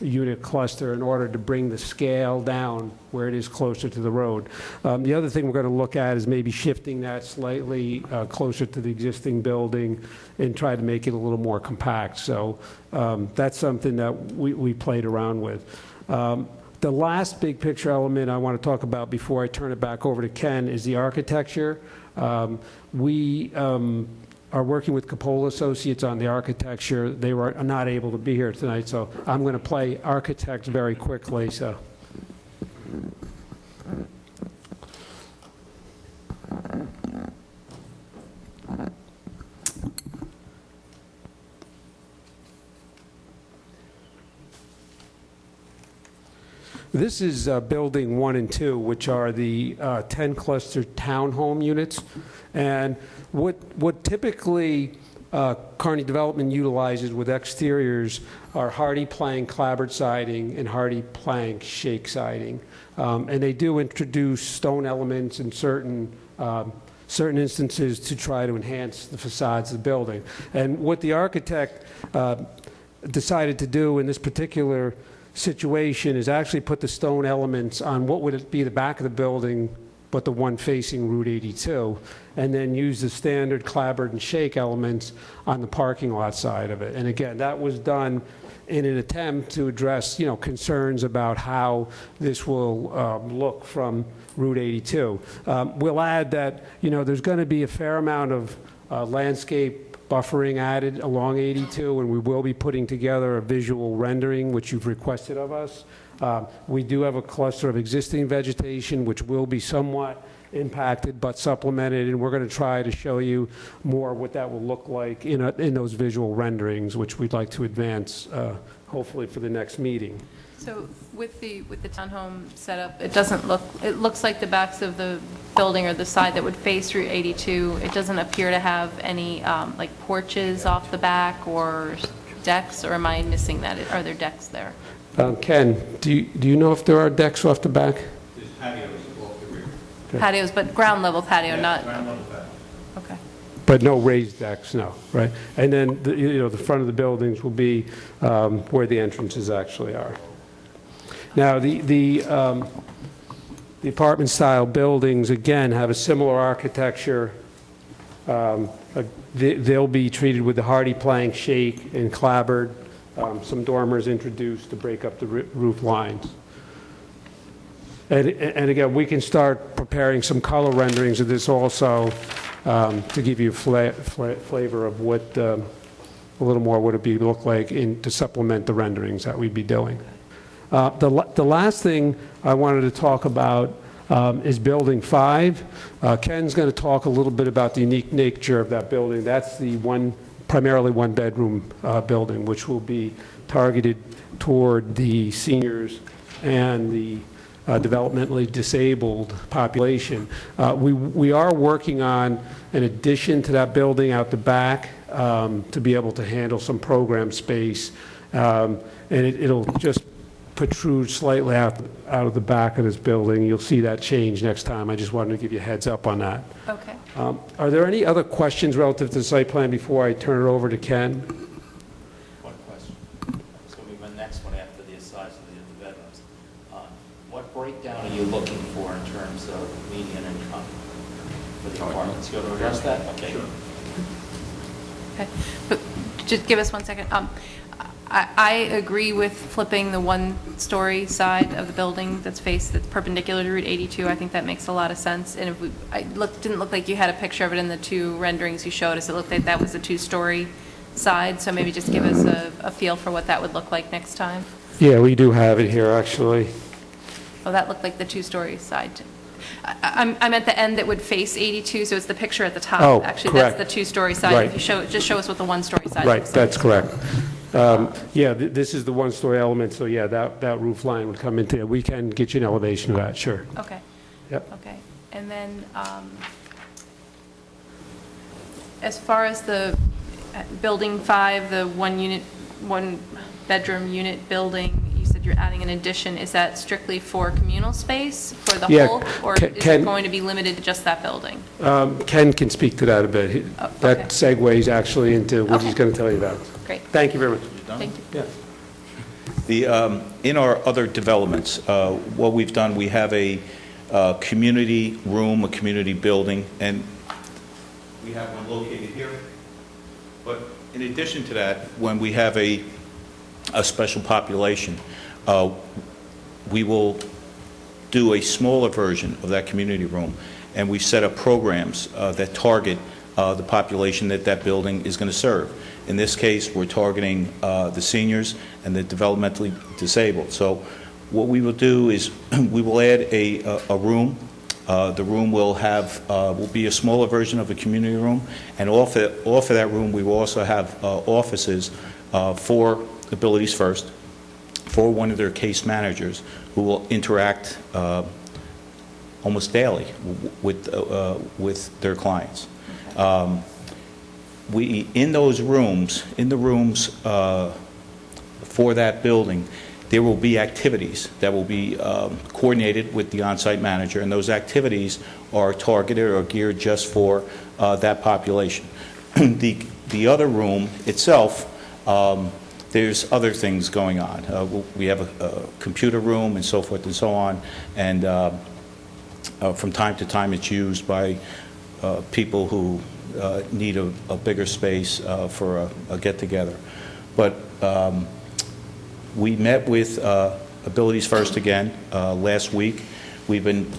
unit cluster in order to bring the scale down where it is closer to the road. The other thing we're going to look at is maybe shifting that slightly closer to the existing building and try to make it a little more compact. So that's something that we played around with. The last big picture element I want to talk about before I turn it back over to Ken is the architecture. We are working with Coppola Associates on the architecture. They were not able to be here tonight, so I'm going to play architect very quickly. So. This is building 1 and 2, which are the 10 cluster townhome units. And what typically Kearney Development utilizes with exteriors are hardy plank clapboard siding and hardy plank shake siding. And they do introduce stone elements in certain instances to try to enhance the facades of the building. And what the architect decided to do in this particular situation is actually put the stone elements on what would be the back of the building, but the one facing Route 82, and then use the standard clapboard and shake elements on the parking lot side of it. And again, that was done in an attempt to address, concerns about how this will look from Route 82. We'll add that, there's going to be a fair amount of landscape buffering added along 82, and we will be putting together a visual rendering, which you've requested of us. We do have a cluster of existing vegetation, which will be somewhat impacted but supplemented, and we're going to try to show you more what that will look like in those visual renderings, which we'd like to advance, hopefully for the next meeting. So with the townhome setup, it looks like the backs of the building or the side that would face Route 82, it doesn't appear to have any like porches off the back or decks, or am I missing that? Are there decks there? Ken, do you know if there are decks off the back? There's patios off the rear. Okay. Patios, but ground level patio, not... Ground level patio. Okay. But no raised decks, no, right? And then, the front of the buildings will be where the entrances actually are. Now, the apartment-style buildings, again, have a similar architecture. They'll be treated with the hardy plank, shake, and clapboard. Some dormers introduced to break up the roof lines. And again, we can start preparing some color renderings of this also to give you a flavor of what a little more would it look like to supplement the renderings that we'd be doing. The last thing I wanted to talk about is Building 5. Ken's going to talk a little bit about the unique nature of that building. That's the primarily one-bedroom building, which will be targeted toward the seniors and the developmentally disabled population. We are working on an addition to that building out the back to be able to handle some program space, and it'll just protrude slightly out of the back of this building. You'll see that change next time. I just wanted to give you a heads up on that. Okay. Are there any other questions relative to the site plan before I turn it over to Ken? One question. It's going to be my next one after the size of the bedrooms. What breakdown are you looking for in terms of median income for the apartments? You going to address that? Okay. Sure. Okay, but just give us 1 second. I agree with flipping the one-story side of the building that's perpendicular to Route 82. I think that makes a lot of sense. And didn't look like you had a picture of it in the two renderings you showed us. It looked like that was a two-story side, so maybe just give us a feel for what that would look like next time. Yeah, we do have it here, actually. Oh, that looked like the two-story side. I'm at the end that would face 82, so it's the picture at the top. Oh, actually, correct. that's the two-story side. Right. If you just show us what the one-story side Right, looks like. that's correct. Yeah, this is the one-story element, so yeah, that roof line would come into it. We can get you an elevation of that, sure. Okay. Yep. Okay. And then, as far as the building 5, the one-bedroom unit building, you said you're adding an addition. Is that strictly for communal space for the Yeah, whole? Or is it going to be limited to just that building? Ken can speak to that a bit. That segues actually into what he's going to tell you about. Great. Thank you very much. Thank you. Yeah. In our other developments, what we've done, we have a community room, a community building, and we have one located here. But in addition to that, when we have a special population, we will do a smaller version of that community room, and we set up programs that target the population that building is going to serve. In this case, we're targeting the seniors and the developmentally disabled. So what we will do is we will add a room. The room will be a smaller version of a community room, and off of that room, we will also have offices for Abilities First, for one of their case managers who will interact almost daily with their clients. In the rooms for that building, there will be activities that will be coordinated with the on-site manager, and those activities are targeted or geared just for that population. The other room itself, there's other things going on. We have a computer room and so forth and so on, and from time to time it's used by people who need a bigger space for a get-together. But we met with Abilities First again last week. We've been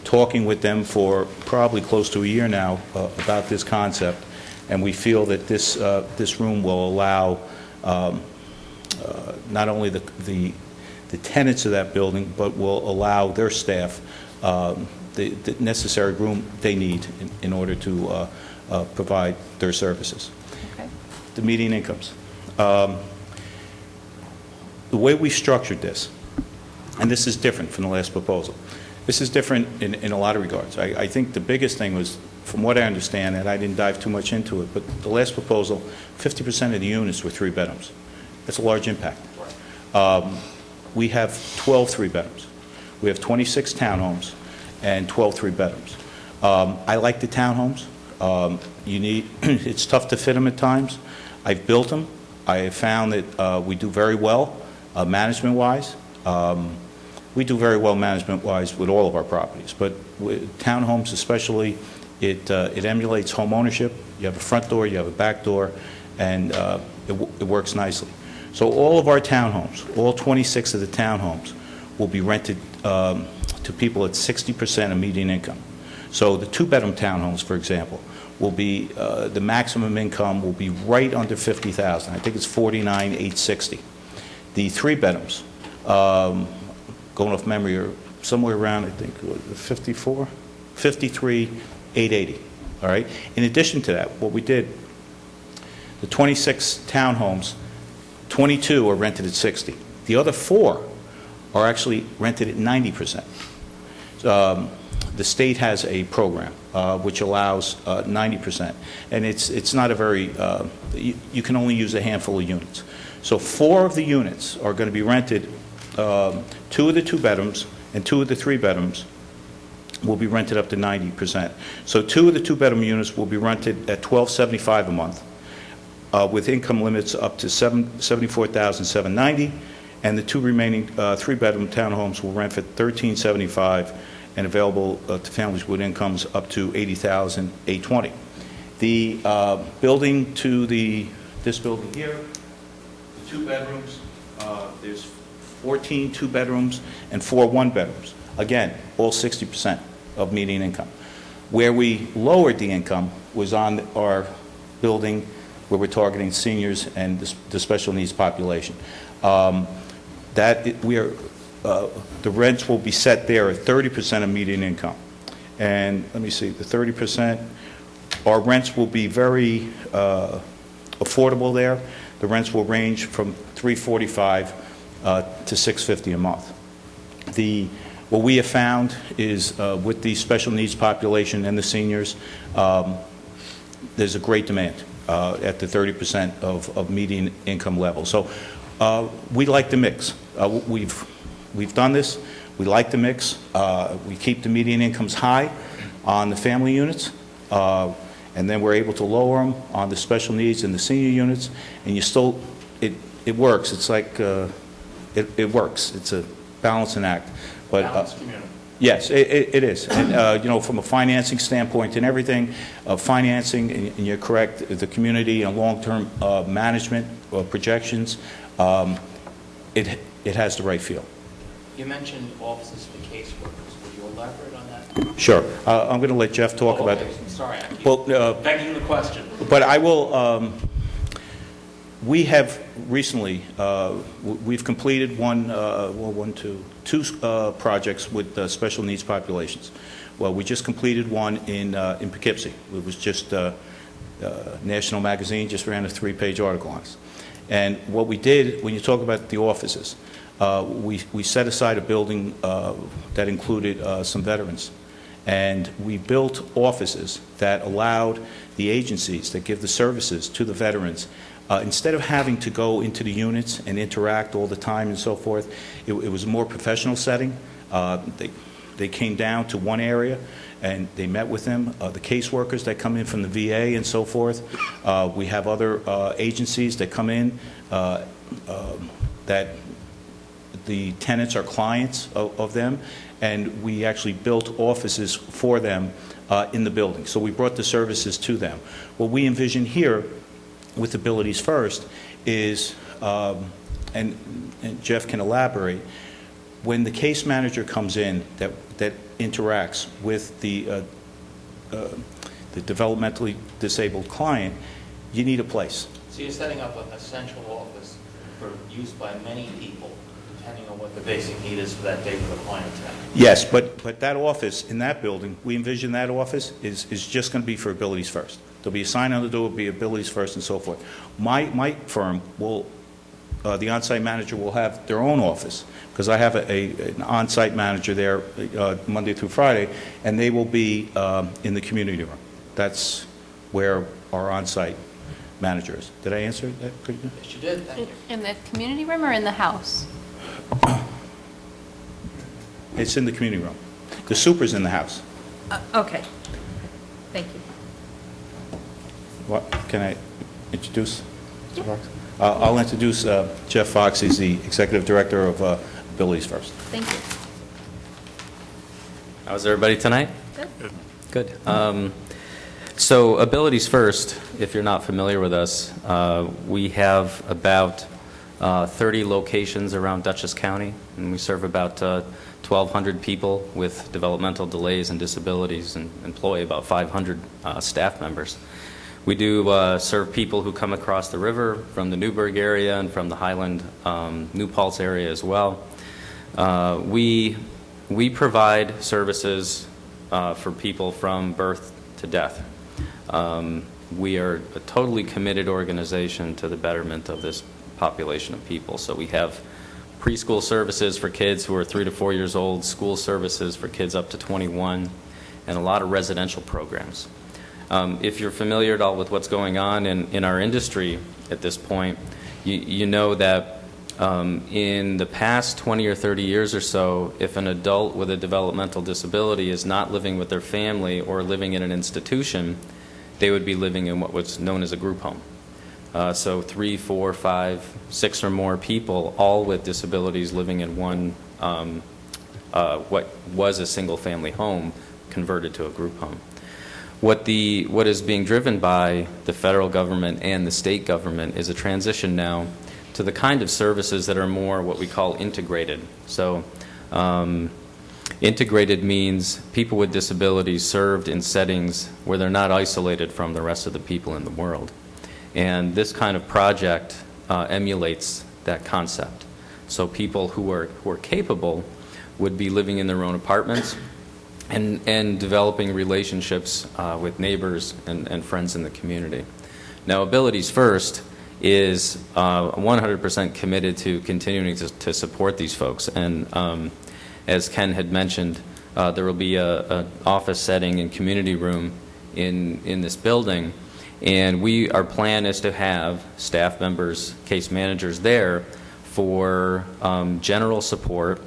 talking with them for probably close to a year now about this concept, and we feel that this room will allow not only the tenants of that building, but will allow their staff the necessary room they need in order to provide their services. Okay. The median incomes. The way we structured this, and this is different from the last proposal. This is different in a lot of regards. I think the biggest thing was, from what I understand, and I didn't dive too much into it, but the last proposal, 50% of the units were 3 bedrooms. That's a large impact. We have 12 3-bedrooms. We have 26 townhomes and 12 3-bedrooms. I like the townhomes. It's tough to fit them at times. I've built them. I have found that we do very well management-wise. We do very well management-wise with all of our properties, but with townhomes especially, it emulates home ownership. You have a front door, you have a back door, and it works nicely. So all of our townhomes, all 26 of the townhomes, will be rented to people at 60% of median income. So the 2-bedroom townhomes, for example, will be, the maximum income will be right under $50,000. I think it's $49,860. The 3-bedrooms, going off memory, are somewhere around, I think, $53,880. All right. In addition to that, what we did, the 26 townhomes, 22 are rented at 60. The other 4 are actually rented at 90%. The state has a program which allows 90%, and it's not a very, you can only use a handful of units. So 4 of the units are going to be rented, 2 of the 2-bedrooms and 2 of the 3-bedrooms will be rented up to 90%. So 2 of the 2-bedroom units will be rented at $1,275 a month, with income limits up to $74,790, and the 2 remaining 3-bedroom townhomes will rent for $1,375 and available to families with incomes up to $80,820. The building to this building here, the 2 bedrooms, there's 14 2-bedrooms and 4 1-bedrooms. Again, all 60% of median income. Where we lowered the income was on our building where we're targeting seniors and the special needs population. The rents will be set there at 30% of median income. And let me see, the 30%, our rents will be very affordable there. The rents will range from $345 to $650 a month. What we have found is with the special needs population and the seniors, there's a great demand at the 30% of median income level. So we like the mix. We've done this. We like the mix. We keep the median incomes high on the family units, and then we're able to lower them on the special needs and the senior units, and it works. It's like, it works. It's a balancing act. But, Balanced community. Yes, it is. And, from a financing standpoint and everything, financing, and you're correct, the community and long-term management projections, it has the right feel. You mentioned offices for caseworkers. Would you elaborate on that? Sure. I'm going to let Jeff talk about it. Sorry, I keep begging the question. But I will, we have recently, we've completed two projects with special needs populations. Well, we just completed one in Poughkeepsie. It was just, National Magazine just ran a 3-page article on us. And what we did, when you talk about the offices, we set aside a building that included some veterans. And we built offices that allowed the agencies that give the services to the veterans, instead of having to go into the units and interact all the time and so forth, it was a more professional setting. They came down to one area and they met with them. The caseworkers that come in from the VA and so forth. We have other agencies that come in that the tenants are clients of them, and we actually built offices for them in the building. So we brought the services to them. What we envision here with Abilities First is, and Jeff can elaborate, when the case manager comes in that interacts with the developmentally disabled client, you need a place. So you're setting up a central office for use by many people, depending on what the basic need is for that day for the clientele. Yes, but that office in that building, we envision that office is just going to be for Abilities First. There'll be a sign on the door, will be Abilities First and so forth. My firm will, the on-site manager will have their own office, because I have an on-site manager there Monday through Friday, and they will be in the community room. That's where our on-site manager is. Did I answer that pretty good? Yes, you did. Thank you. In the community room or in the house? It's in the community room. The super's in the house. Okay. Thank you. What, can I introduce Mr. Fox? I'll introduce Jeff Fox. He's the Executive Director of Abilities First. Thank you. How's everybody tonight? Good. Good. So Abilities First, if you're not familiar with us, we have about 30 locations around Dutchess County, and we serve about 1,200 people with developmental delays and disabilities, and employ about 500 staff members. We do serve people who come across the river from the Newburgh area and from the Highland, New Paltz area as well. We provide services for people from birth to death. We are a totally committed organization to the betterment of this population of people. So we have preschool services for kids who are 3 to 4 years old, school services for kids up to 21, and a lot of residential programs. If you're familiar at all with what's going on in our industry at this point, you know that in the past 20 or 30 years or so, if an adult with a developmental disability is not living with their family or living in an institution, they would be living in what was known as a group home. So 3, 4, 5, 6 or more people, all with disabilities, living in one, what was a single-family home converted to a group home. What is being driven by the federal government and the state government is a transition now to the kind of services that are more what we call integrated. So integrated means people with disabilities served in settings where they're not isolated from the rest of the people in the world. And this kind of project emulates that concept. So people who are capable would be living in their own apartments and developing relationships with neighbors and friends in the community. Now, Abilities First is 100% committed to continuing to support these folks. And as Ken had mentioned, there will be an office setting and community room in this building. And our plan is to have staff members, case managers there for general support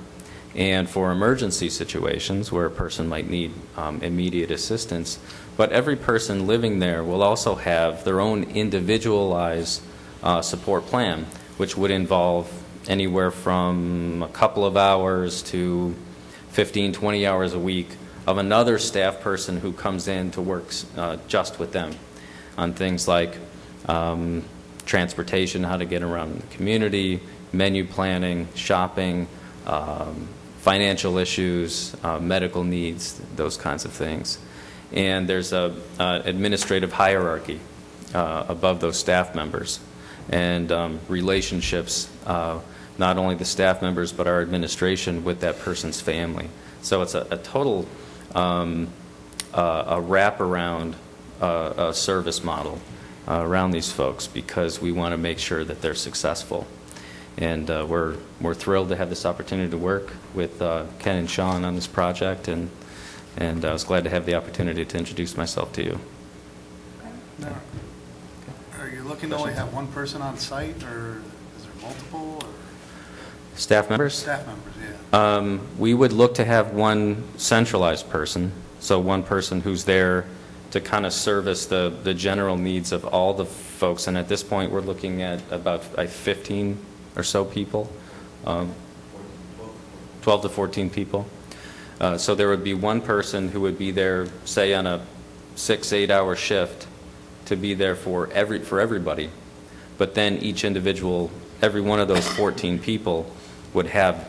and for emergency situations where a person might need immediate assistance. But every person living there will also have their own individualized support plan, which would involve anywhere from a couple of hours to 15, 20 hours a week of another staff person who comes in to work just with them on things like transportation, how to get around the community, menu planning, shopping, financial issues, medical needs, those kinds of things. And there's a administrative hierarchy above those staff members, and relationships, not only the staff members but our administration with that person's family. So it's a total a wraparound service model around these folks, because we want to make sure that they're successful. And we're thrilled to have this opportunity to work with Ken and Sean on this project, and I was glad to have the opportunity to introduce myself to you. Now, are you looking to only have one person on site, or is there multiple? Or? Staff members? Staff members, yeah. We would look to have one centralized person, so one person who's there to kind of service the general needs of all the folks. And at this point, we're looking at about 15 or so people, 12 to 14 people. So there would be one person who would be there, say, on a 6-8 hour shift to be there for everybody. But then each individual, every one of those 14 people would have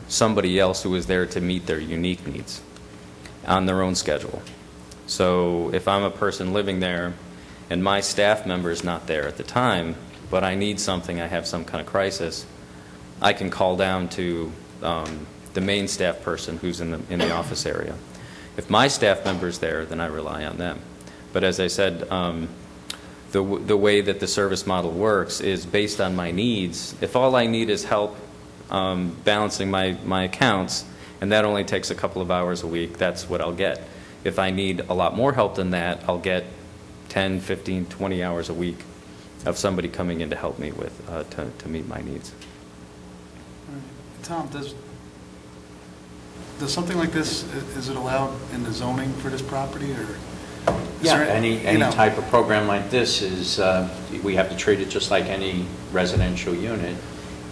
somebody else who was there to meet their unique needs on their own schedule. So if I'm a person living there and my staff member is not there at the time, but I need something, I have some kind of crisis, I can call down to the main staff person who's in the office area. If my staff member's there, then I rely on them. But as I said, the way that the service model works is based on my needs. If all I need is help balancing my accounts, and that only takes a couple of hours a week, that's what I'll get. If I need a lot more help than that, I'll get 10, 15, 20 hours a week of somebody coming in to help me with to meet my needs. Tom, does something like this, is it allowed in the zoning for this property, or? Yeah, any type of program like this is, we have to treat it just like any residential unit,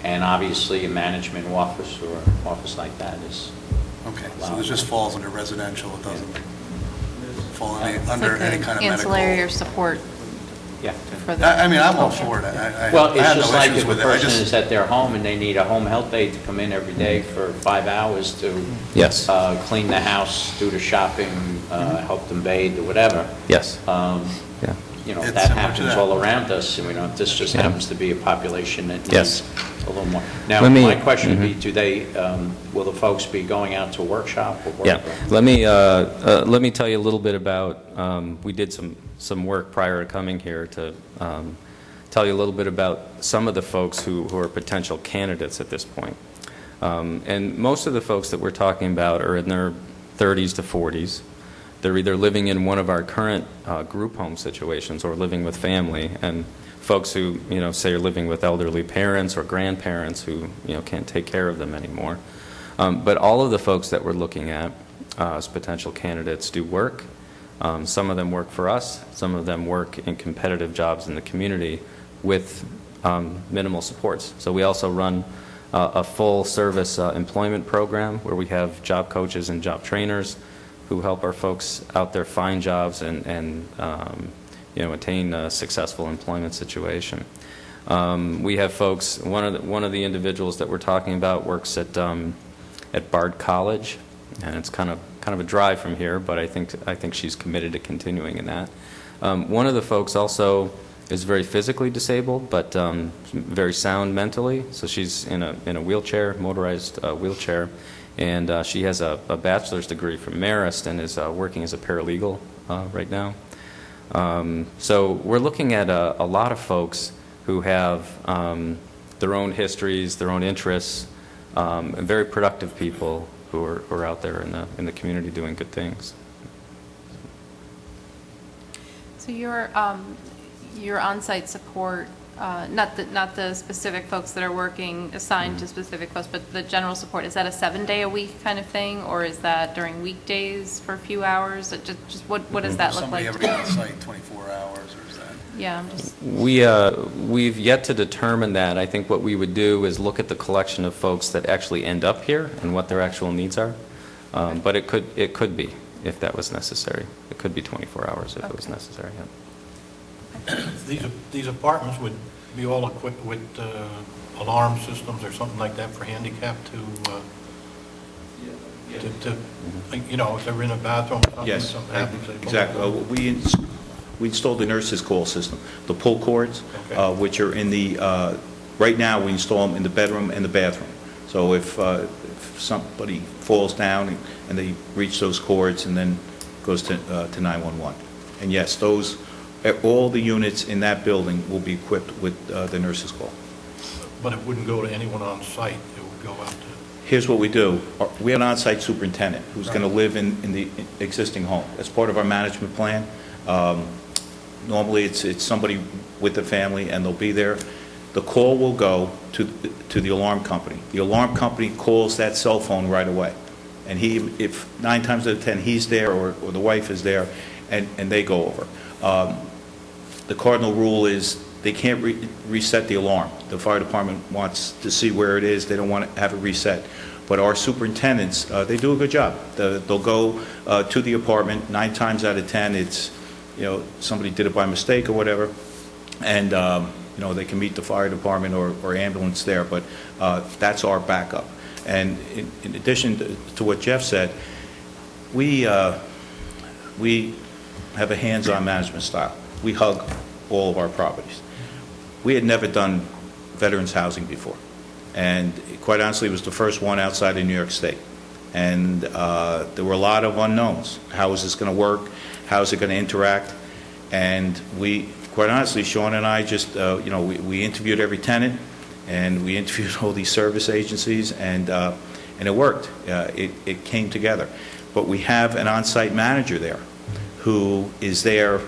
and obviously a management office or office like that is Okay, allowed. so this just falls under residential, it doesn't fall under Like any kind of medical? ancillary or support. Yeah. For the I mean, I'm all for it. Well, it's I have just no like issues if a with it. person is at their home and they need a home health aide to come in every day for 5 hours to Yes. clean the house, do the shopping, help them bathe or whatever. Yes. Yeah. You know, It's that similar to happens that. all around us, and we don't, this just Yeah. happens to be a population that Yes. needs a little more. Now, Let me- my question would be, do they, will the folks be going out to workshop or work? Yeah. Let me tell you a little bit about, we did some work prior to coming here to tell you a little bit about some of the folks who are potential candidates at this point. And most of the folks that we're talking about are in their 30s to 40s. They're either living in one of our current group home situations or living with family, and folks who, say are living with elderly parents or grandparents who, can't take care of them anymore. But all of the folks that we're looking at as potential candidates do work. Some of them work for us. Some of them work in competitive jobs in the community with minimal supports. So we also run a full service employment program where we have job coaches and job trainers who help our folks out there find jobs and attain a successful employment situation. We have folks, one of the individuals that we're talking about works at Bard College, and it's kind of a drive from here, but I think she's committed to continuing in that. One of the folks also is very physically disabled, but very sound mentally. So she's in a wheelchair, motorized wheelchair, and she has a bachelor's degree from Marist and is working as a paralegal right now. So we're looking at a lot of folks who have their own histories, their own interests, and very productive people who are out there in the community doing good things. So your on-site support, not the specific folks that are working assigned to specific folks, but the general support, is that a 7-day-a-week kind of thing, or is that during weekdays for a few hours? Just what does that look like? Somebody ever be on site 24 hours, or is that? Yeah, I'm just... We've yet to determine that. I think what we would do is look at the collection of folks that actually end up here and what their actual needs are. But it could be, if that was necessary. It could be 24 hours if it was necessary. Yeah. These apartments would be all equipped with alarm systems or something like that for handicap to if they're in a bathroom, Yes, something happens. they pull exactly. it. We installed the nurse's call system, the pull cords, Okay. which are in the, right now, we install them in the bedroom and the bathroom. So if somebody falls down and they reach those cords, and then goes to 911. And yes, all the units in that building will be equipped with the nurse's call. But it wouldn't go to anyone on site, it would go out to... Here's what we do. We have an on-site superintendent who's going to live in the existing home. As part of our management plan, normally it's somebody with the family, and they'll be there. The call will go to the alarm company. The alarm company calls that cell phone right away. And if 9 times out of 10 he's there or the wife is there, and they go over. The cardinal rule is they can't reset the alarm. The fire department wants to see where it is. They don't want to have it reset. But our superintendents, they do a good job. They'll go to the apartment. 9 times out of 10, it's, somebody did it by mistake or whatever. And, they can meet the fire department or ambulance there. But that's our backup. And in addition to what Jeff said, we have a hands-on management style. We hug all of our properties. We had never done veterans housing before. And quite honestly, it was the first one outside of New York State. And there were a lot of unknowns. How is this going to work? How is it going to interact? And quite honestly, Sean and I just, we interviewed every tenant, and we interviewed all these service agencies, and it worked. It came together. But we have an on-site manager there who is there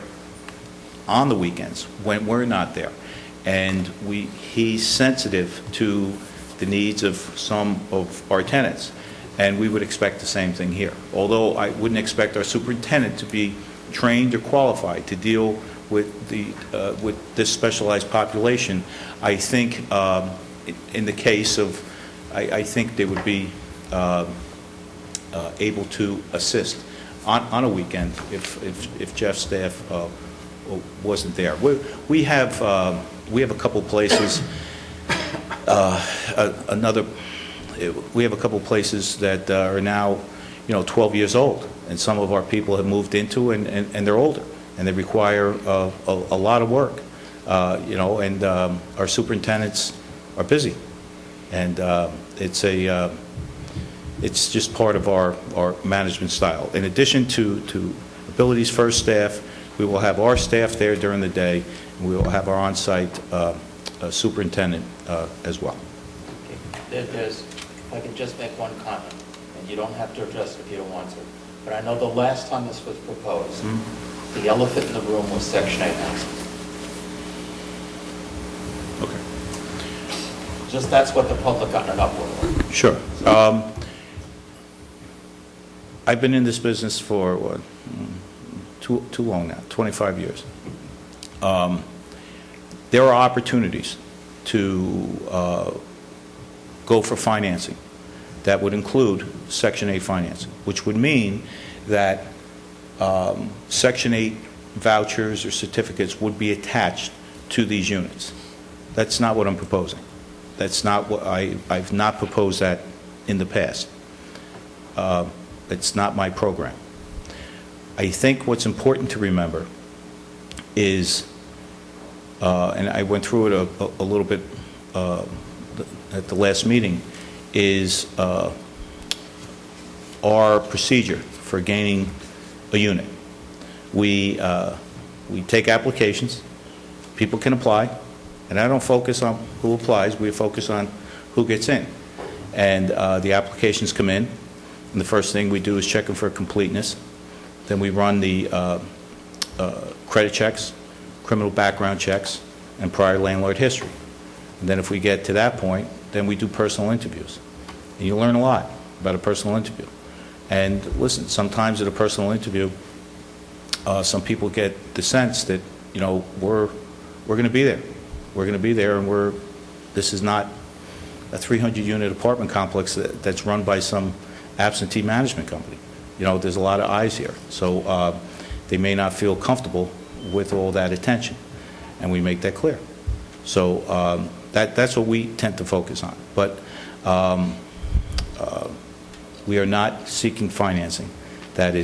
on the weekends when we're not there. And he's sensitive to the needs of some of our tenants. And we would expect the same thing here. Although I wouldn't expect our superintendent to be trained or qualified to deal with this specialized population, I think in the case of, I think they would be able to assist on a weekend if Jeff's staff wasn't there. We have a couple places. We have a couple places that are now, 12 years old, and some of our people have moved into, and they're older, and they require a lot of work, and our superintendents are busy, and it's just part of our management style. In addition to Abilities First staff, we will have our staff there during the day, and we will have our on-site superintendent as well. Okay. If I can just make one comment, and you don't have to address it if you don't want to, but I know the last time this was proposed, the elephant in the room was Section 8 housing. Okay. Just that's what the public got an uproar over. Sure. I've been in this business for, what, too long now, 25 years. There are opportunities to go for financing that would include Section 8 financing, which would mean that Section 8 vouchers or certificates would be attached to these units. That's not what I'm proposing. That's not what I've not proposed that in the past. It's not my program. I think what's important to remember is, and I went through it a little bit at the last meeting, is our procedure for gaining a unit. We take applications, people can apply, and I don't focus on who applies, we focus on who gets in. And the applications come in, and the first thing we do is check them for completeness. Then we run the credit checks, criminal background checks, and prior landlord history. And then if we get to that point, then we do personal interviews. And you learn a lot about a personal interview. And listen, sometimes at a personal interview, some people get the sense that, you know, we're going to be there. We're going to be there, and this is not a 300-unit apartment complex that's run by some absentee management company. You know, there's a lot of eyes here. So they may not feel comfortable with all that attention, and we make that clear. So that's what we tend to focus on. But we are not seeking financing that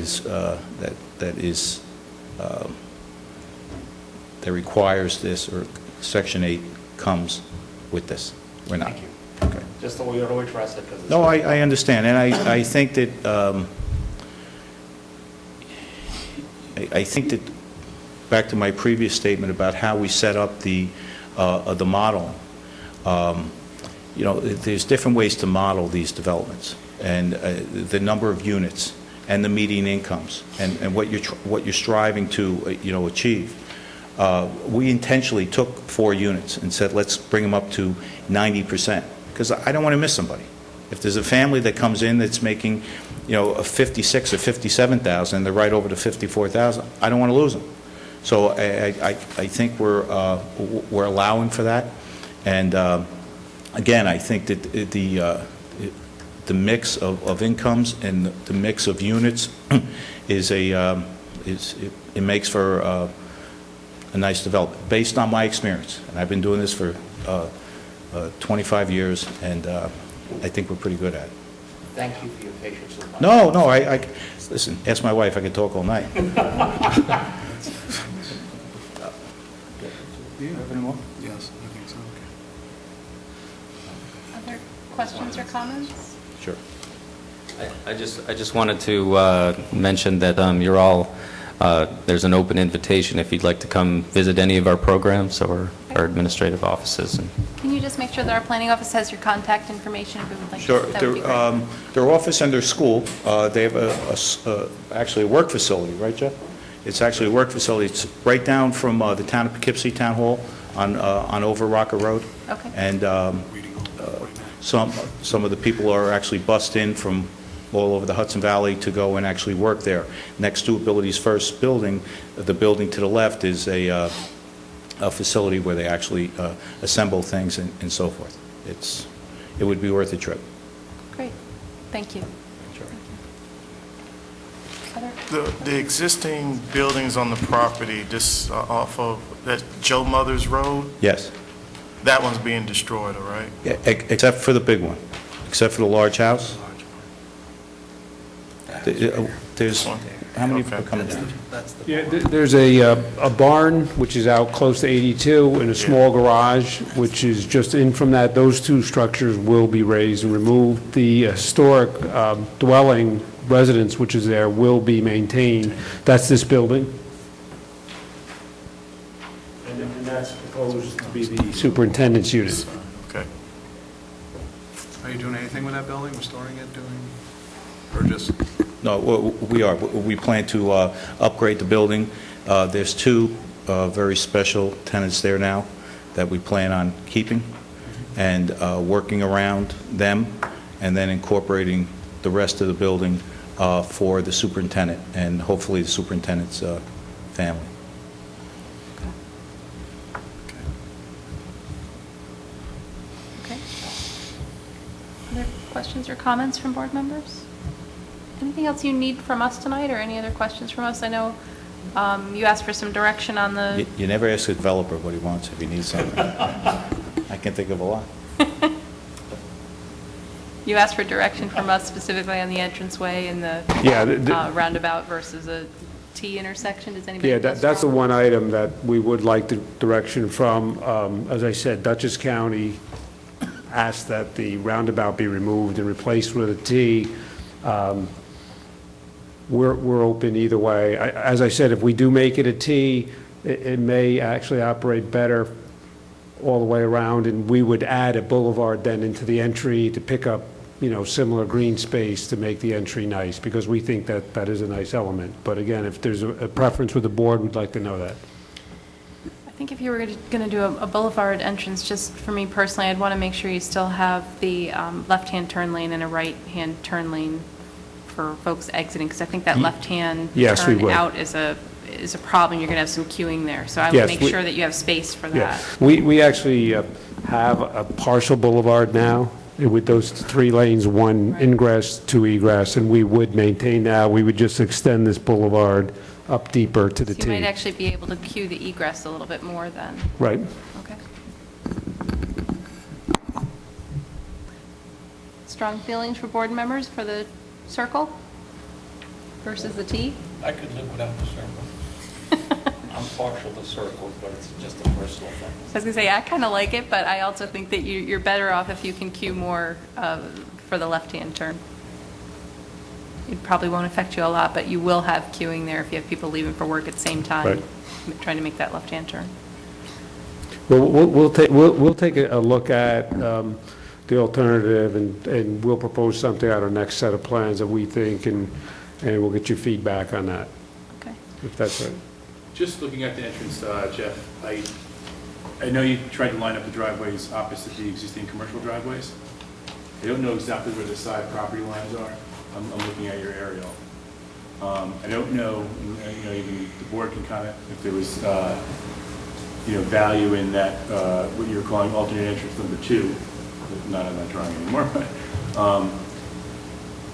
requires this, or Section 8 comes with this. We're not. Thank you. Okay. Just so we don't address it. No, I understand, and I think that I think that back to my previous statement about how we set up the model. You know, there's different ways to model these developments, and the number of units and the median incomes and what you're striving to achieve. We intentionally took 4 units and said, let's bring them up to 90%, because I don't want to miss somebody. If there's a family that comes in that's making, a 56 or 57,000, they're right over to 54,000, I don't want to lose them. So I think we're allowing for that, and again, I think that the mix of incomes and the mix of units it makes for a nice development, based on my experience. And I've been doing this for 25 years, and I think we're pretty good at it. Thank you for your patience. No, listen, ask my wife, I could talk all night. Do you have any more? Yes, I think so. Okay. Other questions or comments? Sure. I just wanted to mention that you're all, there's an open invitation if you'd like to come visit any of our programs or our administrative offices. Can you just make sure that our planning office has your contact information if we would like Sure. to? That would be great. Their office and their school, they have actually a work facility, right, Jeff? It's actually a work facility. It's right down from the town of Poughkeepsie Town Hall on Over Rocker Road. Okay. And some of the people are actually bussed in from all over the Hudson Valley to go and actually work there. Next to Abilities First building, the building to the left is a facility where they actually assemble things and so forth. It would be worth a trip. Great. Thank you. Sure. The existing buildings on the property, just off of that Joe Mothers Road, Yes. that one's being destroyed, all right? Yeah, except for the big one, except for the large house. There's, how many people coming down? Yeah, There's a barn, which is out close to 82, and a small garage, which is just in from that. Those two structures will be raised and removed. The historic dwelling residence, which is there, will be maintained. That's this building. And that's proposed to be the superintendent's unit. Okay. Are you doing anything with that building, restoring it, or just? No, we are. We plan to upgrade the building. There's 2 very special tenants there now that we plan on keeping and working around them, and then incorporating the rest of the building for the superintendent and hopefully the superintendent's family. Okay. Other questions or comments from board members? Anything else you need from us tonight, or any other questions from us? I know you asked for some direction on the... You never ask a developer what he wants if he needs something. I can think of a lot. You asked for direction from us specifically on the entranceway and the roundabout versus a T intersection. Does anybody? Yeah, feel that's the strong? one item that we would like the direction from. As I said, Dutchess County asked that the roundabout be removed and replaced with a T. We're open either way. As I said, if we do make it a T, it may actually operate better all the way around, and we would add a boulevard then into the entry to pick up, similar green space to make the entry nice, because we think that that is a nice element. But again, if there's a preference with the board, we'd like to know that. I think if you were going to do a boulevard entrance, just for me personally, I'd want to make sure you still have the left-hand turn lane and a right-hand turn lane for folks exiting, because I think that left-hand turn out is a problem. You're going to have some queuing there. So I would make sure that you have space for that. Yeah. We actually have a partial boulevard now with those 3 lanes, 1 ingress, 2 egress, and we would maintain that. We would just extend this boulevard up deeper to the So T. you might actually be able to queue the egress a little bit more then. Right. Okay. Strong feelings for board members for the circle versus the T? I could live without the circle. I'm partial to circles, but it's just a personal thing. I was going to say, I kind of like it, but I also think that you're better off if you can queue more for the left-hand turn. It probably won't affect you a lot, but you will have queuing there if you have people leaving for work at the same time, trying to make that left-hand turn. Well, we'll take a look at the alternative, and we'll propose something at our next set of plans that we think, and we'll get your feedback on that. Okay. If that's right. Just looking at the entrance, Jeff, I know you tried to line up the driveways opposite the existing commercial driveways. I don't know exactly where the side property lines are. I'm looking at your aerial. I don't know, even the board can comment if there was, value in that, what you're calling alternate entrance number 2, not on that drawing anymore, but,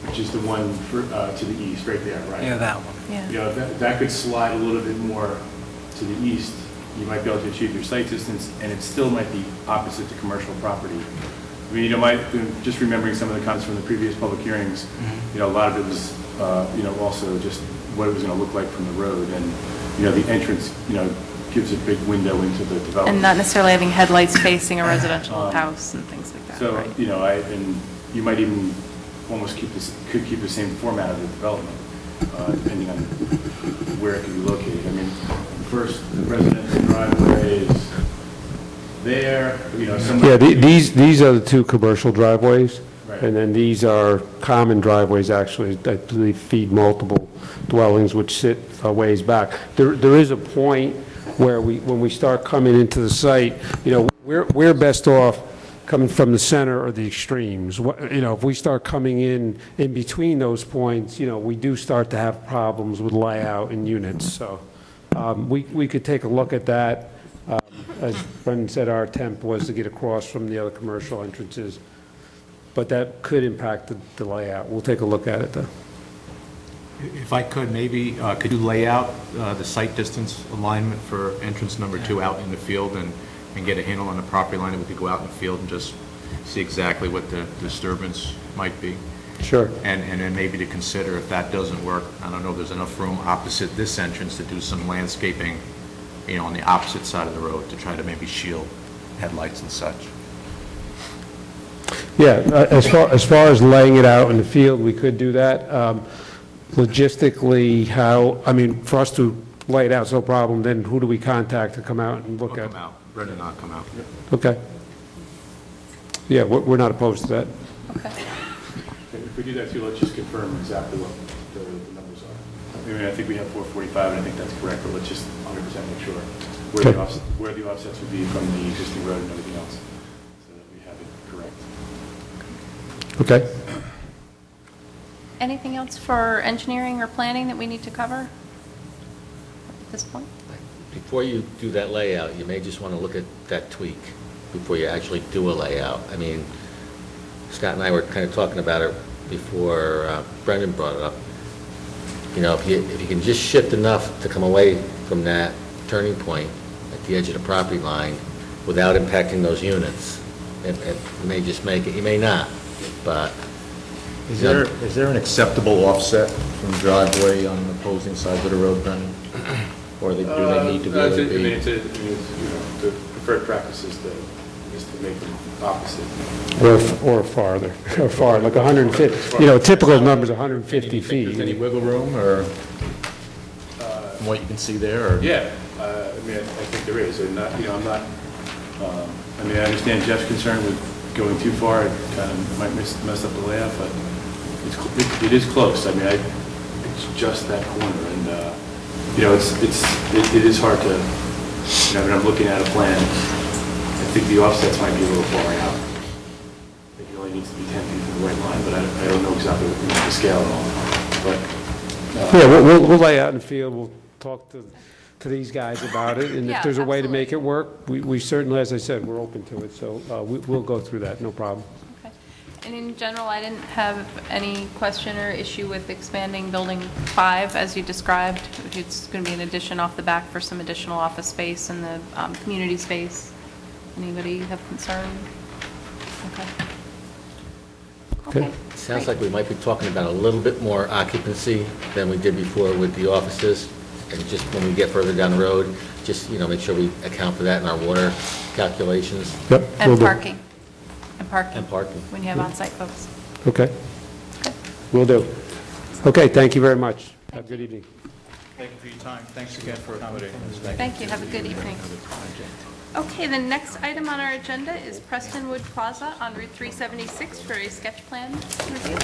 which is the one to the east, right there, right? Yeah, that one. Yeah. If that could slide a little bit more to the east, you might be able to achieve your site distance, and it still might be opposite to commercial property. I mean, just remembering some of the comments from the previous public hearings, a lot of it was, also just what it was going to look like from the road, and, the entrance, gives a big window into the development. And not necessarily having headlights facing a residential house and things like that. So, right? And you might even almost keep the same format of the development, depending on where it can be located. I mean, first residential driveway is there, somewhere. Yeah, these are the 2 commercial driveways, Right. and then these are common driveways, actually, that they feed multiple dwellings, which sit a ways back. There is a point where when we start coming into the site, we're best off coming from the center or the extremes. If we start coming in between those points, we do start to have problems with layout and units. So we could take a look at that. As Brendan said, our attempt was to get across from the other commercial entrances, but that could impact the layout. We'll take a look at it, though. If I could, maybe, could you lay out the site distance alignment for entrance number 2 out in the field and get a handle on the property line, and we could go out in the field and just see exactly what the disturbance might be? Sure. And then maybe to consider, if that doesn't work, I don't know if there's enough room opposite this entrance to do some landscaping, on the opposite side of the road to try to maybe shield headlights and such. Yeah, as far as laying it out in the field, we could do that. Logistically, for us to lay it out, it's no problem. Then who do we contact to come out and look at? Come out. Brendan and I'll come out. Okay. Yeah, we're not opposed to that. Okay. If we do that too, let's just confirm exactly what the numbers are. I mean, I think we have 445, and I think that's correct, but let's just 100% make sure where the offsets would be from the existing road and everything else, so that we have it correct. Okay. Anything else for engineering or planning that we need to cover at this point? Before you do that layout, you may just want to look at that tweak before you actually do a layout. I mean, Scott and I were kind of talking about it before Brendan brought it up. You know, if you can just shift enough to come away from that turning point at the edge of the property line without impacting those units, it may just make it, you may not, but... Is there an acceptable offset from driveway on the opposing sides of the road, Brendan? Or do they need to be able to be? The preferred practice is to make them opposite. Or farther, or far, like 150, typical number's 150 feet. Is there any wiggle room, or from what you can see there, or? Yeah, I think there is, and I'm not, I understand Jeff's concern with going too far, it kind of might mess up the layout, but it is close. It's just that corner, and it is hard to. When I'm looking at a plan, I think the offsets might be a little far out. I think it only needs to be 10 feet from the right line, but I don't know exactly the scale at all. But Yeah, we'll lay out in the field, we'll talk to these guys about it, and if Yeah, there's a way to absolutely. make it work, we certainly, as I said, we're open to it, so we'll go through that, no problem. Okay. And in general, I didn't have any question or issue with expanding Building 5 as you described. It's going to be an addition off the back for some additional office space and the community space. Anybody have concern? Okay. Okay. Sounds like we might be talking about a little bit more occupancy than we did before with the offices. And just when we get further down the road, just, make sure we account for that in our water calculations. Yep. And will do. parking. And parking. When you have on-site folks. Okay. Will do. Okay, thank you very much. Have a good evening. Thank you for your time. Thanks again for accommodating us. Thank you. Have a good evening. Okay, the next item on our agenda is Prestonwood Plaza on Route 376 for a sketch plan review.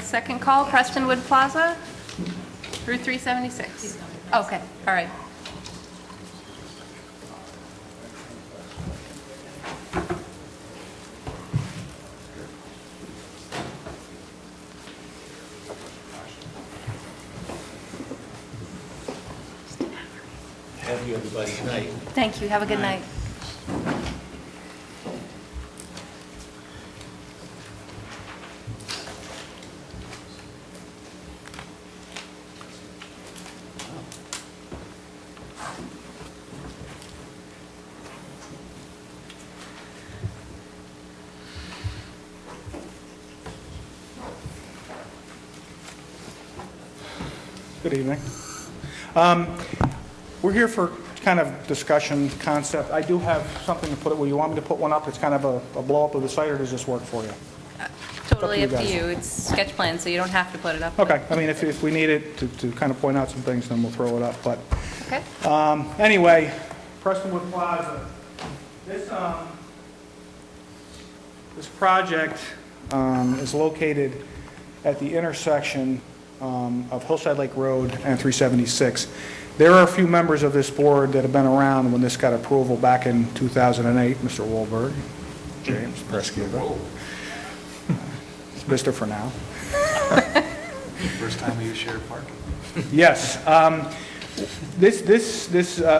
Second call, Prestonwood Plaza, Route 376. Okay, all right. Thank you, everybody. Good night. Thank you. Have a good night. Good evening. We're here for kind of discussion concept. I do have something to put it, will you want me to put one up? It's kind of a blow-up of the site, or does this work for you? Totally up to guys. you. It's sketch plan, so you don't have to put it up. Okay, if we need it to kind of point out some things, then we'll throw it up, but. Okay. Anyway, Prestonwood Plaza, this project is located at the intersection of Hillside Lake Road and 376. There are a few members of this board that have been around when this got approval back in 2008. Mr. Wahlberg, James Prescott. It's Mr. for now. First time we use shared parking. Yes.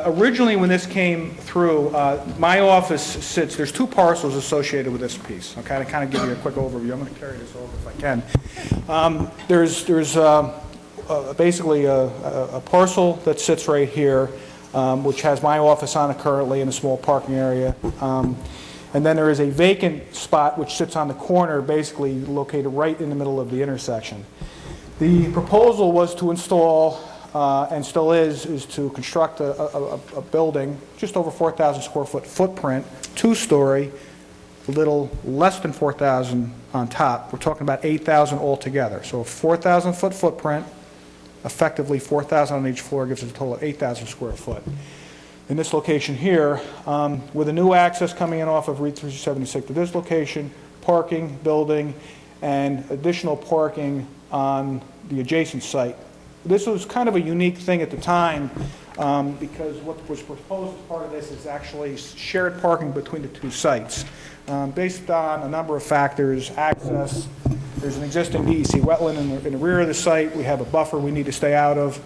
Originally, when this came through, my office sits, there's two parcels associated with this piece, okay, to kind of give you a quick overview. I'm going to carry this over if I can. There's basically a parcel that sits right here, which has my office on it currently in a small parking area. And then there is a vacant spot which sits on the corner, basically located right in the middle of the intersection. The proposal was to install, and still is to construct a building, just over 4,000 square foot footprint, two-story, a little less than 4,000 on top. We're talking about 8,000 altogether. So a 4,000 foot footprint, effectively 4,000 on each floor, gives us a total of 8,000 square foot. In this location here, with a new access coming in off of Route 376 to this location, parking, building, and additional parking on the adjacent site. This was kind of a unique thing at the time because what was proposed as part of this is actually shared parking between the two sites based on a number of factors, access, There's an existing DEC wetland in the rear of the site. We have a buffer we need to stay out of.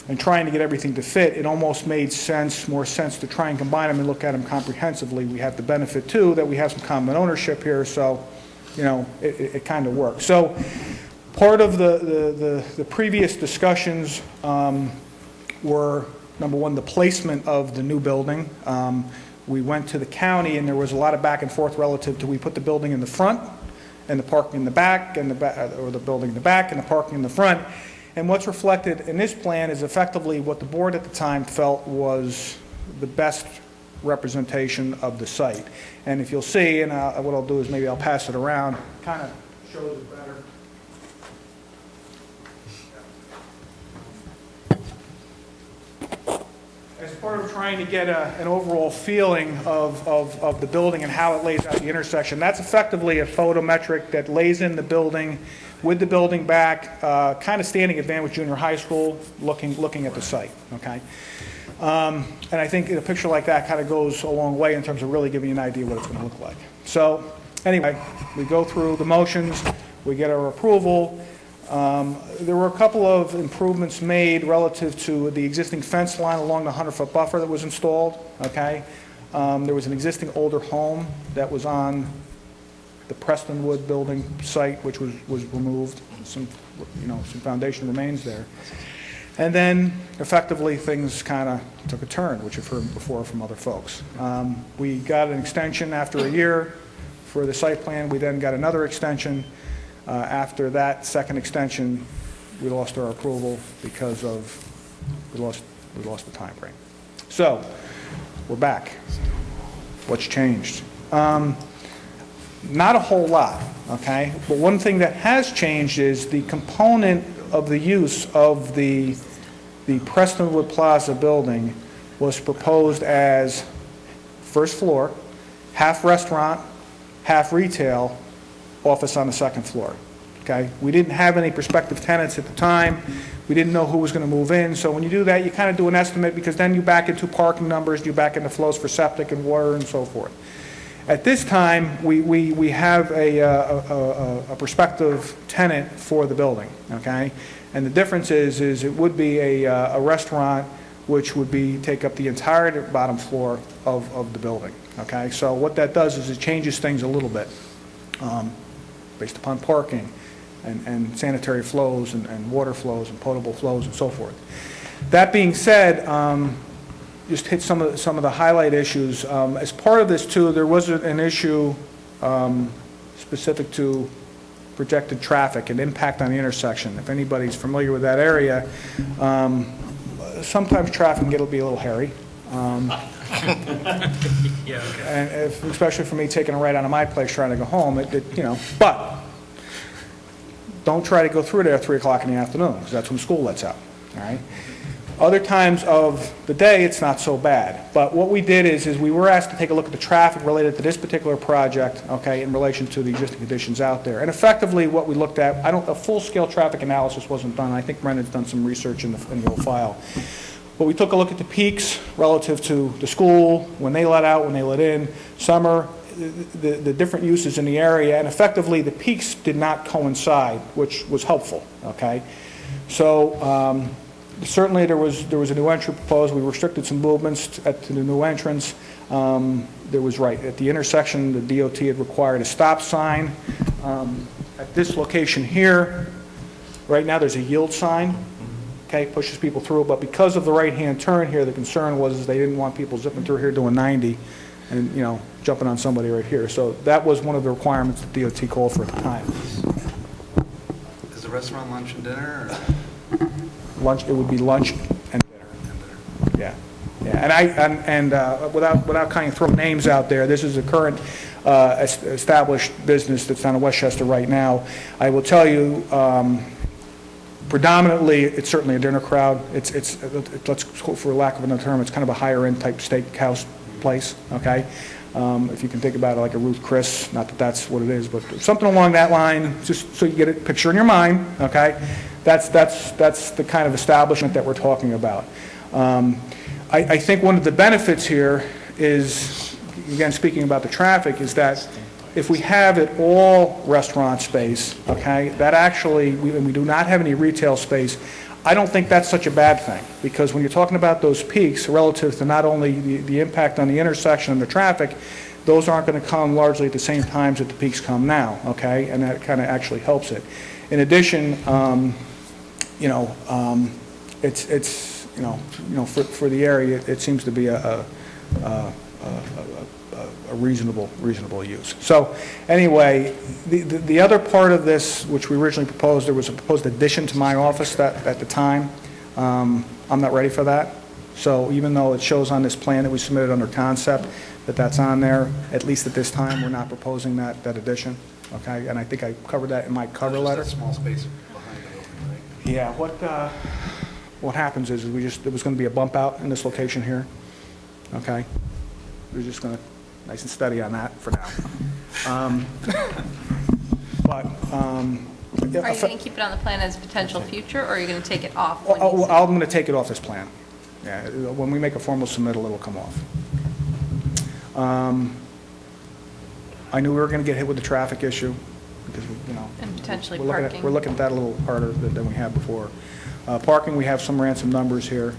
And trying to get everything to fit, it almost made more sense to try and combine them and look at them comprehensively. We have the benefit, too, that we have some common ownership here, so, it kind of works. So part of the previous discussions were, number one, the placement of the new building. We went to the county, and there was a lot of back and forth relative to we put the building in the front and the parking in the back, or the building in the back and the parking in the front. And what's reflected in this plan is effectively what the board at the time felt was the best representation of the site. And if you'll see, and what I'll do is maybe I'll pass it around, kind of shows it better. As part of trying to get an overall feeling of the building and how it lays out the intersection, that's effectively a photometric that lays in the building with the building back, kind of standing at Van Wyck Junior High School, looking at the site, okay? And I think a picture like that kind of goes a long way in terms of really giving you an idea what it's going to look like. So anyway, we go through the motions, we get our approval. There were a couple of improvements made relative to the existing fence line along the 100-foot buffer that was installed, okay? There was an existing older home that was on the Prestonwood building site, which was removed. Some foundation remains there. And then, effectively, things kind of took a turn, which you've heard before from other folks. We got an extension after a year for the site plan. We then got another extension. After that second extension, we lost our approval because we lost the time frame. So, we're back. What's changed? Not a whole lot, okay? But one thing that has changed is the component of the use of the Prestonwood Plaza building was proposed as first floor, half restaurant, half retail, office on the second floor, okay? We didn't have any prospective tenants at the time. We didn't know who was going to move in. So when you do that, you kind of do an estimate because then you back into parking numbers, you back into flows for septic and water and so forth. At this time, we have a prospective tenant for the building, okay? And the difference is it would be a restaurant which would take up the entire bottom floor of the building, okay? So what that does is it changes things a little bit based upon parking and sanitary flows and water flows and potable flows and so forth. That being said, just hit some of the highlight issues. As part of this, too, there was an issue specific to projected traffic and impact on the intersection. If anybody's familiar with that area, sometimes traffic can be a little hairy. Yeah, okay. And especially for me taking a ride out of my place trying to go home, but don't try to go through there at 3 o'clock in the afternoon, because that's when school lets out, all right? Other times of the day, it's not so bad. But what we did is we were asked to take a look at the traffic related to this particular project, okay, in relation to the existing conditions out there. And effectively, what we looked at, a full-scale traffic analysis wasn't done. I think Brendan's done some research in the old file. But we took a look at the peaks relative to the school, when they let out, when they let in, summer, the different uses in the area, and effectively the peaks did not coincide, which was helpful, okay? So certainly there was a new entry proposed. We restricted some movements at the new entrance. There was, at the intersection, the DOT had required a stop sign. At this location here, right now there's a yield sign, okay, pushes people through, but because of the right-hand turn here, the concern was they didn't want people zipping through here doing 90 and, jumping on somebody right here. So that was one of the requirements that DOT called for at the time. Is the restaurant lunch and dinner? Lunch, it would be lunch and dinner. Yeah. And without kind of throwing names out there, this is a current established business that's down in Westchester right now. I will tell you, predominantly, it's certainly a dinner crowd. It's let's, for lack of another term, it's kind of a higher end type steakhouse place, okay? If you can think about it like a Ruth Chris, not that that's what it is, but something along that line, just so you get a picture in your mind, okay? That's the kind of establishment that we're talking about. I think one of the benefits here is, again, speaking about the traffic, is that if we have it all restaurant space, okay, that actually, and we do not have any retail space, I don't think that's such a bad thing, because when you're talking about those peaks relative to not only the impact on the intersection and the traffic, those aren't going to come largely at the same times that the peaks come now, okay? And that kind of actually helps it. In addition, it's for the area, it seems to be a reasonable use. So anyway, the other part of this, which we originally proposed, there was a proposed addition to my office at the time. I'm not ready for that. So even though it shows on this plan that we submitted under concept that's on there, at least at this time, we're not proposing that addition. Okay, and I think I covered that in my cover letter. Just that small space behind it, right? Yeah, what happens is there was going to be a bump out in this location here. Okay, we're just going to nice and steady on that for now. Are you going to keep it on the plan as potential future, or are you going to take it off? I'm going to take it off this plan. Yeah, when we make a formal submittal, it'll come off. I knew we were going to get hit with the traffic issue because and potentially we're looking at that a little harder than we have before. Parking, we have some ransom numbers here.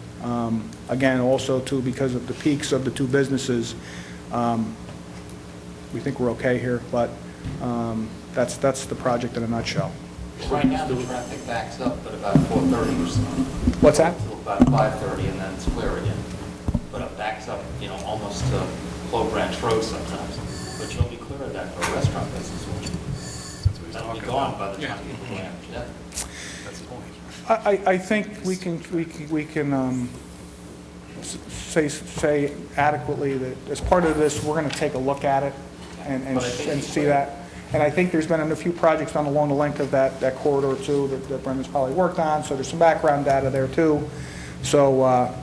Again, also too, because of the peaks of the two businesses, we think we're okay here, but that's the project in a nutshell. Right now, the traffic backs up at about 4:30 or so. What's that? Until about 5:30, and then it's clear again. But it backs up, almost to Clove Branch Road sometimes. But you'll be clear of that for a restaurant business, won't you? That'll be gone by the time you get to Branch, yeah. That's the point. I think we can say adequately that as part of this, we're going to take a look at it and see that. And I think there's been a few projects done along the length of that corridor too that Brendan's probably worked on, so there's some background data there too. So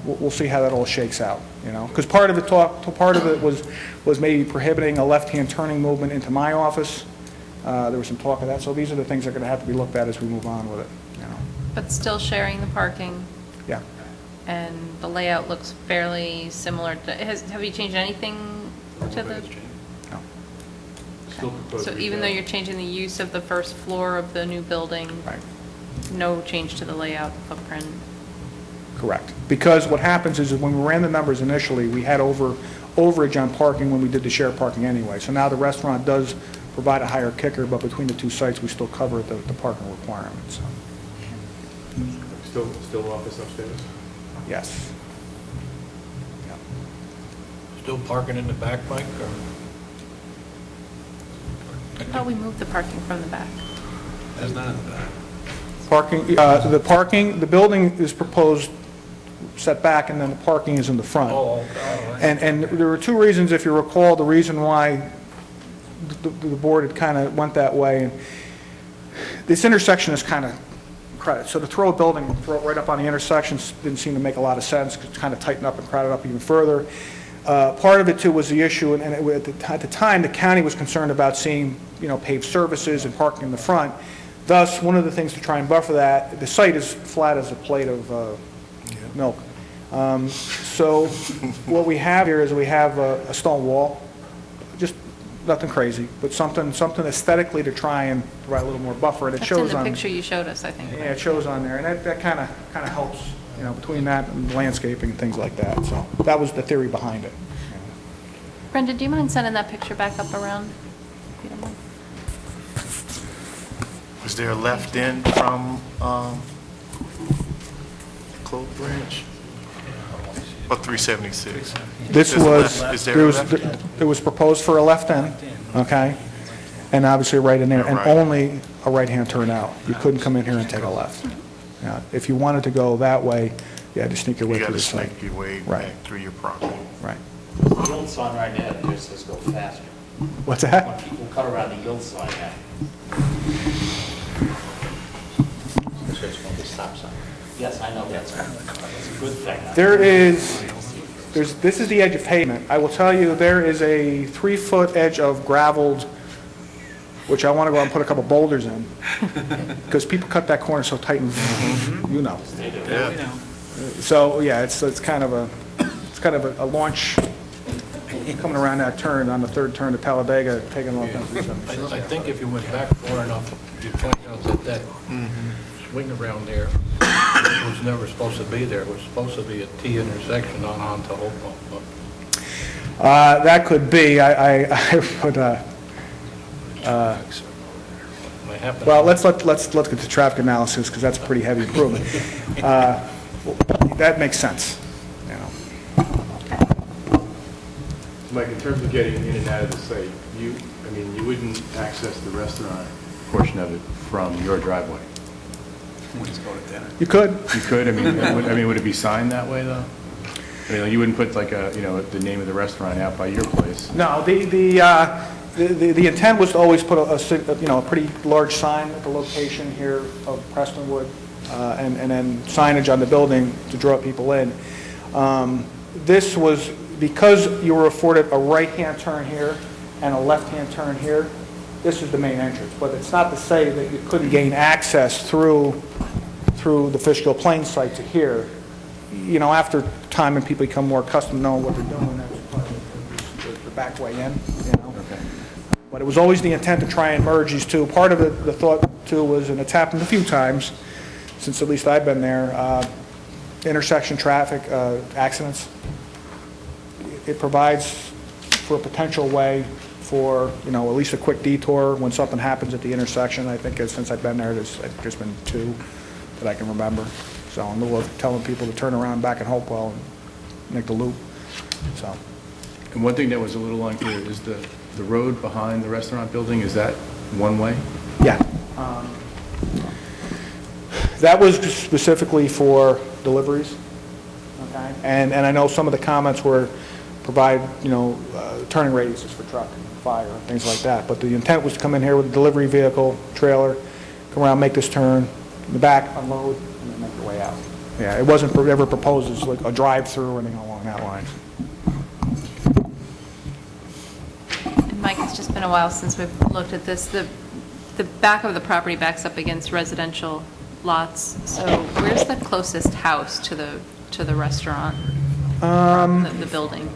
we'll see how that all shakes out, because part of it was maybe prohibiting a left-hand turning movement into my office. There was some talk of that, so these are the things that are going to have to be looked at as we move on with it. But still sharing the parking. Yeah. And the layout looks fairly similar. Have you changed anything to the? No. So even though you're changing the use of the first floor of the new building, right. No change to the layout, footprint? Correct. Because what happens is when we ran the numbers initially, we had overage on parking when we did the shared parking anyway. So now the restaurant does provide a higher kicker, but between the two sites, we still cover the parking requirements. So. Still office upstairs? Yes. Yeah. Still parking in the back, Mike, or? I thought we moved the parking from the back. That's not in the back. The building is proposed set back, and then the parking is in the front. And there were two reasons, if you recall, the reason why the board had kind of went that way. And this intersection is kind of crowded, so to throw a building and throw it right up on the intersection didn't seem to make a lot of sense, because it's kind of tightened up and crowded up even further. Part of it too was the issue, and at the time, the county was concerned about seeing, paved services and parking in the front. Thus, one of the things to try and buffer that, the site is flat as a plate of milk. So what we have here is we have a stone wall, just nothing crazy, but something aesthetically to try and provide a little more buffer. And it That's shows in the on picture you showed us, I think. Yeah, it shows on there, and that kind of helps, between that and landscaping and things like that. So that was the theory behind it. Brenda, do you mind sending that picture back up around? If you don't mind. Was there a left in from Clove Branch? Or 376? This Is there a left? it was proposed for a left in, okay, and obviously right in there, and Right. only a right-hand turn out. You couldn't come in here and take a left. Yeah, if you wanted to go that way, you had to sneak your way You through got the to site. sneak your way Right. back through your property. Right. The yield sign right now just says go faster. What's that? When people cut around the yield sign now. It says from the stop sign. Yes, I know that's a good thing. This is the edge of pavement. I will tell you, there is a 3-foot edge of gravelled, which I want to go out and put a couple boulders in, because people cut that corner so tight, and Yeah. So, yeah, it's kind of a launch coming around that turn, on the third turn to Talladega, taking off down 376. I think if you went back far enough, you'd find out that that swing around there was never supposed to be there. It was supposed to be a T intersection on to Hopewell. That could be, I would, well, let's get to traffic analysis, because that's a pretty heavy improvement. That makes sense, you know. Mike, in terms of getting in and out of the site, you wouldn't access the restaurant portion of it from your driveway? We'll just go to dinner. You could. You could? Would it be signed that way, though? You wouldn't put like the name of the restaurant out by your place? No, the intent was to always put a pretty large sign at the location here of Prestonwood, and then signage on the building to draw people in. This was, because you were afforded a right-hand turn here and a left-hand turn here, this is the main entrance. But it's not to say that you couldn't gain access through the Fishkill Plains site to here. You know, after time and people become more accustomed to knowing what they're doing, that's part of the back way in, you know. Okay. But it was always the intent to try and merge these two. Part of the thought, too, was, and it's happened a few times, since at least I've been there, intersection traffic accidents. It provides for a potential way for, at least a quick detour when something happens at the intersection. I think since I've been there, there's been 2 that I can remember. So in lieu of telling people to turn around back in Hopewell and make the loop. So. And one thing that was a little unclear is the road behind the restaurant building, is that one way? Yeah. That was specifically for deliveries, okay? And I know some of the comments were provide, turning radiuses for truck and fire and things like that. But the intent was to come in here with a delivery vehicle, trailer, come around, make this turn, in the back, unload, and then make your way out. Yeah, it wasn't ever proposed as like a drive-through or anything along that line. And Mike, it's just been a while since we've looked at this. The back of the property backs up against residential lots. So where's the closest house to the restaurant from the building?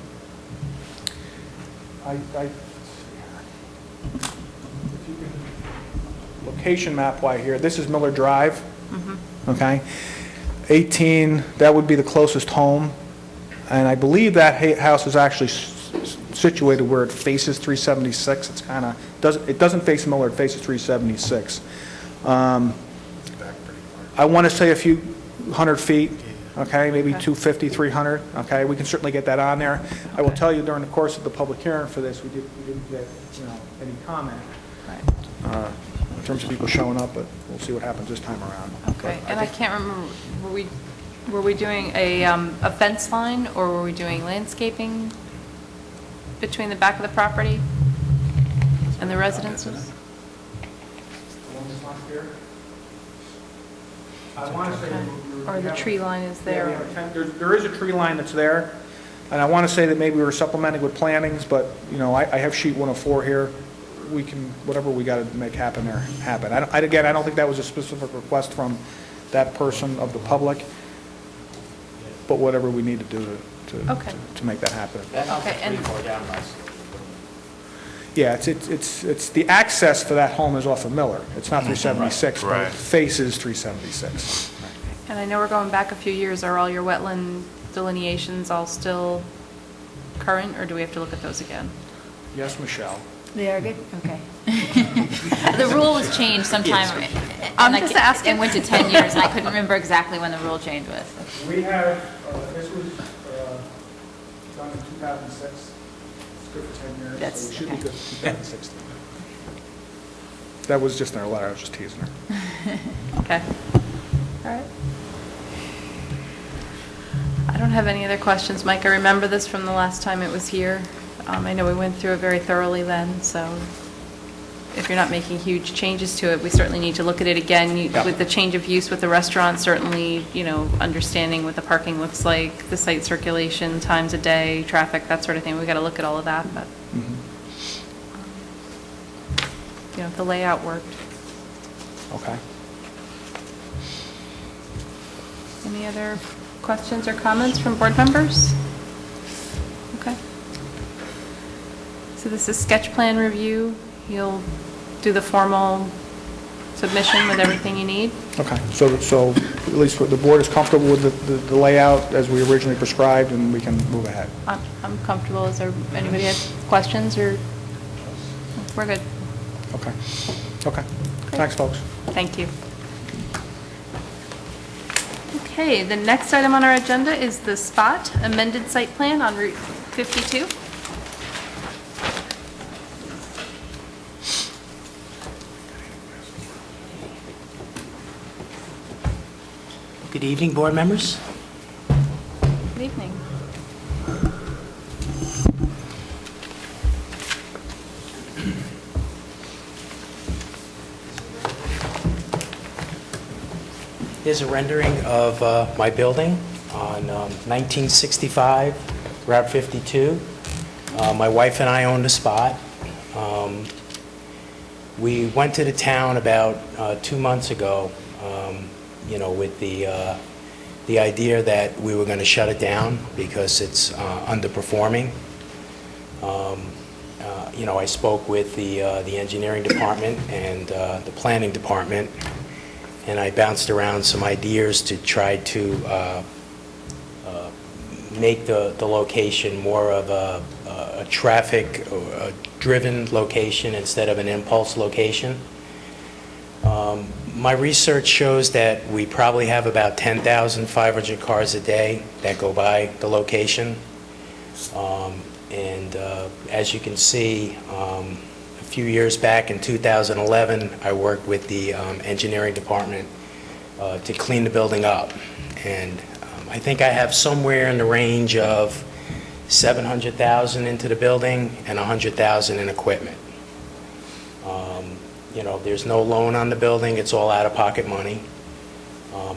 Location map wide here, this is Miller Drive, okay? 18, that would be the closest home, and I believe that house is actually situated where it faces 376. It's kind of, it doesn't face Miller, it faces 376. I want to say a few hundred feet, okay, maybe 250, 300, okay? We can certainly get that on there. I will tell you, during the course of the public hearing for this, we didn't get, any comment. In terms of people showing up, but we'll see what happens this time around. Okay, and I can't remember, were we doing a fence line, or were we doing landscaping between the back of the property and the residences? I want to say, or the tree line is there. There is a tree line that's there, and I want to say that maybe we were supplementing with plantings, but, I have sheet 104 here. We can, whatever we got to make happen there, happen. Again, I don't think that was a specific request from that person of the public, but whatever we need to do to make that happen. That house is pretty far down, nice. Yeah, it's the access to that home is off of Miller. It's not 376, but it faces 376. And I know we're going back a few years. Are all your wetland delineations all still current, or do we have to look at those again? Yes, Michelle. They are good? Okay. The rule was changed sometime, I'm just asking. It went to 10 years, and I couldn't remember exactly when the rule change was. We have, this was done in 2006. It's good for 10 years, so we should be good for 2016. That was just in her letter, I was just teasing her. Okay. All right. I don't have any other questions, Mike. I remember this from the last time it was here. I know we went through it very thoroughly then, so if you're not making huge changes to it, we certainly need to look at it again. With the change of use with the restaurant, certainly, understanding what the parking looks like, the site circulation, times a day, traffic, that sort of thing. We've got to look at all of that, but, the layout worked. Okay. Any other questions or comments from board members? Okay. So this is sketch plan review. You'll do the formal submission with everything you need. Okay, so at least the board is comfortable with the layout as we originally prescribed, and we can move ahead. I'm comfortable. Is there anybody have questions, or we're good? Okay. Okay. Thanks, folks. Thank you. Okay, the next item on our agenda is the Spot amended site plan on Route 52. Good evening, board members. Good evening. Here's a rendering of my building on 1965 Route 52. My wife and I own the spot. We went to the town about 2 months ago, with the idea that we were going to shut it down because it's underperforming. I spoke with the engineering department and the planning department, and I bounced around some ideas to try to make the location more of a traffic-driven location instead of an impulse location. My research shows that we probably have about 10,500 cars a day that go by the location. As you can see, a few years back in 2011, I worked with the engineering department to clean the building up. And I think I have somewhere in the range of $700,000 into the building and $100,000 in equipment. There's no loan on the building, it's all out-of-pocket money.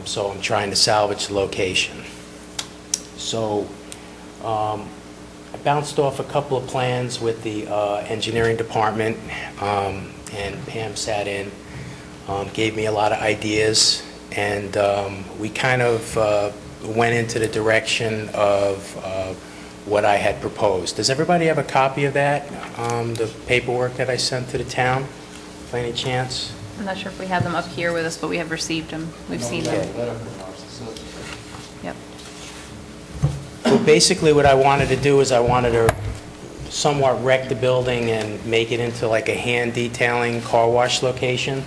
So I'm trying to salvage the location. So I bounced off a couple of plans with the engineering department, and Pam sat in, gave me a lot of ideas, and we kind of went into the direction of what I had proposed. Does everybody have a copy of that, the paperwork that I sent to the town, by any chance? I'm not sure if we have them up here with us, but we have received them. We've seen them. Yep. Well, basically what I wanted to do is I wanted to somewhat wreck the building and make it into like a hand detailing car wash location.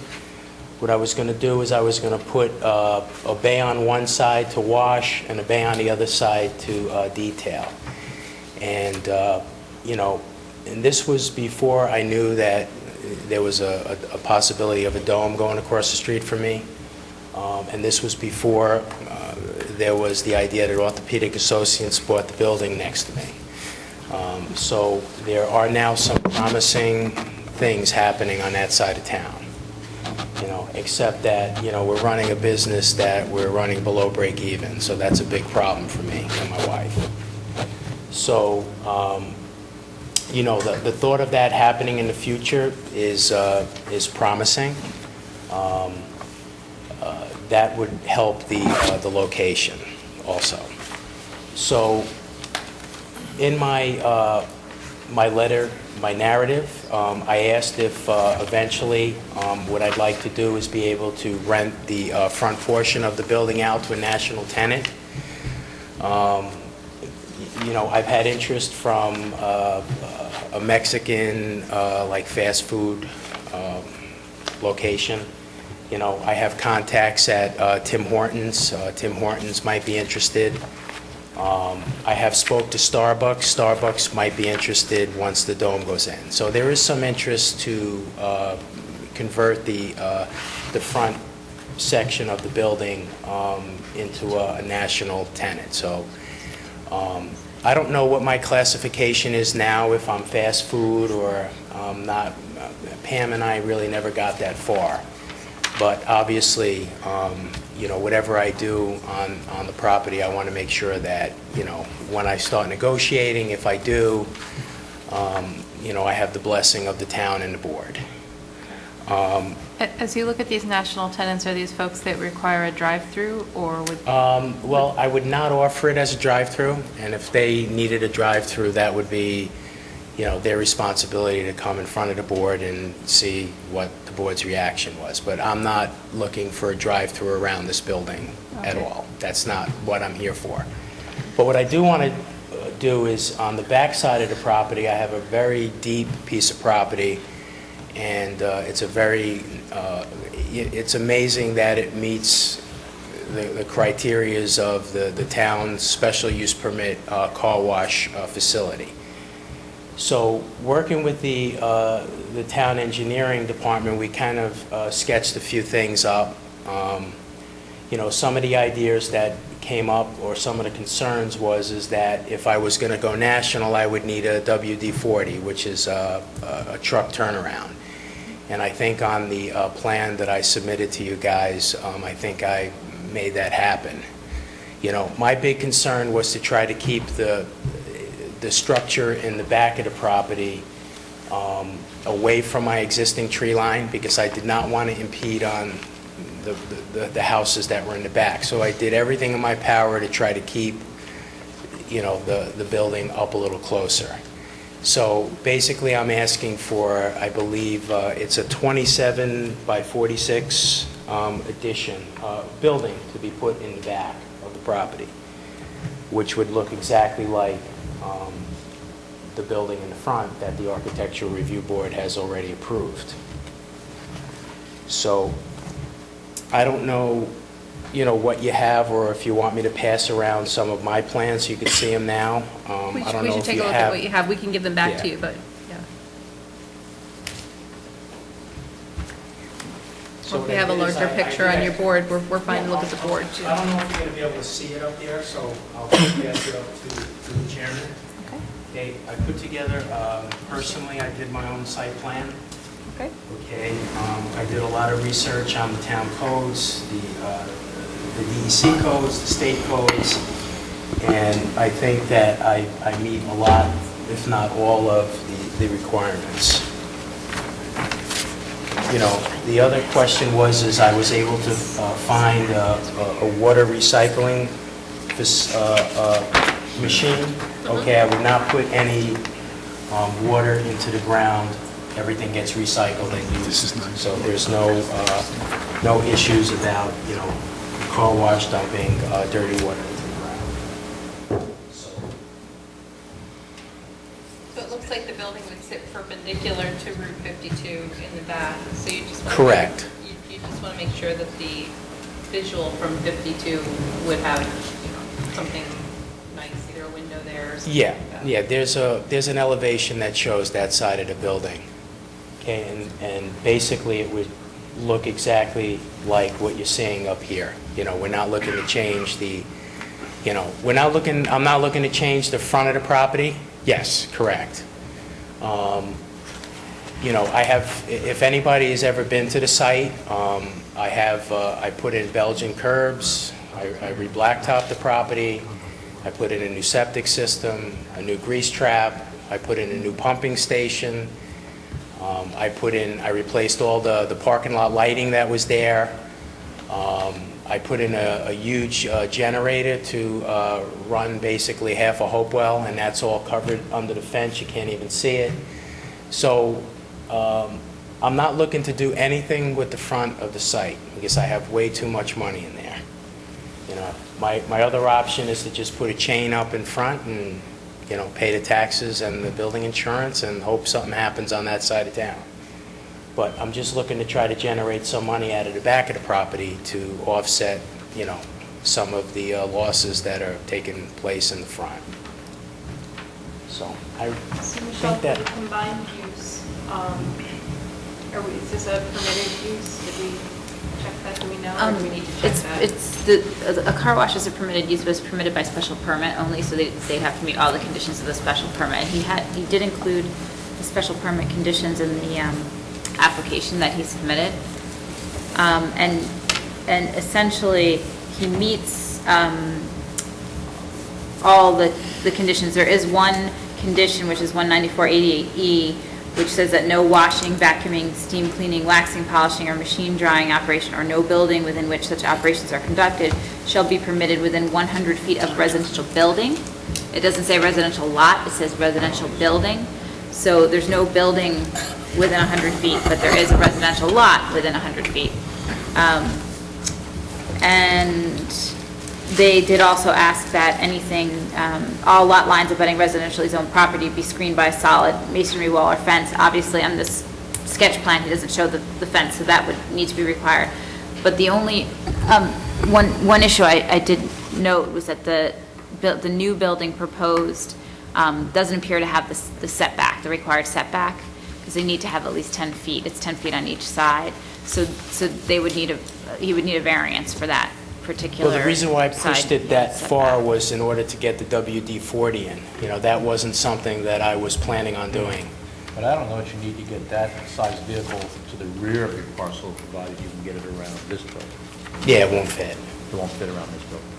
What I was going to do is I was going to put a bay on one side to wash and a bay on the other side to detail. And, and this was before I knew that there was a possibility of a dome going across the street from me. And this was before there was the idea that Orthopedic Associates bought the building next to me. So there are now some promising things happening on that side of town. Except that, we're running a business that we're running below break even, so that's a big problem for me and my wife. So, the thought of that happening in the future is promising. That would help the location also. So, in my letter, my narrative, I asked if eventually what I'd like to do is be able to rent the front portion of the building out to a national tenant. I've had interest from a Mexican, like fast food location. I have contacts at Tim Hortons. Tim Hortons might be interested. I have spoke to Starbucks. Starbucks might be interested once the dome goes in. So there is some interest to convert the front section of the building into a national tenant. So I don't know what my classification is now, if I'm fast food or not. Pam and I really never got that far. But obviously, whatever I do on the property, I want to make sure that, when I start negotiating, if I do, I have the blessing of the town and the board. As you look at these national tenants, are these folks that require a drive-through, or would? Well, I would not offer it as a drive-through, and if they needed a drive-through, that would be, their responsibility to come in front of the board and see what the board's reaction was. But I'm not looking for a drive-through around this building at all. That's not what I'm here for. But what I do want to do is, on the back side of the property, I have a very deep piece of property, and it's amazing that it meets the criterias of the town's special use permit car wash facility. So working with the town engineering department, we kind of sketched a few things up. Some of the ideas that came up, or some of the concerns is that if I was going to go national, I would need a WD-40, which is a truck turnaround. And I think on the plan that I submitted to you guys, I think I made that happen. My big concern was to try to keep the structure in the back of the property away from my existing tree line, because I did not want to impede on the houses that were in the back. So I did everything in my power to try to keep, the building up a little closer. So basically, I'm asking for, I believe, it's a 27 by 46 addition, building to be put in the back of the property, which would look exactly like the building in the front that the Architectural Review Board has already approved. So I don't know, what you have, or if you want me to pass around some of my plans, you can see them now. We I don't know should if take you a look at what you have. We can give them back to Yeah. you, but, yeah. So If you have a what I did is larger I picture on your board, we're fine to look at the board, too. I don't know if you're going to be able to see it up there, so I'll pass it up to the chairman. Okay, I put together, personally, I did my own site plan. Okay. Okay, I did a lot of research on the town codes, the DEC codes, the state codes, and I think that I meet a lot, if not all, of the requirements. The other question is I was able to find a water recycling machine. Okay, I would not put any water into the ground. Everything gets recycled and used. So there's no issues about, car wash dumping dirty water into the ground. So it looks like the building would sit perpendicular to Route 52 in the back, so you just want Correct. You just want to make sure that the visual from 52 would have, something nice, either a window there or something Yeah, like that. yeah, there's an elevation that shows that side of the building. Okay, and basically it would look exactly like what you're seeing up here. We're not looking to change I'm not looking to change the front of the property. Yes, correct. I have, if anybody has ever been to the site, I put in Belgian curbs, I re-blacktopped the property, I put in a new septic system, a new grease trap, I put in a new pumping station, I replaced all the parking lot lighting that was there. I put in a huge generator to run basically half a Hopewell, and that's all covered under the fence. You can't even see it. So I'm not looking to do anything with the front of the site because I have way too much money in there. My other option is to just put a chain up in front and pay the taxes and the building insurance and hope something happens on that side of town. But I'm just looking to try to generate some money out of the back of the property to offset, some of the losses that are taking place in the front. So I So Michelle, think for that, the combined use, is this a permitted use? Did we check that? Do we know, or do we need to check that? A car wash is a permitted use, but it's permitted by special permit only, so they have to meet all the conditions of the special permit. He did include the special permit conditions in the application that he submitted. And essentially, he meets all the conditions. There is one condition, which is 19488E, which says that no washing, vacuuming, steam cleaning, waxing, polishing, or machine drying operation, or no building within which such operations are conducted shall be permitted within 100 feet of residential building. It doesn't say residential lot, it says residential building. So there's no building within 100 feet, but there is a residential lot within 100 feet. And they did also ask that anything, all lot lines abutting residentially zoned property be screened by a solid masonry wall or fence. Obviously, on this sketch plan, he doesn't show the fence, so that would need to be required. But the only, one issue I did note was that the new building proposed doesn't appear to have the setback, the required setback, because they need to have at least 10 feet. It's 10 feet on each side. So they would need he would need a variance for that particular. Well, the reason why I pushed side it that setback. far was in order to get the WD-40 in. You know, that wasn't something that I was planning on doing. But I don't know that you need to get that size vehicle to the rear of your parcel, provided you can get it around this building. Yeah, it won't fit. It won't fit around this building.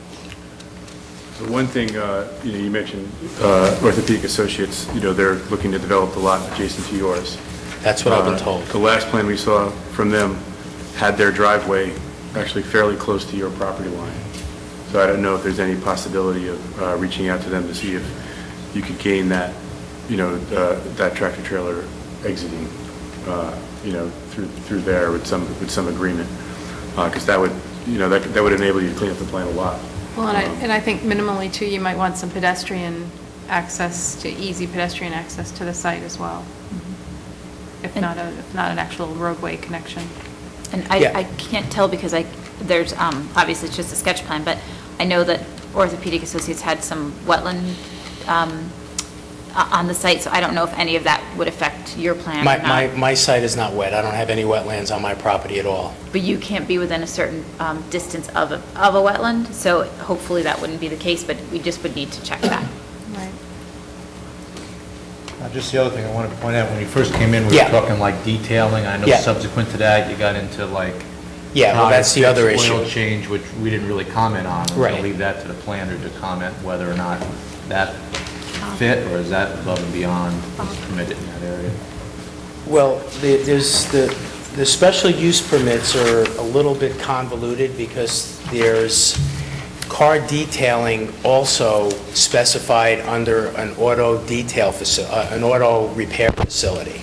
So one thing, you mentioned Orthopedic Associates, they're looking to develop the lot adjacent to yours. That's what I've been told. The last plan we saw from them had their driveway actually fairly close to your property line. So I don't know if there's any possibility of reaching out to them to see if you could gain that, that tractor trailer exiting, through there with some agreement, because that would, that would enable you to clean up the plan a lot. Well, and I think minimally too, you might want some pedestrian access, easy pedestrian access to the site as well. If not an actual roadway connection. And I can't tell because there's, obviously it's just a sketch plan, but I know that Orthopedic Associates had some wetland on the site, so I don't know if any of that would affect your plan or not. My site is not wet. I don't have any wetlands on my property at all. But you can't be within a certain distance of a wetland, so hopefully that wouldn't be the case, but we just would need to check that. Right. Just the other thing I wanted to point out, when you first came in, we were talking like detailing. I know subsequent to that, you got into like... Yeah, well, that's the other issue. Oil change, which we didn't really comment on. We're going Right. to leave that to the planner to comment whether or not that fit, or is that above and beyond what's permitted in that area? Well, there's the special use permits are a little bit convoluted because there's car detailing also specified under an auto detail an auto repair facility.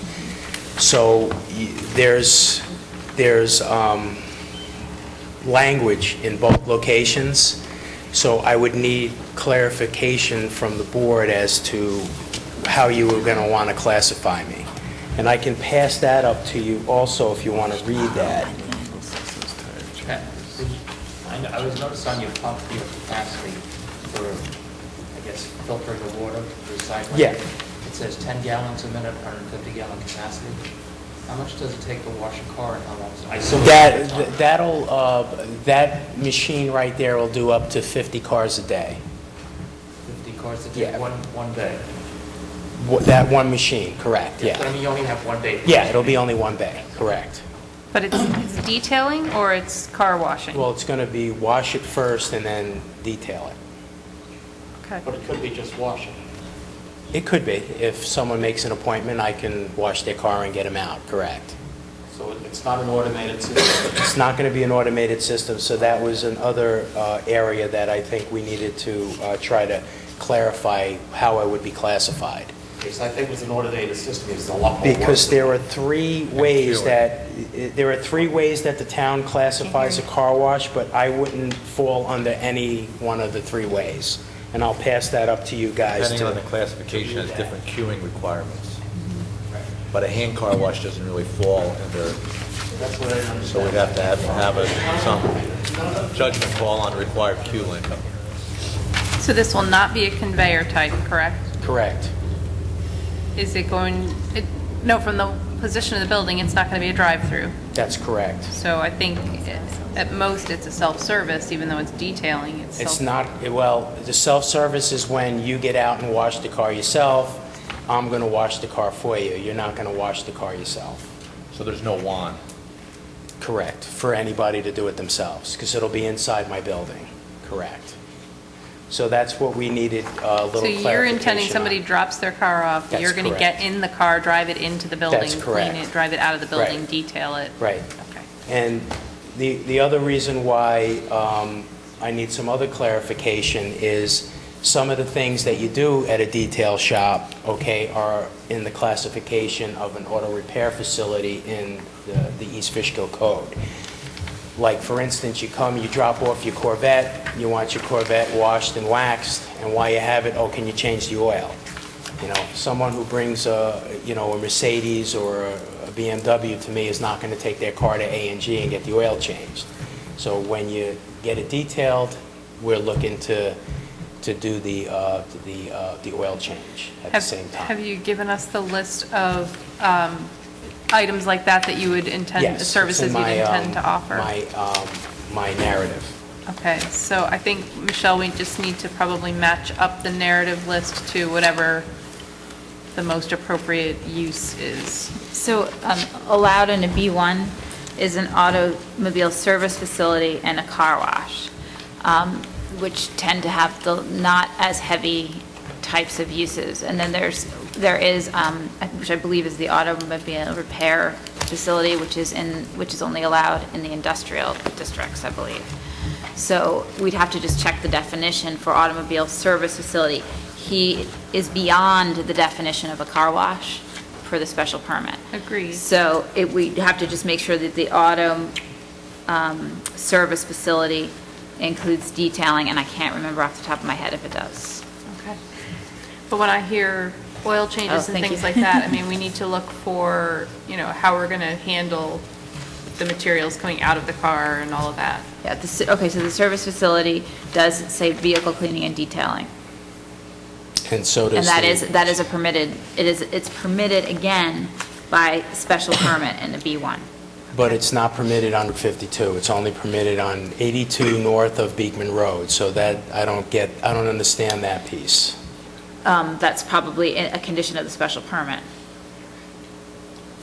So there's language in both locations. So I would need clarification from the board as to how you were going to want to classify me. And I can pass that up to you also if you want to read that. I was noticed on your pump, your capacity for, I guess, filtering the water, recycling. Yeah. It says 10 gallons a minute, 150 gallon capacity. How much does it take to wash a car and how long? I assume That machine right there will do up to 50 cars a day. 50 cars a day, Yeah. one day. That one machine, correct, yeah. But I mean, you only have one day. Yeah, it'll be only one bay, correct. But it's detailing or it's car washing? Well, it's going to be wash it first and then detail it. Okay. But it could be just washing. It could be. If someone makes an appointment, I can wash their car and get them out, correct. So it's not an automated system. It's not going to be an automated system, so that was another area that I think we needed to try to clarify how I would be classified. Because I think with an automated system, it's a lot more work. Because there are three ways that the town classifies a car wash, but I wouldn't fall under any one of the three ways. And I'll pass that up to you guys. Depending on the classification, has different queuing requirements. But a hand car wash doesn't really fall under, That's what I understand. so we'd have to have some judgment call on required queue length. So this will not be a conveyor type, correct? Correct. Is it going, no, from the position of the building, it's not going to be a drive-through. That's correct. So I think at most it's a self-service, even though it's detailing. It's not, well, the self-service is when you get out and wash the car yourself. I'm going to wash the car for you. You're not going to wash the car yourself. So there's no wand? Correct, for anybody to do it themselves, because it'll be inside my building. Correct. So that's what we needed a little clarification So you're intending on. somebody drops their car off, That's you're going to correct. get in the car, drive it into the building, That's clean correct. it, drive it out of the building, Right. detail it. Right. Okay. And the other reason why I need some other clarification is Some of the things that you do at a detail shop, okay, are in the classification of an auto repair facility in the East Fishkill Code. Like, for instance, you come, you drop off your Corvette, you want your Corvette washed and waxed, and while you have it, oh, can you change the oil? You know, someone who brings a Mercedes or a BMW to me is not going to take their car to A&G and get the oil changed. So when you get it detailed, we're looking to do the oil change at the same time. Have you given us the list of items like that you would intend, Yes, services it's in you'd my, intend to offer? My narrative. Okay, so I think, Michelle, we just need to probably match up the narrative list to whatever the most appropriate use is. So allowed in a B1 is an automobile service facility and a car wash, which tend to have the not as heavy types of uses. And then there is, which I believe is the automobile repair facility, which is only allowed in the industrial districts, I believe. So we'd have to just check the definition for automobile service facility. He is beyond the definition of a car wash for the special permit. Agreed. So we'd have to just make sure that the auto service facility includes detailing, and I can't remember off the top of my head if it does. Okay. But when I hear oil changes and thank things you. like that, I mean, we need to look for, how we're going to handle the materials coming out of the car and all of that. Yeah, okay, so the service facility does say vehicle cleaning and detailing. And so does And that is a permitted, it's permitted again by special permit in the B1. But it's not permitted on Route 52. It's only permitted on 82 north of Beekman Road. So that, I don't understand that piece. That's probably a condition of the special permit.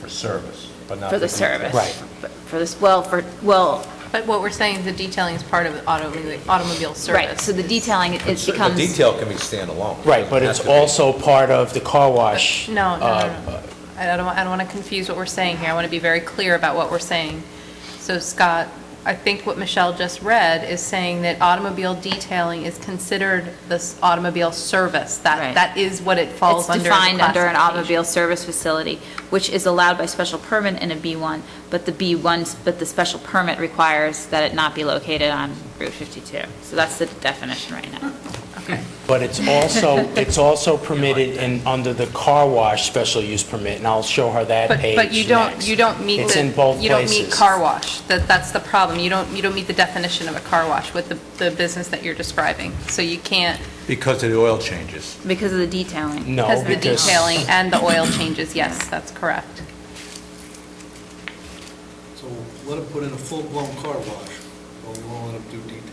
For service, but not For the service. Right. But for this, well, But what we're saying is the detailing is part of the automobile service. right, so the detailing, it The becomes. detail can be standalone. Right, but it's also part of the car wash. No. I don't want to confuse what we're saying here. I want to be very clear about what we're saying. So Scott, I think what Michelle just read is saying that automobile detailing is considered this automobile service. Right. That is what it falls It's under. as a defined under an classification. automobile service facility, which is allowed by special permit in a B1, but the special permit requires that it not be located on Route 52. So that's the definition right now. Okay. But it's also permitted under the car wash special use permit, and I'll show her that page But you next. don't meet It's in both you don't meet places. car wash. That's the problem. You don't meet the definition of a car wash with the business that you're describing. So you can't, Because of the oil changes. Because of the detailing. No, because of the because detailing and the oil changes, yes, that's correct. So let them put in a full-blown car wash, or we won't let them do detailing.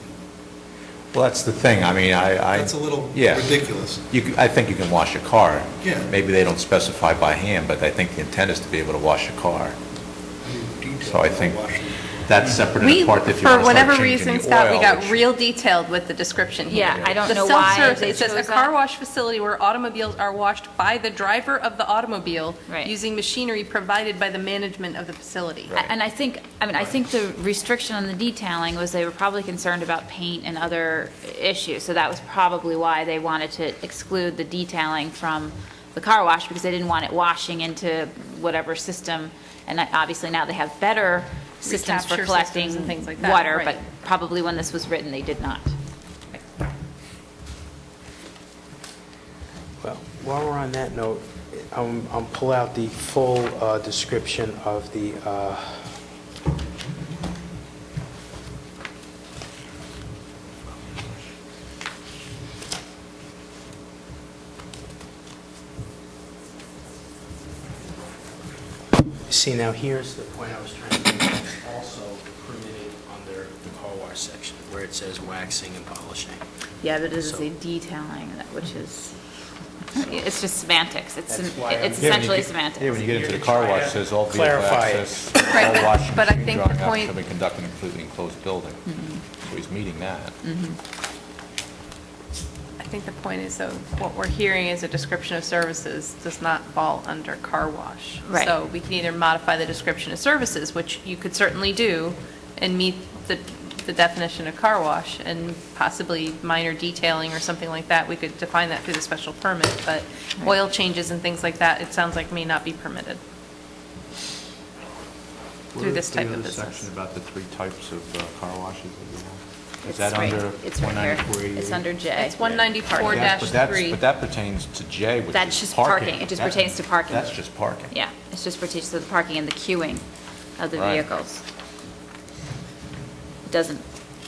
Well, that's the thing, I mean, That's a little yeah. ridiculous. I think you can wash a car. Yeah. Maybe they don't specify by hand, but I think the intent is to be able to wash a car. So I think that's separate and apart if you For want to start whatever changing reason, the Scott, we oil, got which- real detailed with the description here. Yeah, I don't The know why self-service, they it says a chose car that. wash facility where automobiles are washed by the driver of the automobile Right. using machinery provided by the management of the facility. And I think the restriction on the detailing was they were probably concerned about paint and other issues. So that was probably why they wanted to exclude the detailing from the car wash, because they didn't want it washing into whatever system. And obviously now they have better systems for Recapture collecting systems and things like that, water, right. but probably when this was written, they did not. Well, while we're on that note, I'll pull out the full description of the see, now here's the point I was trying to make. It's also permitted under the car wash section, where it says waxing and polishing. Yeah, but it is a detailing, which is, it's just semantics. It's That's why I'm- essentially semantics. Yeah, when you get into the car wash, it says all vehicle Clarify it. access, Right, all but- washing but I machine think the drawing out point- shall be conducted in a completely enclosed building. So he's meeting that. I think the point is, though, what we're hearing is a description of services does not fall under car wash. Right. So we can either modify the description of services, which you could certainly do, and meet the definition of car wash, and possibly minor detailing or something like that, we could define that through the special permit, but oil changes and things like that, it sounds like may not be permitted through this type of business. Section about the 3 types of car washes that you have? Is It's that right- under it's right here. 19488? It's under J. It's 194-3. But that pertains to J, which is That's just parking. It just pertains to parking. That's just parking. Yeah, it just pertains to the parking and the queuing of the Right. vehicles. It doesn't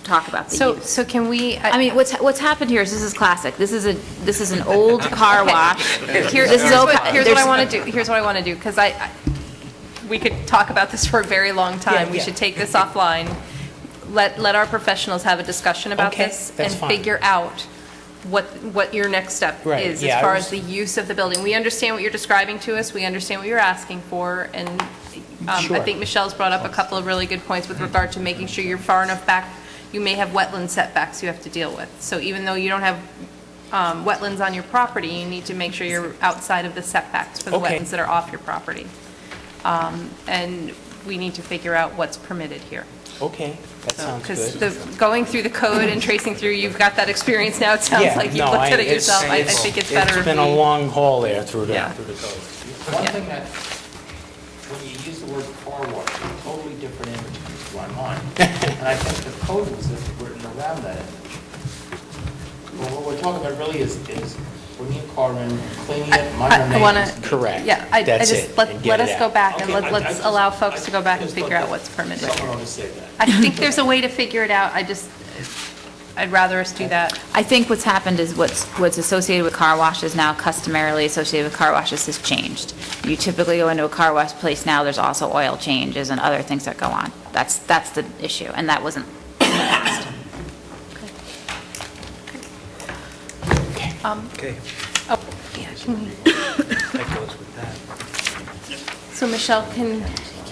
talk about the use. So can we? I mean, what's happened here is this is classic. This is an old car wash. Here's what I want to do. Here's what I want to do, because we could talk about this for a very long time. Yeah, We yeah. should take this offline. Let our professionals have a discussion about Okay, this that's and fine. figure out what your next step Right, is yeah, as I far was- as the use of the building. We understand what you're describing to us. We understand what you're asking for, and I Sure. think Michelle's brought up a couple of really good points with regard to making sure you're far enough back. You may have wetland setbacks you have to deal with. So even though you don't have wetlands on your property, you need to make sure you're outside of the setbacks for the Okay. wetlands that are off your property. And we need to figure out what's permitted here. Okay, that sounds good. Because going through the code and tracing through, you've got that experience now. It sounds Yeah, like you've no, looked at it it's- yourself. I think it's better It's if been a we- long haul there through the Yeah. through the code. One thing that, when you use the word car wash, a totally different image comes to my mind. And I think the code was written around that image. Well, what we're talking about really is bringing a car in, cleaning it, minor I want maintenance. to. Correct. Yeah, I That's just, it, let and get us it go out. back and Okay, I let's just- allow folks I to go back and just figure looked out at what's permitted. Someone ought to say that. I think there's a way to figure it out. I'd rather us do that. I think what's happened is what's associated with car washes now, customarily associated with car washes, has changed. You typically go into a car wash place now, there's also oil changes and other things that go on. That's the issue, and that wasn't in the past. Okay. Oh, yeah, can we? That goes with that. So Michelle, can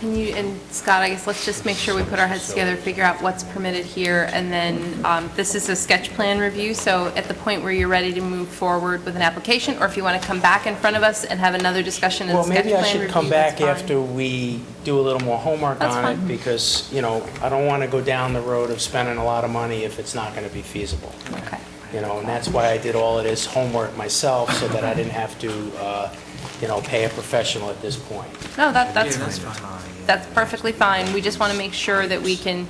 you, and Scott, I guess let's just make sure we put our heads together, figure out what's permitted here, and then this is a sketch plan review, so at the point where you're ready to move forward with an application, or if you want to come back in front of us and have another discussion in the Well, sketch maybe I plan should review, come back that's fine. after we do a little more homework That's on fine. it, because, I don't want to go down the road of spending a lot of money if it's not going to be feasible. Okay. And that's why I did all of this homework myself, so that I didn't have to, pay a professional at this point. No, that's perfectly fine. We just want to make sure that we can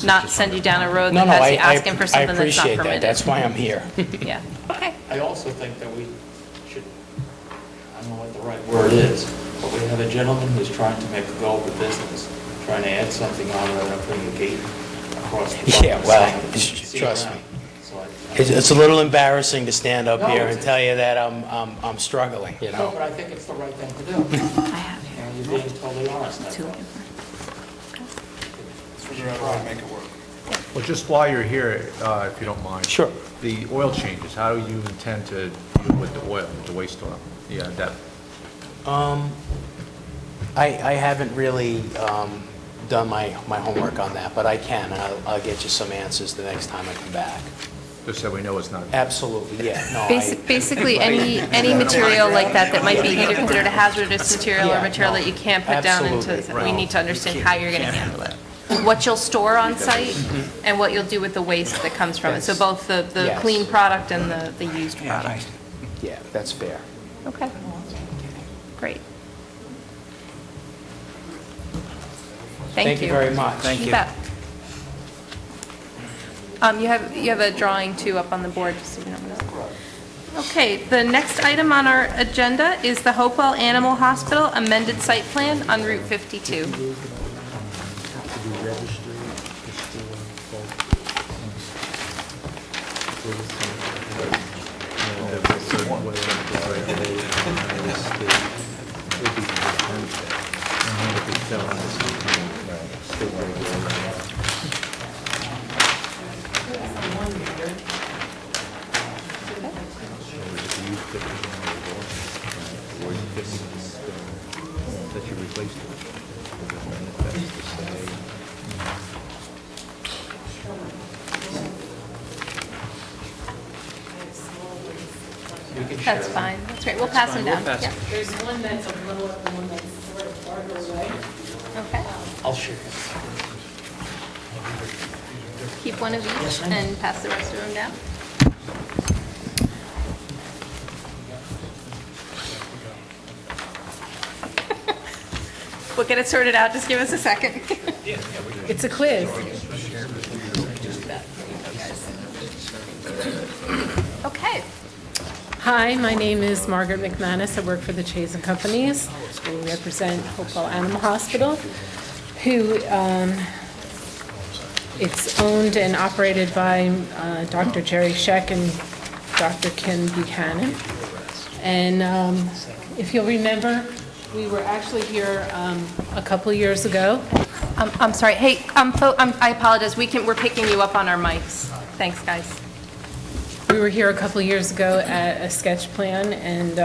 not send you down a road that has you asking for something that's not I appreciate that. permitted. That's why I'm here. Yeah, okay. I also think that we should, I don't know what the right word is, but we have a gentleman who's trying to make a go of the business, trying to add something on rather than putting a gate across the front. Yeah, well, trust me. So I- It's a little embarrassing to stand up No, here it's- and tell you that I'm struggling, No, but I think it's the right thing to do. I have here. You're being totally honest. that's Two. all. Figure out a way to make it work. Well, just while you're here, if you don't mind. Sure. The oil changes, how do you intend to deal with the oil, with the waste oil? Yeah, that, I haven't really done my homework on that, but I can. I'll get you some answers the next time I come back. just so we know it's not... Absolutely, yeah. No, Basically, any material like that might be either considered a hazardous material or Yeah, material no, that you can't put down into, absolutely. we need to understand how you're going to handle it. What you'll store on site and what you'll do with the waste that comes from it. So both the Yes. clean product and the used Yeah, product. Yeah, that's fair. Okay. Great. Thank you very much. Thank you. bet. You have a drawing too up on the board, just so you don't know. Okay, the next item on our agenda is the Hopewell Animal Hospital amended site plan on Route 52. That you replaced That's fine, that's great, we'll pass them down. Yeah. There's one that's a little up and one that's sort of farther away. Okay. I'll share. Keep one of each and pass the rest of them down. We'll get it sorted out, just give us a second. It's a quiz. Okay. Hi, my name is Margaret McManus. I work for the Chase and Companies. We represent Hopewell Animal Hospital, who it's owned and operated by Dr. Jerry Scheck and Dr. Ken Buchanan. And if you'll remember, we were actually here a couple of years ago. I'm sorry, hey, I apologize, we're picking you up on our mics. Thanks, guys. We were here a couple of years ago at a sketch plan, and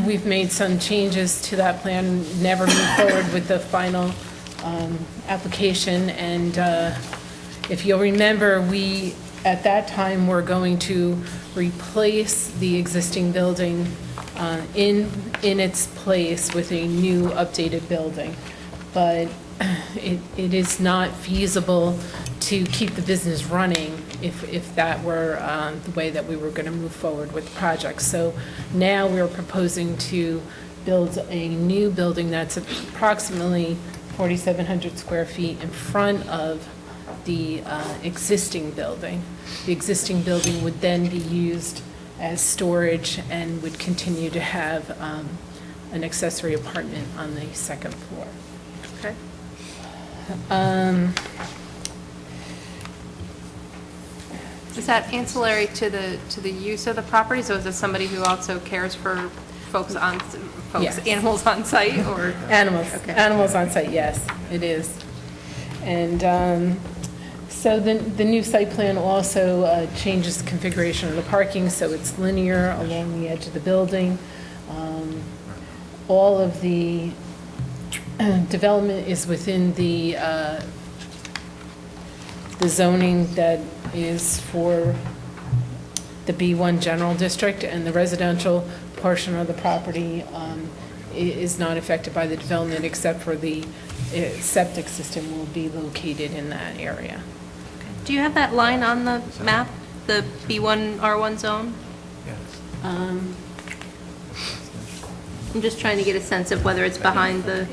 we've made some changes to that plan, never moved forward with the final application. And if you'll remember, we, at that time, were going to replace the existing building in its place with a new updated building. But it is not feasible to keep the business running if that were the way that we were going to move forward with the project. So now we're proposing to build a new building that's approximately 4,700 square feet in front of the existing building. The existing building would then be used as storage and would continue to have an accessory apartment on the second floor. Okay. Is that ancillary to the use of the property? So is it somebody who also cares for Yes. animals on site, or? Animals, Okay. animals on site, yes, it is. And so the new site plan also changes the configuration of the parking, so it's linear along the edge of the building. All of the development is within the zoning that is for the B1 General District, and the residential portion of the property is not affected by the development, except for the septic system will be located in that area. Do you have that line on the map, the B1 R1 zone? I'm just trying to get a sense of whether it's behind the...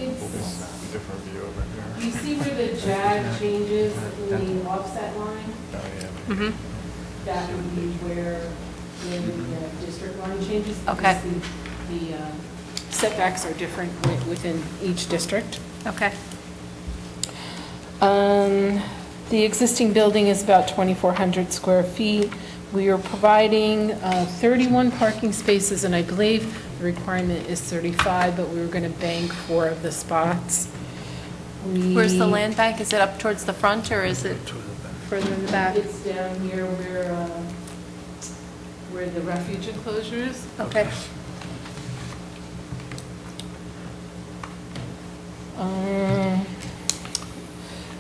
You see where the JAG changes in the offset line? Mm-hmm. That would be where the district line changes. Okay. The setbacks are different within each district. Okay. The existing building is about 2,400 square feet. We are providing 31 parking spaces, and I believe the requirement is 35, but we were going to bank 4 of the spots. Where's the land bank? Is it up towards the front, or is it further in the back? It's down here where the refuge enclosure is. Okay.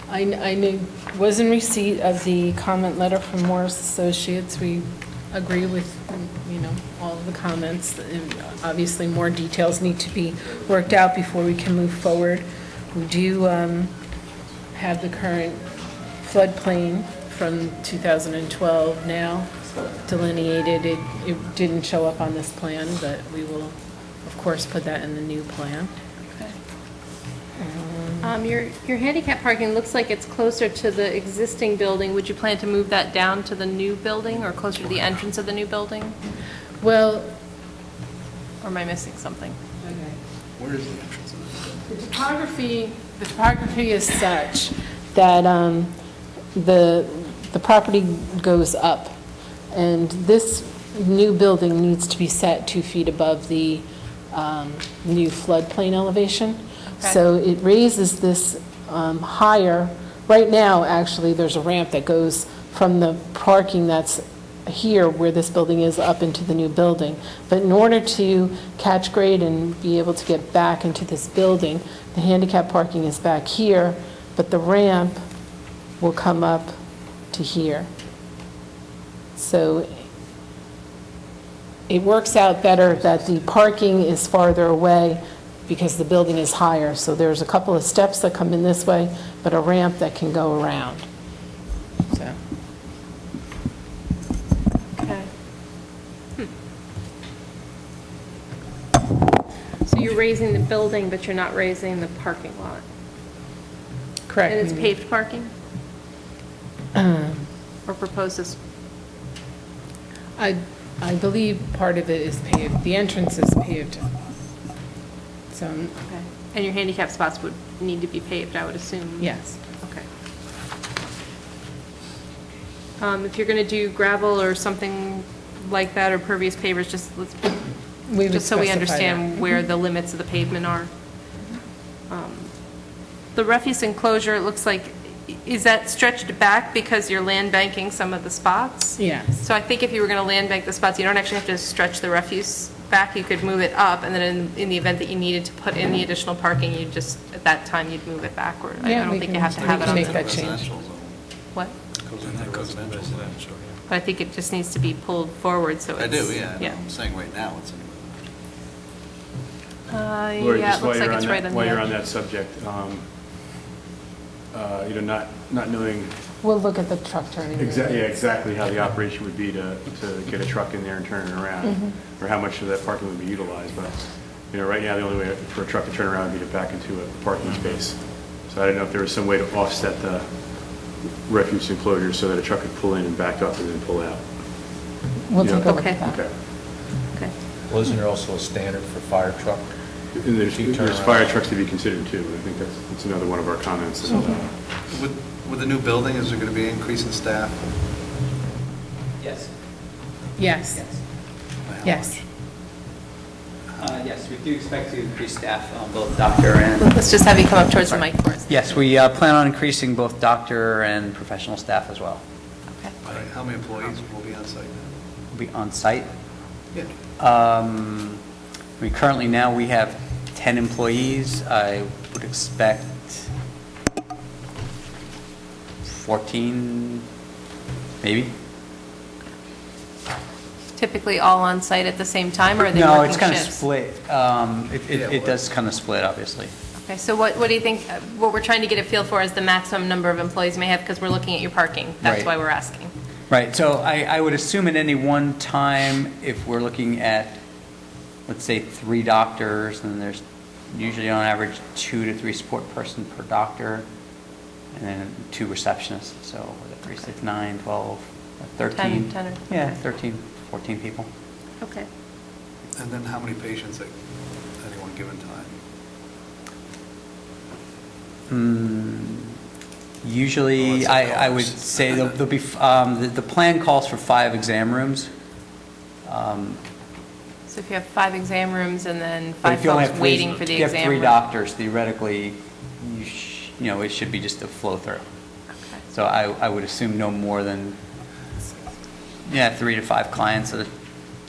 I was in receipt of the comment letter from Morris Associates. We agree with, all of the comments. And obviously, more details need to be worked out before we can move forward. We do have the current floodplain from 2012 now delineated. It didn't show up on this plan, but we will, of course, put that in the new plan. Your handicap parking looks like it's closer to the existing building. Would you plan to move that down to the new building, or closer to the entrance of the new building? Well... Or am I missing something? Okay. Where is the entrance of the building? The topography is such that the property goes up, and this new building needs to be set 2 feet above the new floodplain elevation. Okay. So it raises this higher. Right now, actually, there's a ramp that goes from the parking that's here where this building is up into the new building. But in order to catch grade and be able to get back into this building, the handicap parking is back here, but the ramp will come up to here. So it works out better that the parking is farther away because the building is higher. So there's a couple of steps that come in this way, but a ramp that can go around. raising the building, but you're not raising the parking lot. Correct. And it's paved parking? Or proposed as, I believe part of it is paved. The entrance is paved. So, okay. And your handicap spots would need to be paved, I would assume? yes. Okay. If you're going to do gravel or something like that, or pervious pavers, just let's, We would just so we specify understand that. where the limits of the pavement are. The refuse enclosure, it looks like, is that stretched back because you're land banking some of the spots? Yes. So I think if you were going to land bank the spots, you don't actually have to stretch the refuse back. You could move it up, and then in the event that you needed to put in the additional parking, you just, at that time, you'd move it backward. I Yeah, don't we think can- you have to we have it can on make the... that change. What? Goes in that residential. But I think it just needs to be pulled forward, so it's... I do, yeah. Yeah. I'm saying right now it's in Lori, Yeah, just it looks like it's right on the while you're on edge. that subject, not knowing We'll look at the truck turning. exactly how the operation would be to get a truck in there and turn it around, Mm-hmm. or how much of that parking would be utilized, but, right now, the only way for a truck to turn around would be to back into a parking space. So I didn't know if there was some way to offset the refuse enclosure so that a truck could pull in and back up and then pull out. We'll You know? take a look Okay. at that. Okay. Okay. Well, isn't there also a standard for fire truck? And there's Turnaround. fire trucks to be considered too. I think that's another one of our comments. With the new building, is there going to be an increase in staff? Yes. Yes. By how Yes. much? Yes, we do expect to increase staff, both doctor and... Let's just have you come up towards the mic for us. Yes, we plan on increasing both doctor and professional staff as well. Okay. All right, how many employees will be on site now? We'll be on site. Yeah. Currently now we have 10 employees. I would expect 14, maybe. Typically all on site at the same time, or are they No, working it's kind of shifts? split. It does kind of split, obviously. Okay, so what do you think, what we're trying to get a feel for is the maximum number of employees you may have, because we're looking at your parking. That's Right. why we're asking. Right, so I would assume at any one time, if we're looking at, let's say, 3 doctors, and there's usually on average 2 to 3 support person per doctor, and then 2 receptionists, so 3, 6, 9, 12, 13. 10 or... Yeah, okay. 13, 14 people. Okay. And then how many patients at any one given time? Usually, Well, let's say I would hours. say there'll be, the plan calls for 5 exam rooms. So if you have 5 exam rooms and then But 5 if you only folks have waiting for the if you exam have 3 room. doctors, theoretically, it should be just a flow through. Okay. So I would assume no more than, 3 to 5 clients at a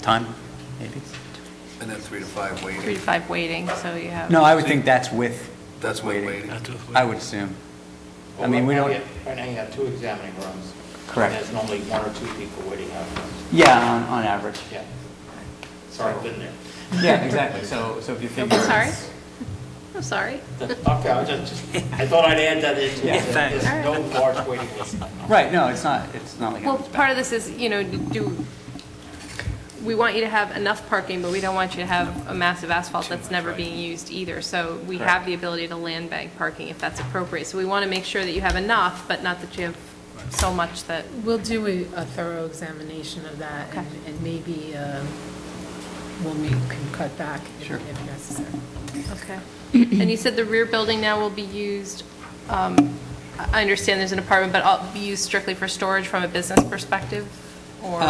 time, maybe. And then 3 to 5 waiting? 3 to 5 waiting, so you have... No, I would think that's with That's with waiting? I would assume. I mean, we don't, Right now you have 2 examining rooms. Correct. And there's normally 1 or 2 people waiting out front. yeah, on average. Yeah. Sorry, I've been there. Yeah, exactly. So if you figure. I'm sorry? I'm sorry. Okay, I thought I'd add that into Yeah, it. thanks. There's no large waiting list. Right, no, it's not like. Well, part of this is, we want you to have enough parking, but we don't want you to have a massive asphalt that's never being used either. So we have the ability to land bank parking if that's appropriate. So we want to make sure that you have enough, but not that you have so much that... We'll do a thorough examination of that, Okay. and maybe can cut back if necessary. Okay. And you said the rear building now will be used, I understand there's an apartment, but will be used strictly for storage from a business perspective? Or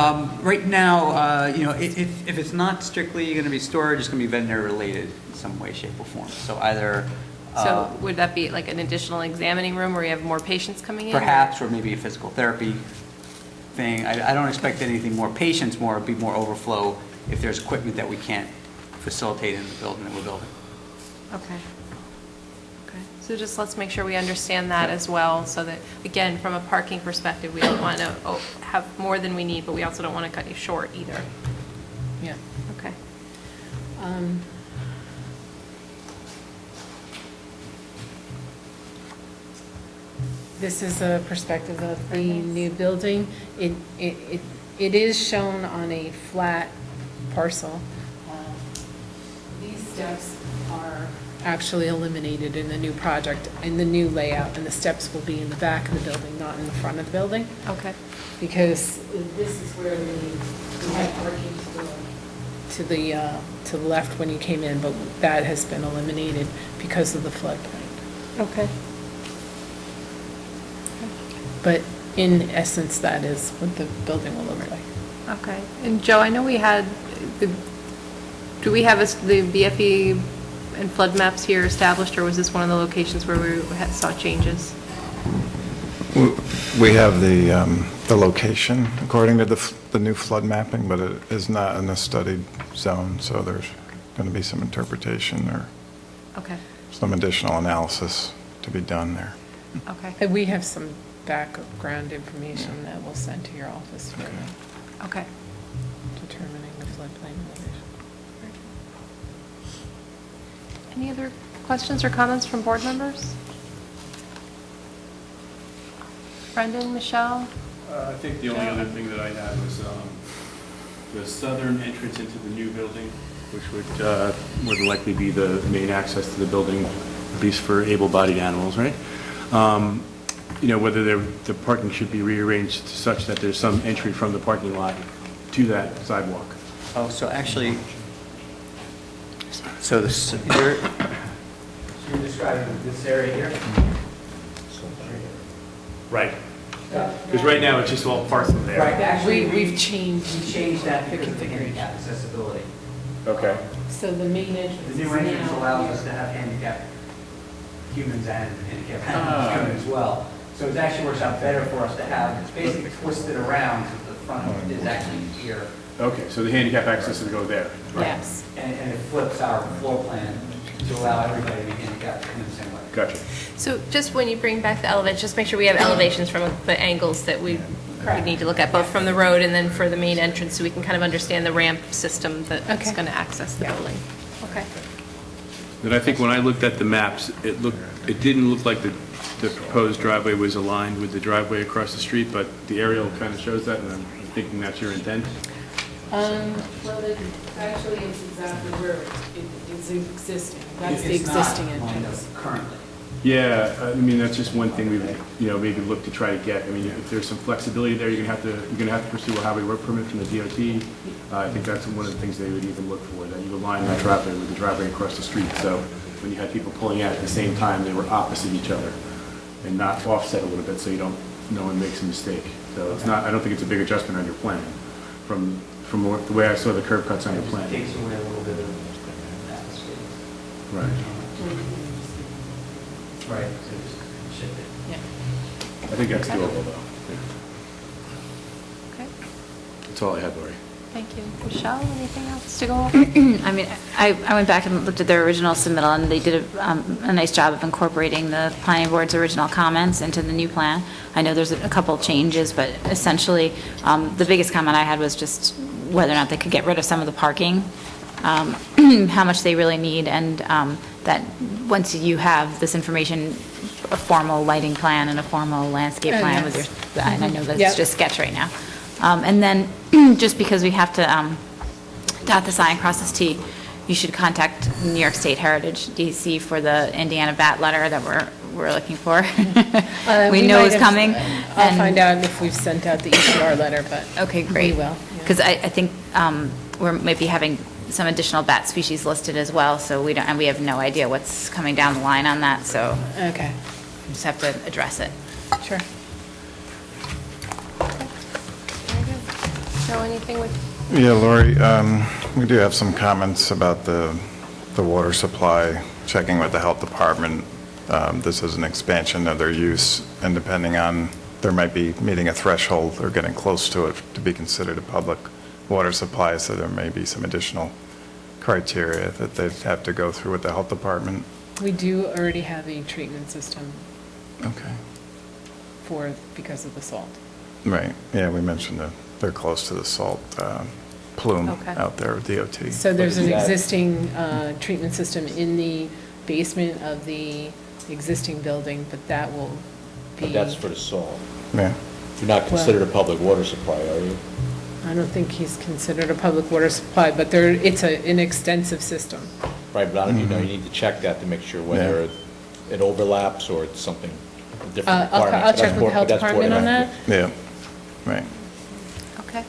Right now, if it's not strictly going to be storage, it's going to be vendor related in some way, shape, or form. So either. So would that be like an additional examining room where you have more patients coming in? Perhaps, or maybe a physical therapy thing. I don't expect anything more patients, it'd be more overflow if there's equipment that we can't facilitate in the building that we're building. Okay. Okay. So just let's make sure we understand that as well, so that, again, from a parking perspective, we don't want to have more than we need, but we also don't want to cut you short either. Yeah. Okay. This is a perspective of the new building. It is shown on a flat parcel. These steps are actually eliminated in the new project, in the new layout, and the steps will be in the back of the building, not in the front of the building. Okay. Because this is where we had parking to the left when you came in, but that has been eliminated because of the floodplain. Okay. But in essence, that is what the building will look like. Okay. And Joe, I know we had, do we have the BFE and flood maps here established, or was this one of the locations where we saw changes? We have the location according to the new flood mapping, but it is not in a studied zone, so there's going to be some interpretation or Okay. some additional analysis to be done there. Okay. And we have some background information that we'll send to your office for Okay. determining the floodplain elevation. Any other questions or comments from board members? Brendan, Michelle? I think the only other thing that I had was the southern entrance into the new building, which would more than likely be the main access to the building, at least for able-bodied animals, right? Whether the parking should be rearranged such that there's some entry from the parking lot to that sidewalk. Oh, so actually, so you're describing this area here? Right. Because right now, it's just all parking there. Right, actually, We've changed. We changed that because of the handicap accessibility. Okay. So the main entrance The is new entrance now allows here. us to have handicapped humans and handicapped animals coming as well. So it actually works out better for us to have, it's basically twisted around so the front is actually here. Okay, so the handicap access will go there. Yes. And it flips our floor plan to allow everybody to be handicapped in the same way. Gotcha. So just when you bring back the elevations, just make sure we have elevations from the angles that we need to look at, both from the road and then for the main entrance, so we can kind of understand the ramp system that's going to access the building. Okay. But I think when I looked at the maps, it didn't look like the proposed driveway was aligned with the driveway across the street, but the aerial kind of shows that, and I'm thinking that's your intent. Well, actually, it's exactly where it is existing. That's the existing entrance. Currently. Yeah, I mean, that's just one thing we would, maybe look to try to get. I mean, if there's some flexibility there, you're gonna have to pursue a highway work permit from the DOT. I think that's one of the things they would even look for, that you align that driveway with the driveway across the street. So when you had people pulling out at the same time, they were opposite each other and not offset a little bit, so no one makes a mistake. So it's not, I don't think it's a big adjustment on your plan from the way I saw the curb cuts on your plan. It takes away a little bit of atmosphere. Right. Right, so just shift it. Yeah. I think that's doable, though. Okay. That's all I had, Lori. Thank you. Michelle, anything else to go over? I mean, I went back and looked at their original submittal, and they did a nice job of incorporating the planning board's original comments into the new plan. I know there's a couple changes, but essentially, the biggest comment I had was just whether or not they could get rid of some of the parking, how much they really need, and that once you have this information, a formal lighting plan and a formal landscape plan with your, and I know that's just sketch right now. And then, just because we have to dot the I and cross this T, you should contact New York State Heritage DC for the Indiana bat letter that we're looking for. We know it's coming. I'll find out if we've sent out the EPR letter, but okay, great. We will. Because I think we're maybe having some additional bat species listed as well, so we don't, and we have no idea what's coming down the line on that, so. Okay. We just have to address it. Sure. Joe, anything with? Yeah, Lori, we do have some comments about the water supply, checking with the health department. This is an expansion of their use, and depending on, there might be meeting a threshold or getting close to it to be considered a public water supply, so there may be some additional criteria that they'd have to go through with the health department. We do already have a treatment system Okay. because of the salt. Right, yeah, we mentioned that they're close to the salt plume out there with DOT. So there's an existing treatment system in the basement of the existing building, but that will be... But that's for the salt. Yeah. You're not considered a public water supply, are you? I don't think he's considered a public water supply, but it's an extensive system. Right, but you need to check that to make sure whether it overlaps or it's something, a different requirement. I'll check with the health department on that. Yeah, right. Okay.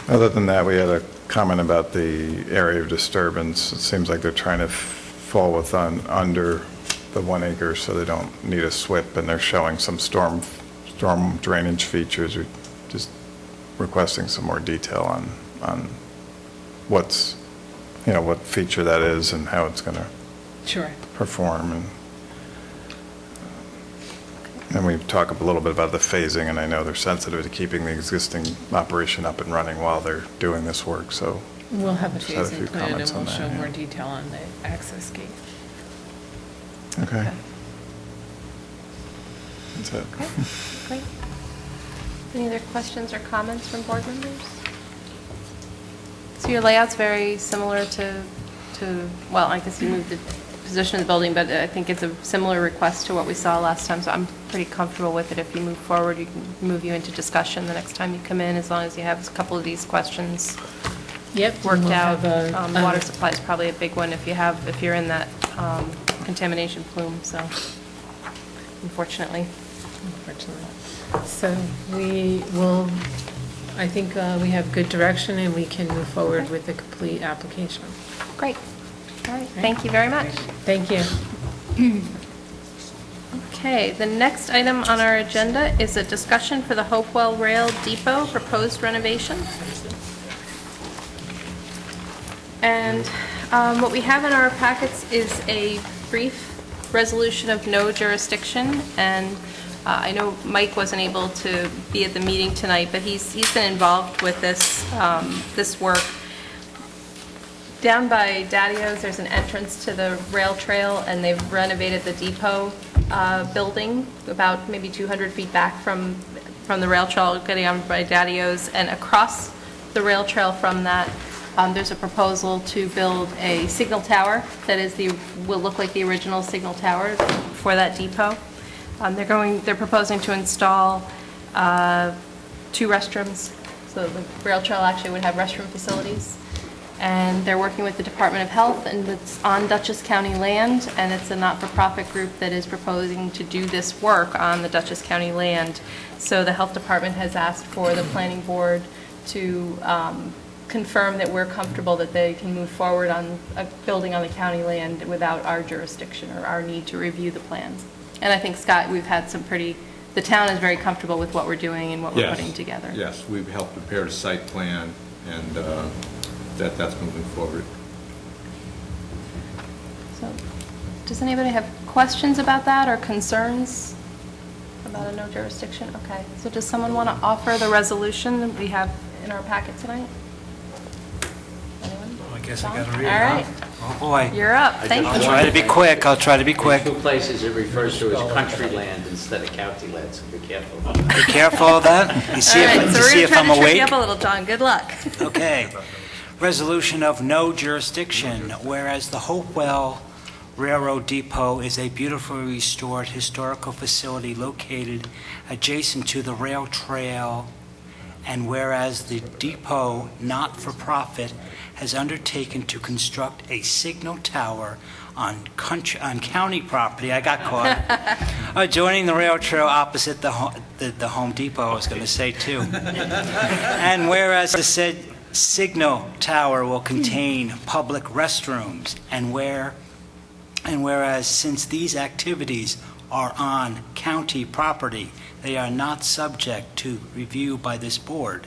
Other than that, we had a comment about the area of disturbance. It seems like they're trying to fall under the 1 acre so they don't need a SWIP, and they're showing some storm drainage features. We're just requesting some more detail on what's, what feature that is and how it's going to Sure. perform. And we talk a little bit about the phasing, and I know they're sensitive to keeping the existing operation up and running while they're doing this work, so. We'll have a just had phasing few plan and comments we'll on that, show yeah. more detail on the access gate. Okay. That's it. Okay, great. Any other questions or comments from board members? So your layout's very similar to, well, I guess you moved the position of the building, but I think it's a similar request to what we saw last time, so I'm pretty comfortable with it. If you move forward, you can move you into discussion the next time you come in, as long as you have a couple of these questions Yep. worked we'll out. have Water supply is probably a big one if you're in that contamination plume, so unfortunately. So we will, I think we have good direction and we can move forward with the complete application. Great. All right, thank you very much. Thank you. Okay, the next item on our agenda is a discussion for the Hopewell Rail Depot proposed renovation. And what we have in our packets is a brief resolution of no jurisdiction, and I know Mike wasn't able to be at the meeting tonight, but he's been involved with this, this work. Down by Daddy-O's, there's an entrance to the rail trail, and they've renovated the depot building about maybe 200 feet back from the rail trail, getting on by Daddy-O's, and across the rail trail from that, there's a proposal to build a signal tower that will look like the original signal tower for that depot. They're proposing to install 2 restrooms, so the rail trail actually would have restroom facilities. And they're working with the Department of Health, and it's on Dutchess County land, and it's a not-for-profit group that is proposing to do this work on the Dutchess County land. So the Health Department has asked for the Planning Board to confirm that we're comfortable that they can move forward on a building on the county land without our jurisdiction or our need to review the plans. And I think, Scott, we've had the town is very comfortable with what we're doing and what we're putting together. Yes, we've helped prepare the site plan, and that's moving forward. So, does anybody have questions about that or concerns about a no jurisdiction? Okay, so does someone want to offer the resolution that we have in our packet tonight? Anyone? I guess John? I got to read All it, right. huh? Oh, boy. You're up. Thank I'll you. try to be quick. I'll try to be quick. In 2 places it refers to as country land instead of county land, so be careful. Be careful of that. You see All right, if, so you we're see going if to try I'm to trip awake. you up a little, John. Good luck. Okay. Resolution of no jurisdiction, whereas the Hopewell Railroad Depot is a beautifully restored historical facility located adjacent to the rail trail, and whereas the depot, not-for-profit, has undertaken to construct a signal tower on county property, I got caught, adjoining the rail trail opposite the Home Depot, I was going to say too. And whereas the said signal tower will contain public restrooms, and whereas since these activities are on county property, they are not subject to review by this board.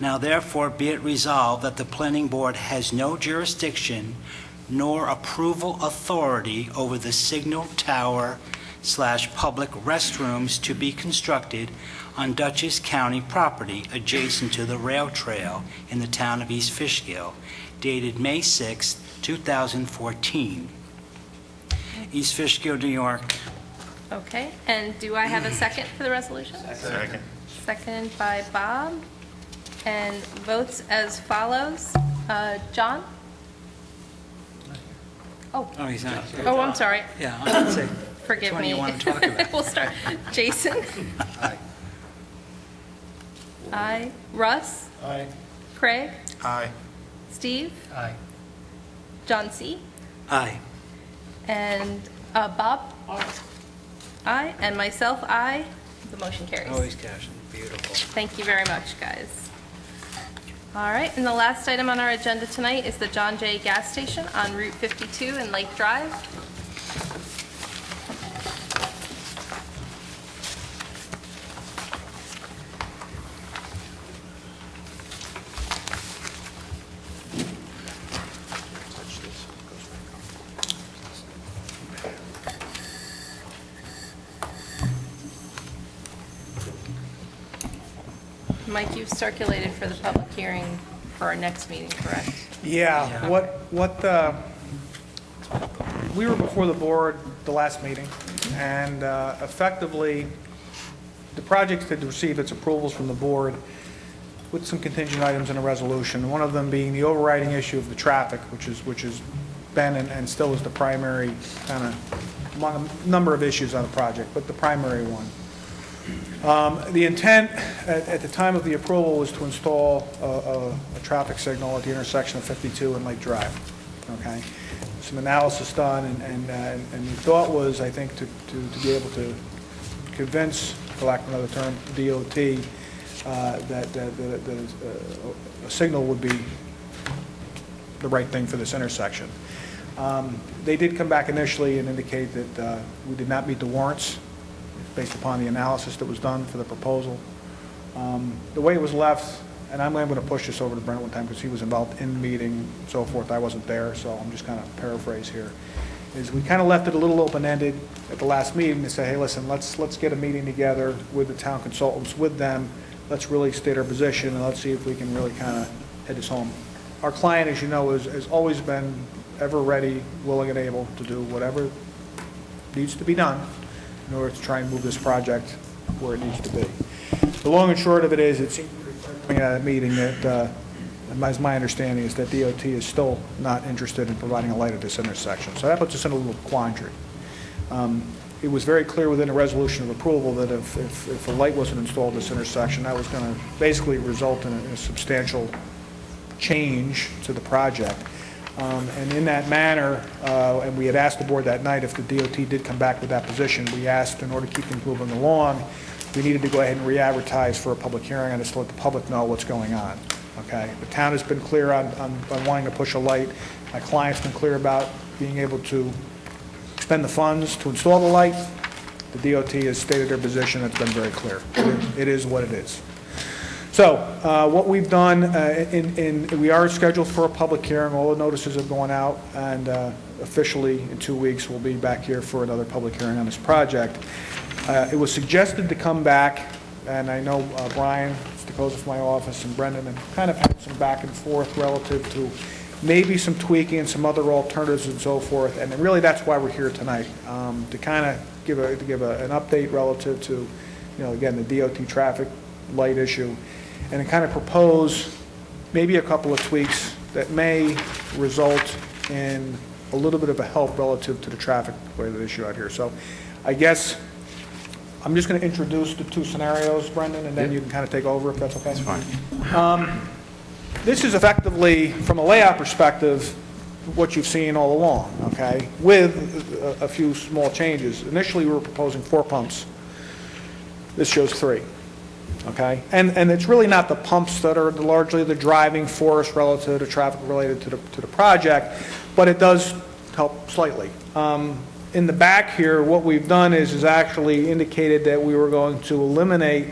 Now therefore be it resolved that the planning board has no jurisdiction nor approval authority over the signal tower / public restrooms to be constructed on Dutchess County property adjacent to the rail trail in the town of East Fishkill, dated May 6, 2014. East Fishkill, New York. Okay, and do I have a second for the resolution? Second. Second by Bob, and votes as follows. John? Oh, he's not. Oh, I'm sorry. Yeah, I would say. Forgive Which one me. do you want to talk about? We'll start. Jason? Aye. Aye. Russ? Aye. Craig? Aye. Steve? Aye. John C? Aye. And Bob? Aye. And myself, aye. The motion carries. Always casual. Beautiful. Thank you very much, guys. All right, and the last item on our agenda tonight is the John Jay Gas Station on Route 52 in Lake Drive. Mike, you've circulated for the public hearing for our next meeting, correct? Yeah, we were before the board the last meeting, and effectively, the project had received its approvals from the board with some contingent items in a resolution, one of them being the overriding issue of the traffic, which has been and still is the primary kind of, among a number of issues on the project, but the primary one. The intent at the time of the approval was to install a traffic signal at the intersection of 52 and Lake Drive. Okay, some analysis done, and the thought was, I think, to be able to convince, for lack of another term, DOT that a signal would be the right thing for this intersection. They did come back initially and indicate that we did not meet the warrants based upon the analysis that was done for the proposal. The way it was left, and I'm going to push this over to Brent one time because he was involved in the meeting and so forth. I wasn't there, so I'm just kind of paraphrase here, is we kind of left it a little open-ended at the last meeting to say, hey, listen, let's get a meeting together with the town consultants, with them. Let's really state our position, and let's see if we can really kind of head this home. Our client, as you know, has always been ever ready, willing, and able to do whatever needs to be done in order to try and move this project where it needs to be. The long and short of it is, it seems coming out of that meeting that, as my understanding is that DOT is still not interested in providing a light at this intersection. So that puts us in a little quandary. It was very clear within the resolution of approval that if a light wasn't installed at this intersection, that was going to basically result in a substantial change to the project. And in that manner, and we had asked the board that night if the DOT did come back with that position, we asked, in order to keep things moving along, we needed to go ahead and re-advertise for a public hearing on this to let the public know what's going on. Okay? The town has been clear on wanting to push a light. My client's been clear about being able to expend the funds to install the light. The DOT has stated their position. It's been very clear. It is what it is. So what we've done, we are scheduled for a public hearing. All the notices have gone out, and officially in 2 weeks we'll be back here for another public hearing on this project. It was suggested to come back, and I know Brian Stokoza from my office and Brendan have kind of had some back and forth relative to maybe some tweaking and some other alternatives and so forth, and really that's why we're here tonight, to kind of give an update relative to, again, the DOT traffic light issue, and to kind of propose maybe a couple of tweaks that may result in a little bit of a help relative to the traffic related issue out here. So I guess I'm just going to introduce the two scenarios, Brendan, and then you can kind of take over if that's okay. That's fine. This is effectively, from a layout perspective, what you've seen all along, okay, with a few small changes. Initially, we were proposing 4 pumps. This shows 3. Okay, and it's really not the pumps that are largely the driving force relative to traffic related to the project, but it does help slightly. In the back here, what we've done is actually indicated that we were going to eliminate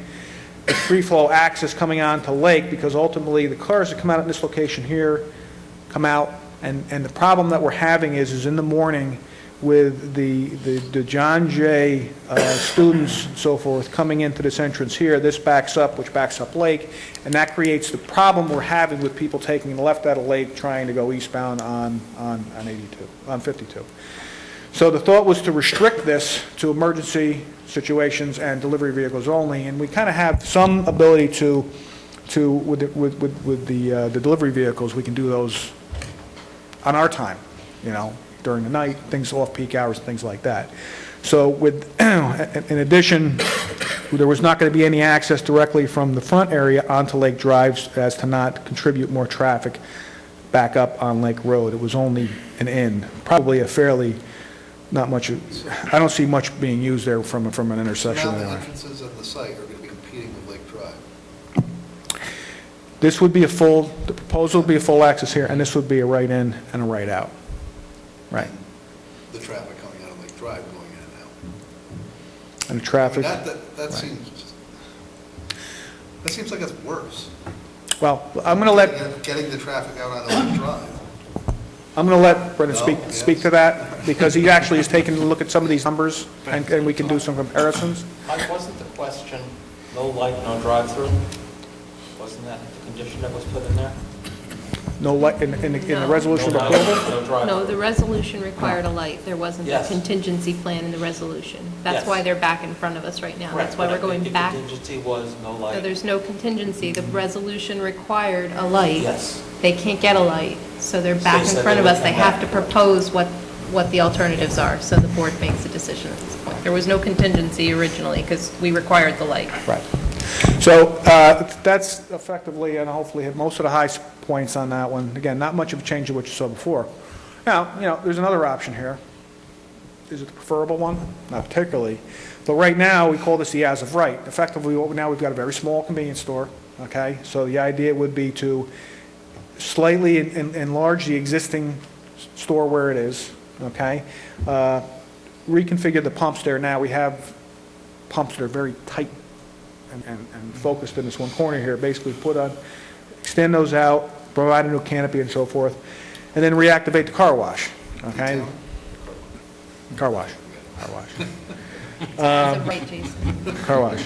the free flow access coming onto Lake, because ultimately the cars that come out at this location here come out, and the problem that we're having is in the morning with the John Jay students and so forth coming into this entrance here, this backs up, which backs up Lake, and that creates the problem we're having with people taking the left out of Lake trying to go eastbound on 52. So the thought was to restrict this to emergency situations and delivery vehicles only, and we kind of have some ability to with the delivery vehicles, we can do those on our time, during the night, things off-peak hours, things like that. So in addition, there was not going to be any access directly from the front area onto Lake Drive as to not contribute more traffic back up on Lake Road. It was only an in, probably a fairly, not much, I don't see much being used there from an So intersection now the there. entrances of the site are going to be competing with Lake Drive. This would be the proposal would be a full access here, and this would be a right in and a right out. Right. The traffic coming out of Lake Drive going in and out. And the traffic. I mean, that right. seems like it's worse. Well, I'm going to let, Getting the traffic out onto Lake Drive. I'm going to let Brendan No? speak to that, because he actually is taking a look at some of these numbers, and we can do some comparisons. Mike, wasn't the question, no light, no drive-through? Wasn't that the condition that was put in there? No light, in the resolution of No light, approval? no drive-through. No, the resolution required a light. There wasn't a Yes. contingency plan in the resolution. That's Yes. why they're back in front of us right now. That's why Correct, we're but I going think back. The contingency was no light. No, there's no contingency. The resolution required a light. Yes. They can't get a light, so they're back They in said front they of would us. They come have back. to propose what the alternatives are, so the board makes a decision at this point. There was no contingency originally, because we required the light. Right. So that's effectively, and hopefully hit most of the high points on that one. Again, not much of a change to what you saw before. Now, there's another option here. Is it the preferable one? Not particularly. But right now, we call this the as of right. Effectively, now we've got a very small convenience store, okay? So the idea would be to slightly enlarge the existing store where it is, okay? Reconfigure the pumps there. Now we have pumps that are very tight and focused in this one corner here. Basically extend those out, provide a new canopy and so forth, and then reactivate the car wash, okay? Car wash. As of right, Jason. Car wash.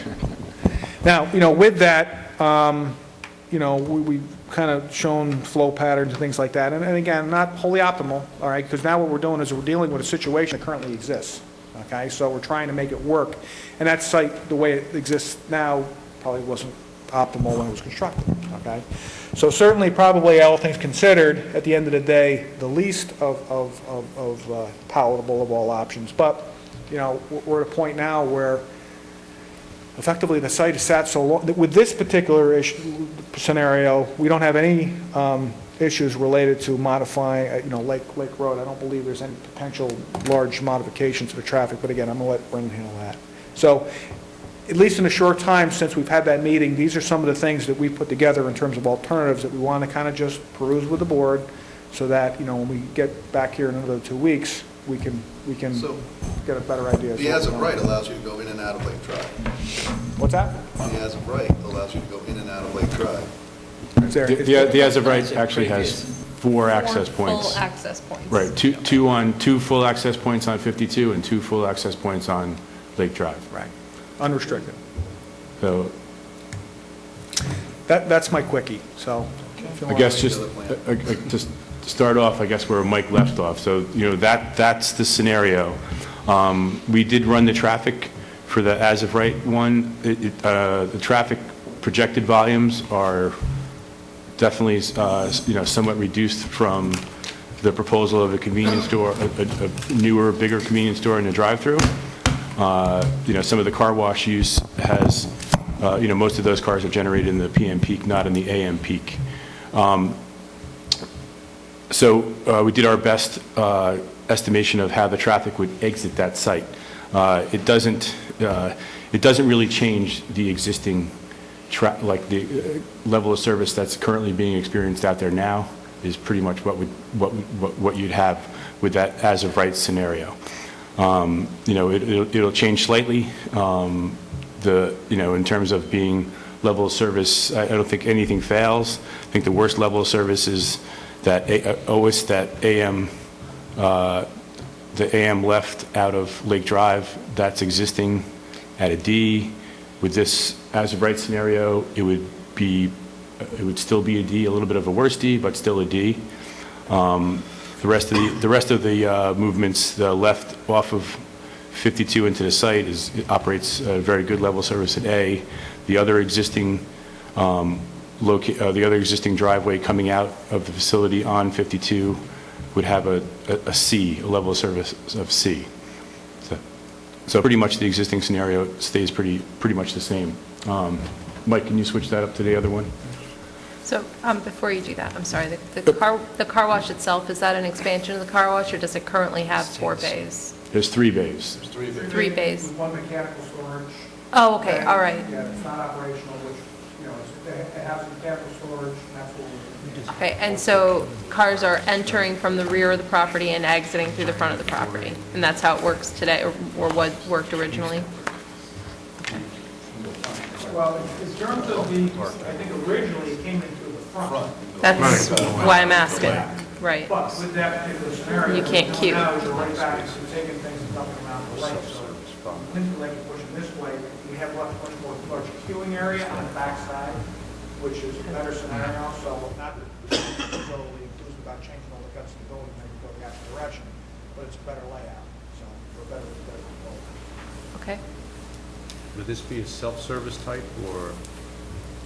Now, with that, we've kind of shown flow patterns and things like that. And again, not wholly optimal, all right, because now what we're doing is we're dealing with a situation that currently exists, okay? So we're trying to make it work. And that site, the way it exists now, probably wasn't optimal when it was constructed, okay? So certainly, probably all things considered, at the end of the day, the least of palatable of all options. But, we're at a point now where effectively the site is sat so long. With this particular scenario, we don't have any issues related to modifying, Lake Road. I don't believe there's any potential large modifications to the traffic, but again, I'm going to let Brendan handle that. So, at least in a short time since we've had that meeting, these are some of the things that we've put together in terms of alternatives that we want to kind of just peruse with the board, so that, when we get back here in another 2 weeks, we can So, get a better idea. The as of right allows you to go in and out of Lake Drive. What's that? The as of right allows you to go in and out of Lake Drive. The as of right actually has 4 access points. Full access points. Right, two full access points on 52 and 2 full access points on Lake Drive. Right. Unrestricted. So that's my quickie, so. I guess just to start off, I guess where Mike left off, so, that's the scenario. We did run the traffic for the as-of-right one. The traffic projected volumes are definitely, somewhat reduced from the proposal of a convenience store, a newer, bigger convenience store in the drive-through. Some of the car wash use has, most of those cars are generated in the PM peak, not in the AM peak. So we did our best estimation of how the traffic would exit that site. It doesn't really change the existing, the level of service that's currently being experienced out there now is pretty much what you'd have with that as of right scenario. It'll change slightly. In terms of being level of service, I don't think anything fails. I think the worst level of service is that AM, the AM left out of Lake Drive. That's existing at a D. With this as of right scenario, it would still be a D, a little bit of a worse D, but still a D. The rest of the movements, the left off of 52 into the site operates a very good level of service at A. The other existing driveway coming out of the facility on 52 would have a C, a level of service of C. So pretty much the existing scenario stays pretty much the same. Mike, can you switch that up to the other one? So before you do that, I'm sorry, the car wash itself, is that an expansion of the car wash, or does it currently have 4 bays? There's 3 bays. 3 bays. With one mechanical storage. Oh, okay, all right. Yeah, it's not operational, which, it has mechanical storage, and that's what we're. Okay, and so cars are entering from the rear of the property and exiting through the front of the property? And that's how it works today, or what worked originally? Well, in terms of I think originally it came into the front. That's why I'm asking, right. But with that particular scenario. You can't queue. Now you're right back to taking things and dumping around the lake. So into the lake and pushing this way, we have much more large queuing area on the backside, which is a better scenario. So not totally enthused about changing all the guts of the building, maybe go the opposite direction, but it's a better layout. So for better control. Okay. Would this be a self-service type or?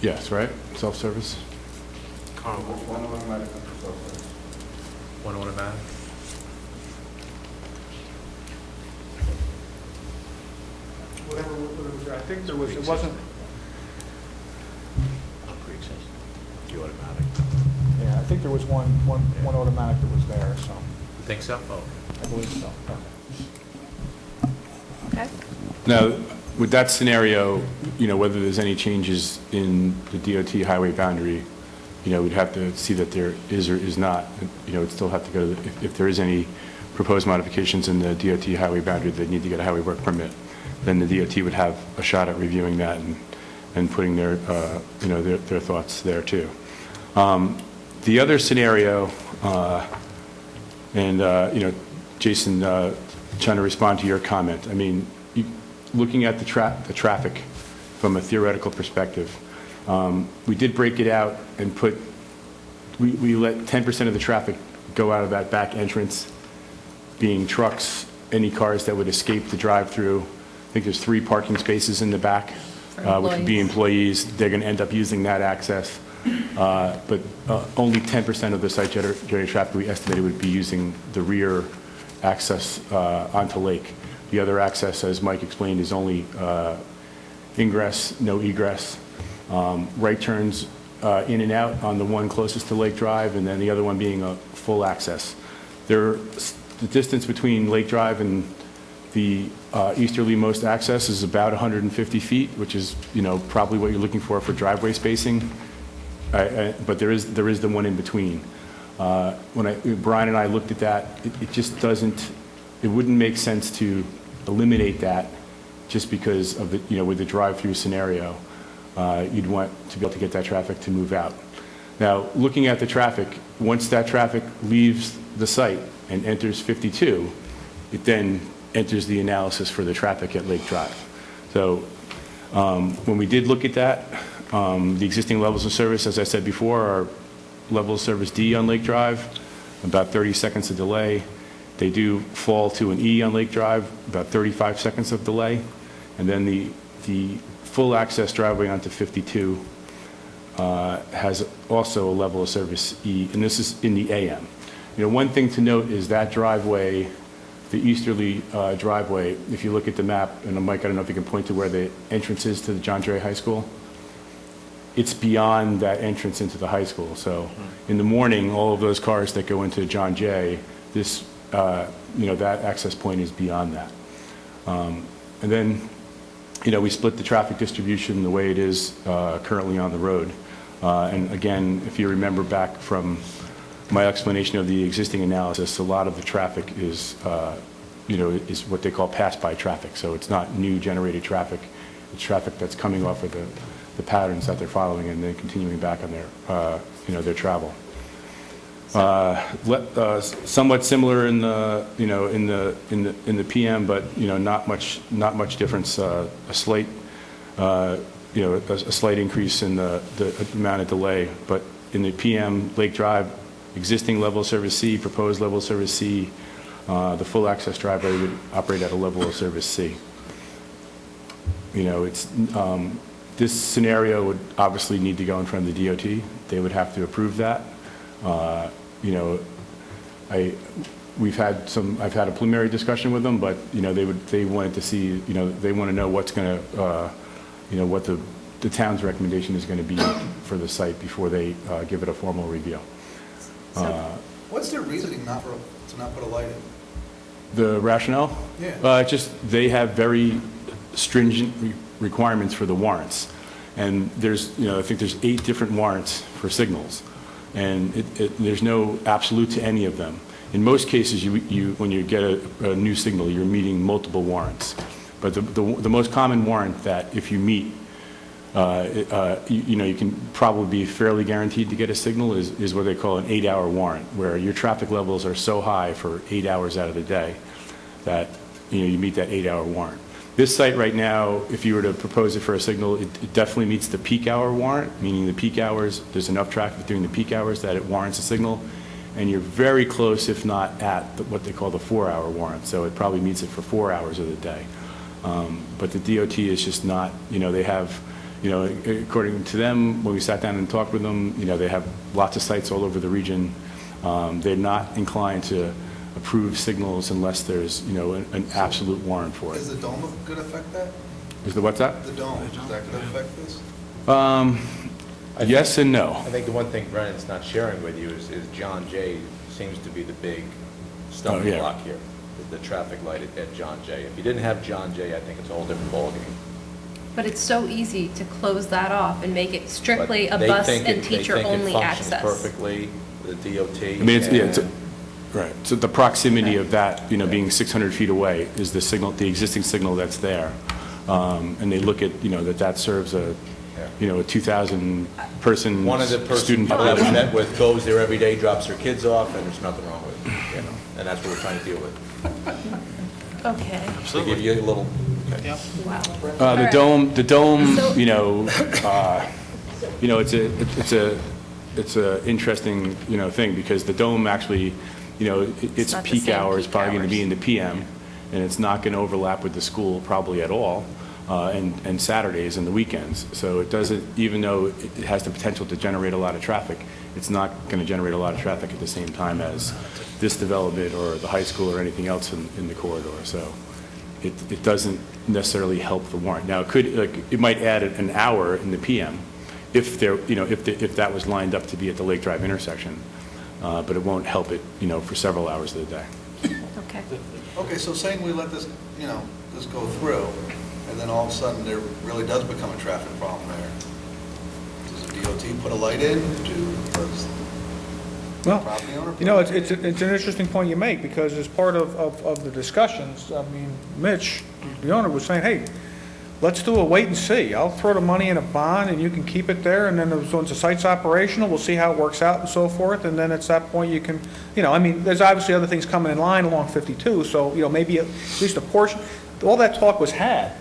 Yes, right? Self-service? One automatic. One automatic? Whatever was there, I think there was, it wasn't. The automatic. Yeah, I think there was one automatic that was there, so. You think so? Oh. I believe so. Okay. Now, with that scenario, whether there's any changes in the DOT highway boundary, we'd have to see that there is or is not. We'd still have to go, if there is any proposed modifications in the DOT highway boundary that need to get a highway work permit, then the DOT would have a shot at reviewing that and putting their, their thoughts there too. The other scenario, Jason, trying to respond to your comment. I mean, looking at the traffic from a theoretical perspective, we did break it out and we let 10% of the traffic go out of that back entrance, being trucks, any cars that would escape the drive-through. I think there's 3 parking spaces in the back, which would be employees. They're going to end up using that access. But only 10% of the site-generated traffic we estimated would be using the rear access onto Lake. The other access, as Mike explained, is only ingress, no egress. Right turns in and out on the one closest to Lake Drive, and then the other one being a full access. The distance between Lake Drive and the easterly-most access is about 150 feet, which is, probably what you're looking for driveway spacing. But there is the one in between. When Brian and I looked at that, it just doesn't. It wouldn't make sense to eliminate that just because of the, with the drive-through scenario. You'd want to be able to get that traffic to move out. Now, looking at the traffic, once that traffic leaves the site and enters 52, it then enters the analysis for the traffic at Lake Drive. So when we did look at that, the existing levels of service, as I said before, are level of service D on Lake Drive, about 30 seconds of delay. They do fall to an E on Lake Drive, about 35 seconds of delay. And then the full access driveway onto 52 has also a level of service E, and this is in the AM. One thing to note is that driveway, the easterly driveway, if you look at the map, and Mike, I don't know if you can point to where the entrance is to the John Jay High School. It's beyond that entrance into the high school. So in the morning, all of those cars that go into John Jay, this, that access point is beyond that. And then, we split the traffic distribution the way it is currently on the road. And again, if you remember back from my explanation of the existing analysis, a lot of the traffic is, is what they call pass-by traffic. So it's not new generated traffic. It's traffic that's coming off of the patterns that they're following and then continuing back on their, their travel. Somewhat similar in the, in the PM, but not much difference. A slight, a slight increase in the amount of delay. But in the PM, Lake Drive, existing level of service C, proposed level of service C, the full access driveway would operate at a level of service C. It's this scenario would obviously need to go in front of the DOT. They would have to approve that. I've had a preliminary discussion with them, but they wanted to see, they want to know what's going to, what the the town's recommendation is going to be for the site before they give it a formal review. What's their reasoning to not put a light in? The rationale? Yeah. Just, they have very stringent requirements for the warrants. And there's, I think there's 8 different warrants for signals. And there's no absolute to any of them. In most cases, when you get a new signal, you're meeting multiple warrants. But the most common warrant that if you meet, you can probably be fairly guaranteed to get a signal is what they call an 8-hour warrant, where your traffic levels are so high for 8 hours out of the day that you meet that 8-hour warrant. This site right now, if you were to propose it for a signal, it definitely meets the peak hour warrant, meaning the peak hours, there's enough traffic during the peak hours that it warrants a signal, and you're very close, if not at what they call the 4-hour warrant, so it probably meets it for 4 hours of the day. But the DOT is just not, they have, according to them, when we sat down and talked with them, they have lots of sites all over the region. They're not inclined to approve signals unless there's, an absolute warrant for it. Is the dome going to affect that? Is the what's that? The dome, is that going to affect this? Yes and no. I think the one thing Brennan's not sharing with you is John Jay seems to be the big stumbling block here, the traffic light at John Jay. If you didn't have John Jay, I think it's a whole different ballgame. But it's so easy to close that off and make it strictly a bus and teacher-only access. They think it functions perfectly, the DOT. I mean, right. So the proximity of that, being 600 feet away is the signal, the existing signal that's there. And they look at, that serves a 2,000 person One of the student people that we population. met with goes there every day, drops her kids off, and there's nothing wrong with it, and that's what we're trying to deal with. Okay. To give you a little. Wow. The dome, it's a interesting, thing, because the dome actually, its not the peak same hour is peak probably going to be hours. in the PM, and it's not going to overlap with the school probably at all, and Saturdays and the weekends. So it doesn't, even though it has the potential to generate a lot of traffic, it's not going to generate a lot of traffic at the same time as this development or the high school or anything else in the corridor. So it doesn't necessarily help the warrant. Now, it might add an hour in the PM if that was lined up to be at the Lake Drive intersection, but it won't help it, for several hours of the day. Okay. Okay, so saying we let this, this go through, and then all of a sudden there really does become a traffic problem there. Does the DOT put a light in? Does Well, property owner? it's an interesting point you make, because as part of the discussions, I mean, Mitch, the owner, was saying, hey, let's do a wait and see. I'll throw the money in a bond and you can keep it there, and then once the site's operational, we'll see how it works out and so forth, and then at that point you can, there's obviously other things coming in line along 52, so, maybe at least a portion, all that talk was had.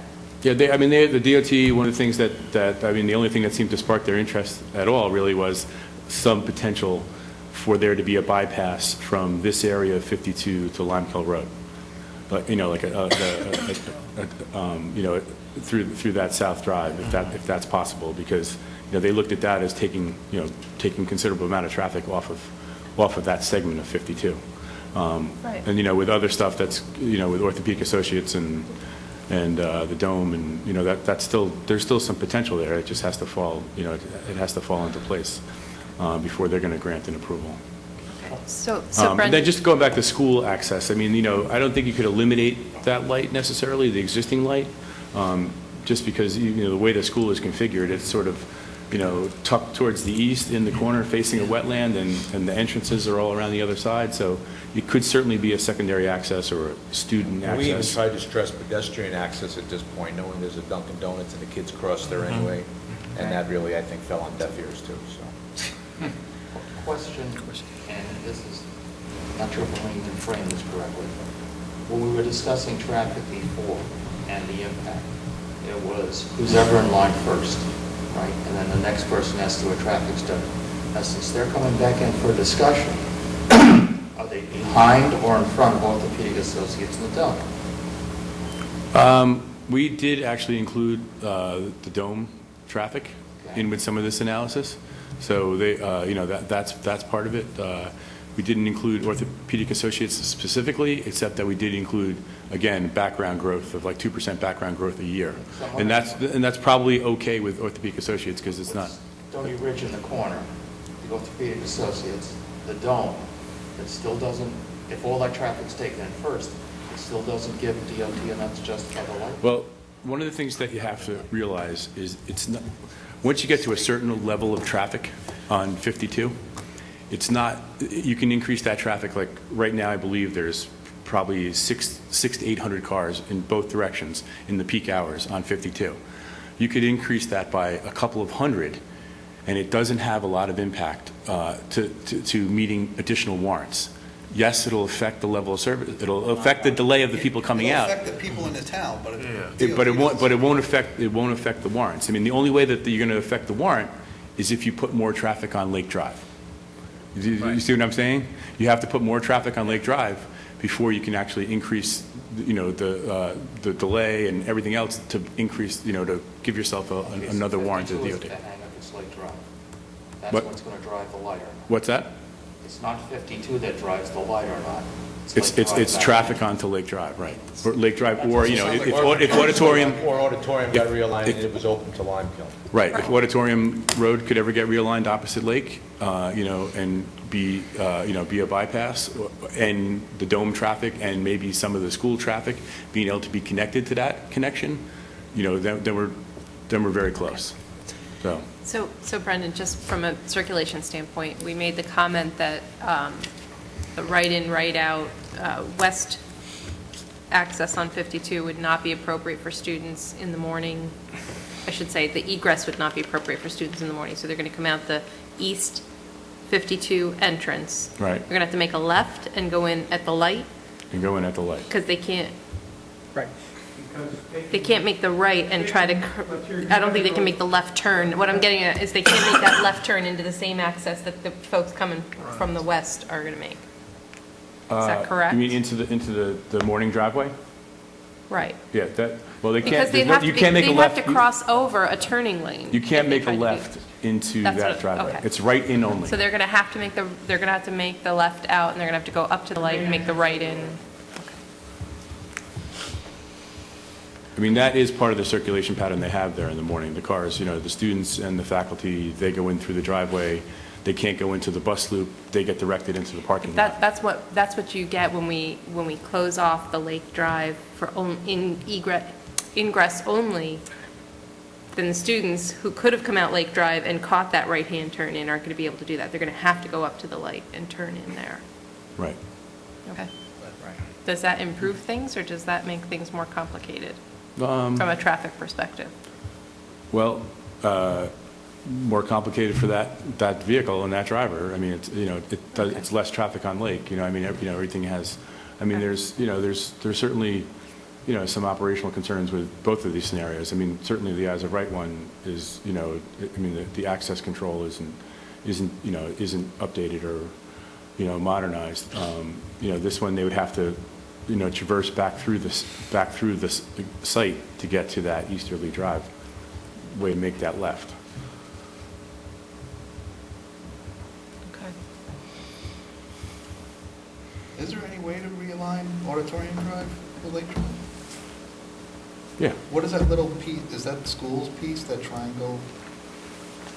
Yeah, the DOT, one of the things the only thing that seemed to spark their interest at all really was some potential for there to be a bypass from this area of 52 to Limekiln Road. But, through that South Drive, if that's possible, because, they looked at that as taking considerable amount of traffic off of that segment of 52. Right. And, with other stuff that's, with Orthopedic Associates and the Dome, and, there's still some potential there. It just has to fall, it has to fall into place before they're going to grant an approval. So And Brendan, then just going back to school access, I don't think you could eliminate that light necessarily, the existing light, just because, the way the school is configured, it's sort of, tucked towards the east in the corner facing a wetland, and the entrances are all around the other side, so it could certainly be a secondary access or a student access. We even tried to stress pedestrian access at this point, knowing there's a Dunkin' Donuts and the kids cross there anyway, and that really, I think, fell on deaf ears too, so. Question, and this is, not sure if I'm even frame this correctly. When we were discussing traffic before and the impact, it was who's ever in line first, right? And then the next person has to do a traffic study. Now, since they're coming back in for a discussion, are they behind or in front of Orthopedic Associates in the Dome? We did actually include the Dome traffic in with some of this analysis. So they, that's part of it. We didn't include Orthopedic Associates specifically, except that we did include, again, background growth of like 2% background growth a year. And that's probably okay with Orthopedic Associates because it's not. Stony Ridge in the corner, the Orthopedic Associates, the dome, it still doesn't, if all that traffic's taken in first, it still doesn't give DOT enough to justify the light. Well, one of the things that you have to realize is it's not, once you get to a certain level of traffic on 52, it's not, you can increase that traffic, like right now I believe there's probably 600 to 800 cars in both directions in the peak hours on 52. You could increase that by a couple of hundred, and it doesn't have a lot of impact to meeting additional warrants. Yes, it'll affect the level of service. It'll affect the delay of the people coming out. It'll affect the people in the town, but It won't affect the warrants. I mean, the only way that you're going to affect the warrant is if you put more traffic on Lake Drive. You see what I'm saying? You have to put more traffic on Lake Drive before you can actually increase, the delay and everything else to increase, to give yourself another warrant to the DOT. It's Lake Drive. That's What? what's going to drive the light or not. What's that? It's not 52 that drives the light or not. It's traffic onto Lake Drive, right? Or Lake Drive, or, if Auditorium. Or Auditorium got realigned and it was open to Limekiln. Right, if Auditorium Road could ever get realigned opposite Lake, and be a bypass, and the dome traffic and maybe some of the school traffic being able to be connected to that connection, then we're very close, so. So Brendan, just from a circulation standpoint, we made the comment that the right-in, right-out west access on 52 would not be appropriate for students in the morning. I should say the egress would not be appropriate for students in the morning. So they're going to come out the east 52 entrance. Right. They're going to have to make a left and go in at the light. And go in at the light. Because they can't. Right. They can't make the right and try to, I don't think they can make the left turn. What I'm getting at is they can't make that left turn into the same access that the folks coming from the west are going to make. Is that correct? You mean into the morning driveway? Right. Yeah, well, they Because can't, they'd have to, make a they'd left. have to cross over a turning lane. You can't if they make a tried to do left into That's that what- driveway. okay. It's right in only. So they're going to have to make the left out, and they're going to have to go up to the light and make the right in. I mean, that is part of the circulation pattern they have there in the morning. The cars, the students and the faculty, they go in through the driveway. They can't go into the bus loop. They get directed into the parking lot. That's what you get when we close off the Lake Drive for ingress only. Then the students who could have come out Lake Drive and caught that right-hand turn in aren't going to be able to do that. They're going to have to go up to the light and turn in there. Right. Okay. Does that improve things, or does that make things more complicated from a traffic perspective? Well, more complicated for that vehicle and that driver. I mean, it's less traffic on Lake. Everything has. I mean, there's certainly, some operational concerns with both of these scenarios. I mean, certainly the as of right one is, the access control isn't updated or, modernized. This one they would have to, traverse back through the site to get to that easterly drive way to make that left. Okay. Is there any way to realign Auditorium Drive with Lake Drive? Yeah. What is that little piece, is that the school's piece, that triangle?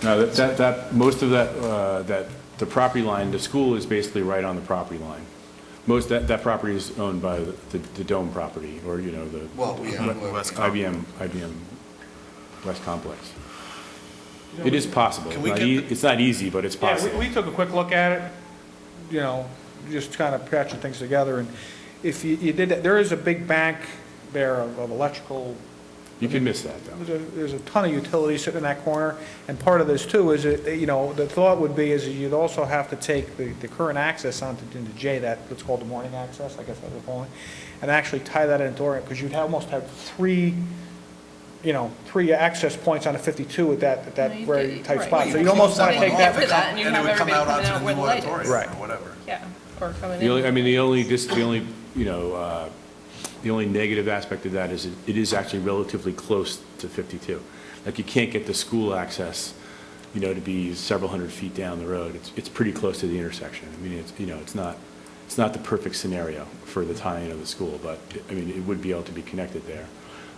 No, that most of that the property line, the school is basically right on the property line. Most that property is owned by the Dome property, or the IBM West Complex. It is possible. It's not easy, but it's possible. Yeah, we took a quick look at it, just kind of patching things together, and if you did that, there is a big bank there of electrical. You can miss that, though. There's a ton of utilities sitting in that corner, and part of this, too, is, the thought would be is that you'd also have to take the current access onto J, what's called the morning access, I guess that's what we're calling, and actually tie that into Orient, because you'd almost have three access points on a 52 at that very tight spot. So you almost want to take that. And it would come out onto the new auditorium or whatever. Yeah, or coming in. The only negative aspect of that is it is actually relatively close to 52. Like, you can't get the school access, to be several hundred feet down the road. It's pretty close to the intersection. I mean, it's not the perfect scenario for the tie-in of the school, but, it would be able to be connected there.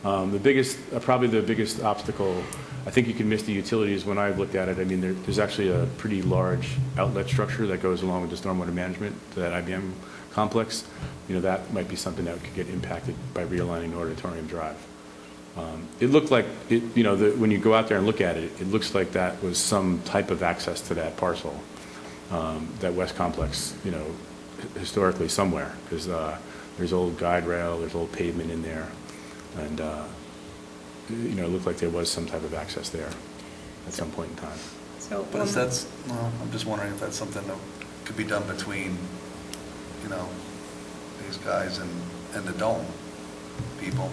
Probably the biggest obstacle, I think you can miss the utilities when I've looked at it. I mean, there's actually a pretty large outlet structure that goes along with the stormwater management to that IBM complex. That might be something that could get impacted by realigning Auditorium Drive. It looked like, when you go out there and look at it, it looks like that was some type of access to that parcel, that west complex, historically somewhere, because there's old guide rail, there's old pavement in there, and it looked like there was some type of access there at some point in time. So, But I'm just wondering if that's something that could be done between, these guys and the Dome people.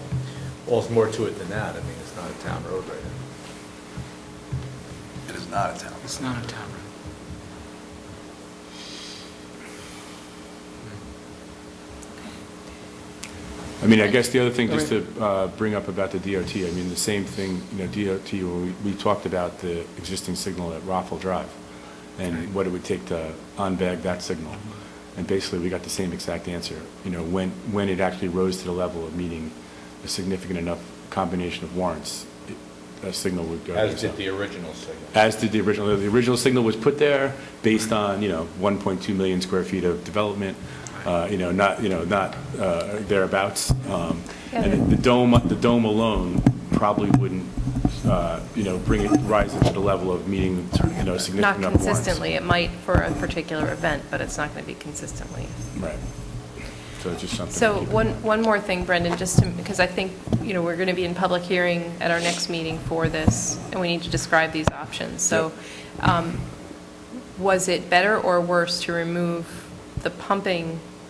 Well, there's more to it than that. I mean, it's not a town road right now. It is not a town. It's not a town road. I mean, I guess the other thing, just to bring up about the DOT, I mean, the same thing, DOT, when we talked about the existing signal at Rockville Drive and what it would take to unbag that signal. And basically, we got the same exact answer. When it actually rose to the level of meeting a significant enough combination of warrants, a signal would go. As did the original signal. As did the original. The original signal was put there based on, 1.2 million square feet of development. Not thereabouts. And the dome alone probably wouldn't, rise it to the level of meeting, significant not enough warrants. consistently. It might for a particular event, but it's not going to be consistently. Right. So it's just something. So one more thing, Brendan, because I think, we're going to be in public hearing at our next meeting for this, and we need to describe these options. So was it better or worse to remove the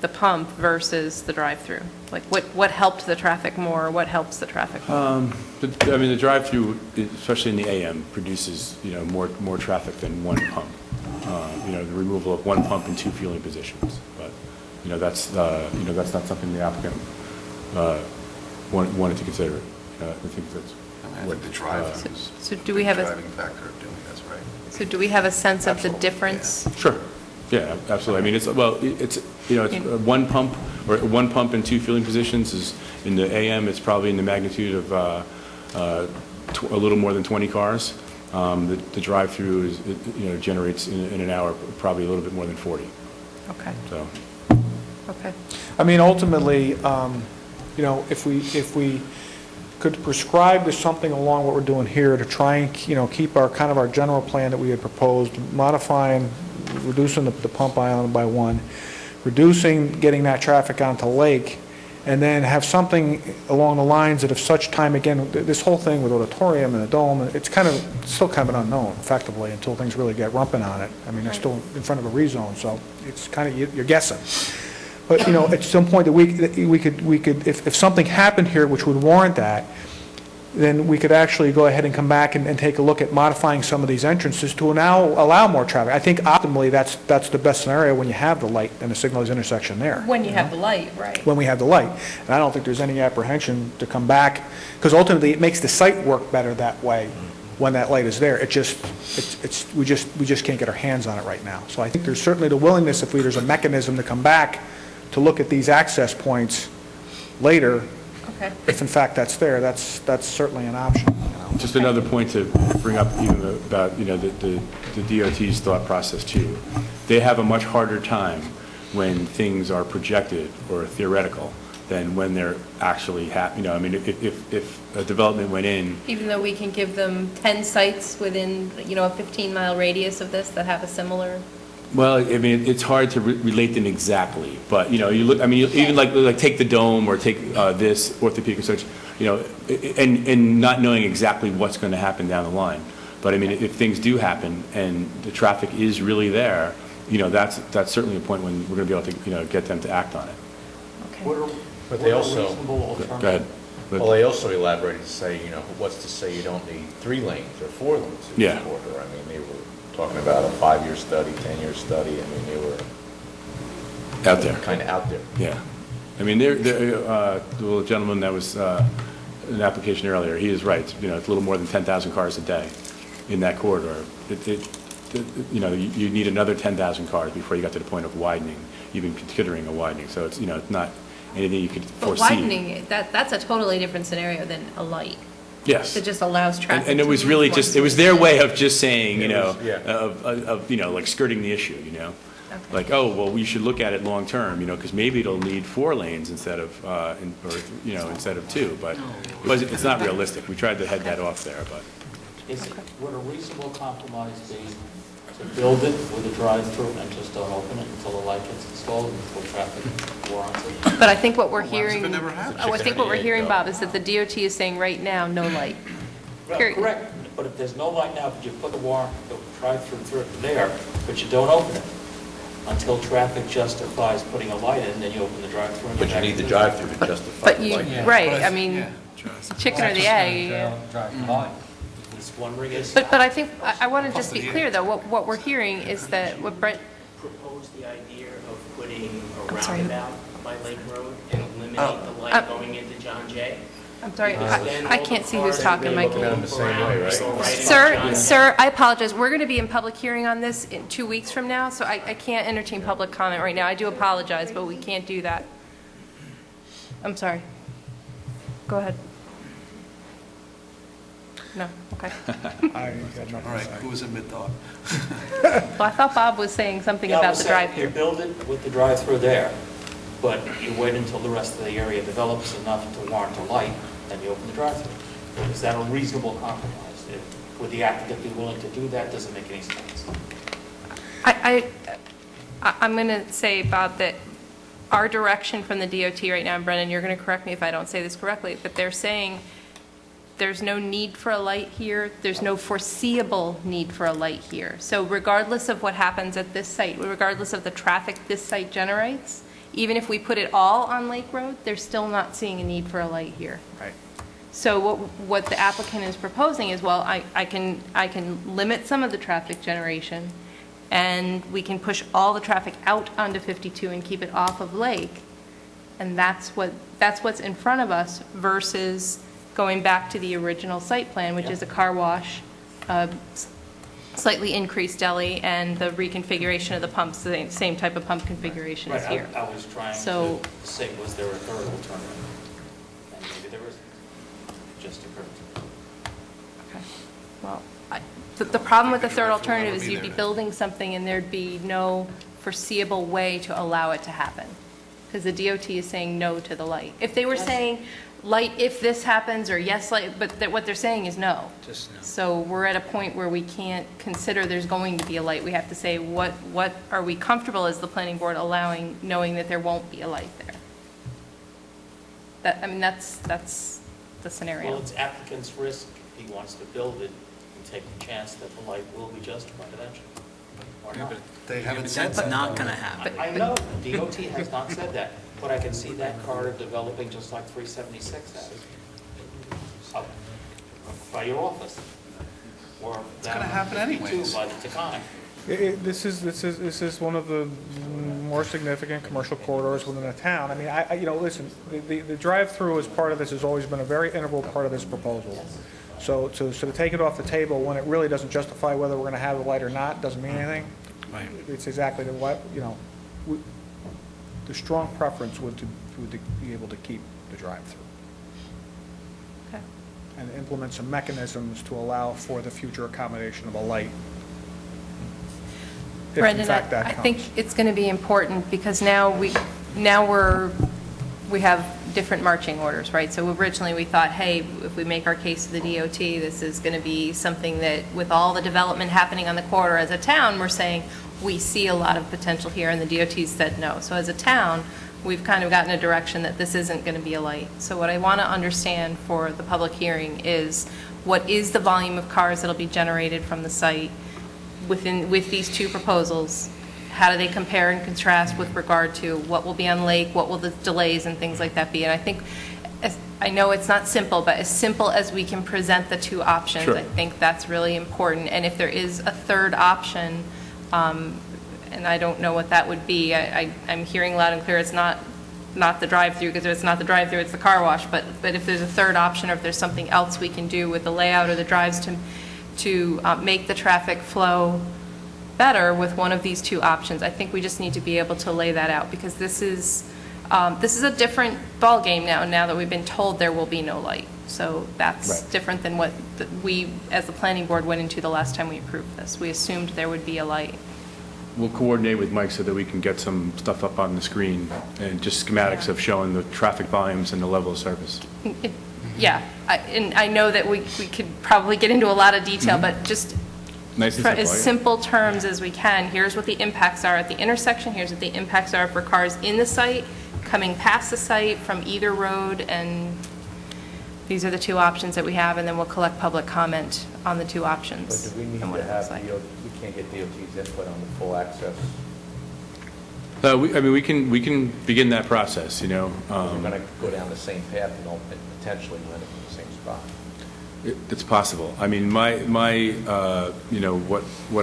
pump versus the drive-through? Like, what helped the traffic more? What helps the traffic more? The drive-through, especially in the AM, produces, more traffic than one pump. The removal of one pump and two fueling positions. But, that's not something the applicant wanted to consider. I think that's what the drive-through is. So do we have a driving factor of doing this, right? So do we have a sense of the difference? Sure. Yeah, absolutely. I mean, it's one pump and two fueling positions is in the AM. It's probably in the magnitude of a little more than 20 cars. The drive-through is generates in an hour probably a little bit more than 40. Okay. So. Okay. I mean, ultimately, if we could prescribe to something along what we're doing here to try and, keep our general plan that we had proposed, reducing the pump island by one, getting that traffic onto Lake, and then have something along the lines that if such time, again, this whole thing with Auditorium and the Dome, it's still kind of an unknown, effectively, until things really get rumping on it. I mean, they're still in front of a rezone, so it's kind of, you're guessing. But, at some point that we could, if something happened here which would warrant that, then we could actually go ahead and come back and take a look at modifying some of these entrances to now allow more traffic. I think optimally that's the best scenario when you have the light and the signalized intersection there. When you have the light, right. When we have the light. And I don't think there's any apprehension to come back, because ultimately it makes the site work better that way when that light is there. We just can't get our hands on it right now. So I think there's certainly the willingness, if there's a mechanism to come back to look at these access points later. Okay. If in fact that's there, that's certainly an option. Just another point to bring up even about, the DOT's thought process too. They have a much harder time when things are projected or theoretical than when they're actually happening. If a development went in. Even though we can give them 10 sites within, a 15-mile radius of this that have a similar. Well, it's hard to relate them exactly, but, you look, even like take the Dome or take this orthopedic research, and not knowing exactly what's going to happen down the line. But, if things do happen and the traffic is really there, that's certainly a point when we're going to be able to, get them to act on it. Okay. But they also, go ahead. Well, they also elaborated to say, what's to say you don't need 3 lanes or 4 lanes in this corridor? They were talking about a 5-year study, 10-year study. They were out there. Kind of out there. Yeah. The gentleman that was an application earlier, he is right. It's a little more than 10,000 cars a day. in that corridor. You know, you need another 10,000 cars before you got to the point of widening, even considering a widening. So it's, you know, it's not anything you could But foresee. widening, that's a totally different scenario than a light. Yes. It just allows traffic. And it to was move really more just, it was their smoothly. way of just saying, you It know, was- yeah. you know, like skirting the issue, you know? Like, oh, well, we should look at it long-term, you know, because maybe it'll need 4 lanes instead of, or, you know, instead of 2, but it's not realistic. We tried to head that off there, but. Would a reasonable compromise be to build it with a drive-through and just don't open it until the light gets installed, until traffic warrants it? But I think what we're Well, why does it hearing, never happen? I think what we're hearing, Bob, is that the DOT is saying right now, no light. Period. Correct, but if there's no light now, but you put the drive-through through there, but you don't open it until traffic justifies putting a light in, then you open the drive-through. But you need the drive-through to justify But the you, light. right, I mean, chicken or the egg. yeah. This wondering is. But I think, I want to just be clear, though, what we're hearing is that what Brent, Proposed the idea of putting a sorry. roundabout by Lake Road and eliminate the light going into John Jay. I'm sorry, I can't see who's talking, Mike. Looking at them the same way, right? Sir, I apologize. We're going to be in public hearing on this in 2 weeks from now, so I can't entertain public comment right now. I do apologize, but we can't do that. I'm sorry. Go ahead. No, okay. All right, who was in mid-thought? Well, I thought Bob was saying something about the You drive-through. build it with the drive-through there, but you wait until the rest of the area develops enough to warrant a light, then you open the drive-through. Is that a reasonable compromise? Would the applicant be willing to do that? Doesn't make any sense. I'm going to say, Bob, that our direction from the DOT right now, and Brendan, you're going to correct me if I don't say this correctly, but they're saying there's no need for a light here, there's no foreseeable need for a light here. So regardless of what happens at this site, regardless of the traffic this site generates, even if we put it all on Lake Road, they're still not seeing a need for a light here. Right. So what the applicant is proposing is, well, I can limit some of the traffic generation, and we can push all the traffic out onto 52 and keep it off of Lake, and that's what's in front of us versus going back to the original site plan, which is a car wash, slightly increased deli, and the reconfiguration of the pumps, the same type of pump configuration as here. I was trying to say, was there a third alternative? And maybe there isn't. It just occurred to me. Okay. Well, the problem with the third alternative is you'd be building something and there'd be no foreseeable way to allow it to happen, because the DOT is saying no to the light. If they were saying light if this happens, or yes light, but what they're saying is no. Just no. So we're at a point where we can't consider there's going to be a light. We have to say, what are we comfortable as the planning board allowing, knowing that there won't be a light there? I mean, that's the scenario. Well, it's applicant's risk. He wants to build it and take the chance that the light will be justified eventually. Or not. They haven't But said that's that. not going to happen. I know, DOT has not said that, but I can see that corridor developing just like 376 has. Up by your office. Or It's going to happen anyways. by the Taconic. This is one of the more significant commercial corridors within the town. I mean, you know, listen, the drive-through as part of this has always been a very integral part of this proposal. So to take it off the table when it really doesn't justify whether we're going to have the light or not, doesn't mean anything. Right. It's exactly what, you know, the strong preference would to be able to keep the drive-through. Okay. And implement some mechanisms to allow for the future accommodation of a light. If in Brendan, fact that I comes. think it's going to be important because now we have different marching orders, right? So originally we thought, hey, if we make our case to the DOT, this is going to be something that with all the development happening on the corridor as a town, we're saying we see a lot of potential here, and the DOT said no. So as a town, we've kind of gotten a direction that this isn't going to be a light. So what I want to understand for the public hearing is what is the volume of cars that'll be generated from the site with these two proposals? How do they compare and contrast with regard to what will be on Lake, what will the delays and things like that be? And I think, I know it's not simple, but as simple as we can present the two options, Sure. I think that's really important. And if there is a third option, and I don't know what that would be, I'm hearing loud and clear it's not the drive-through, because if it's not the drive-through, it's the car wash. But if there's a third option, or if there's something else we can do with the layout or the drives to make the traffic flow better with one of these two options. I think we just need to be able to lay that out, because this is a different ballgame now that we've been told there will be no light. So that's Right. different than what we, as the planning board, went into the last time we approved this. We assumed there would be a light. We'll coordinate with Mike so that we can get some stuff up on the screen and just schematics of showing the traffic volumes and the level of service. Yeah, and I know that we could probably get into a lot of detail, but just Nice and for simple, as yeah. simple terms as we can, here's what the impacts are at the intersection, here's what the impacts are for cars in the site, coming past the site from either road, and these are the two options that we have, and then we'll collect public comment on the two options. But do we need and what to it looks have, like. we can't get DOT's input on the full access? We can begin that process, you know. We're going to go down the same path and potentially land up in the same spot. It's possible. I mean, what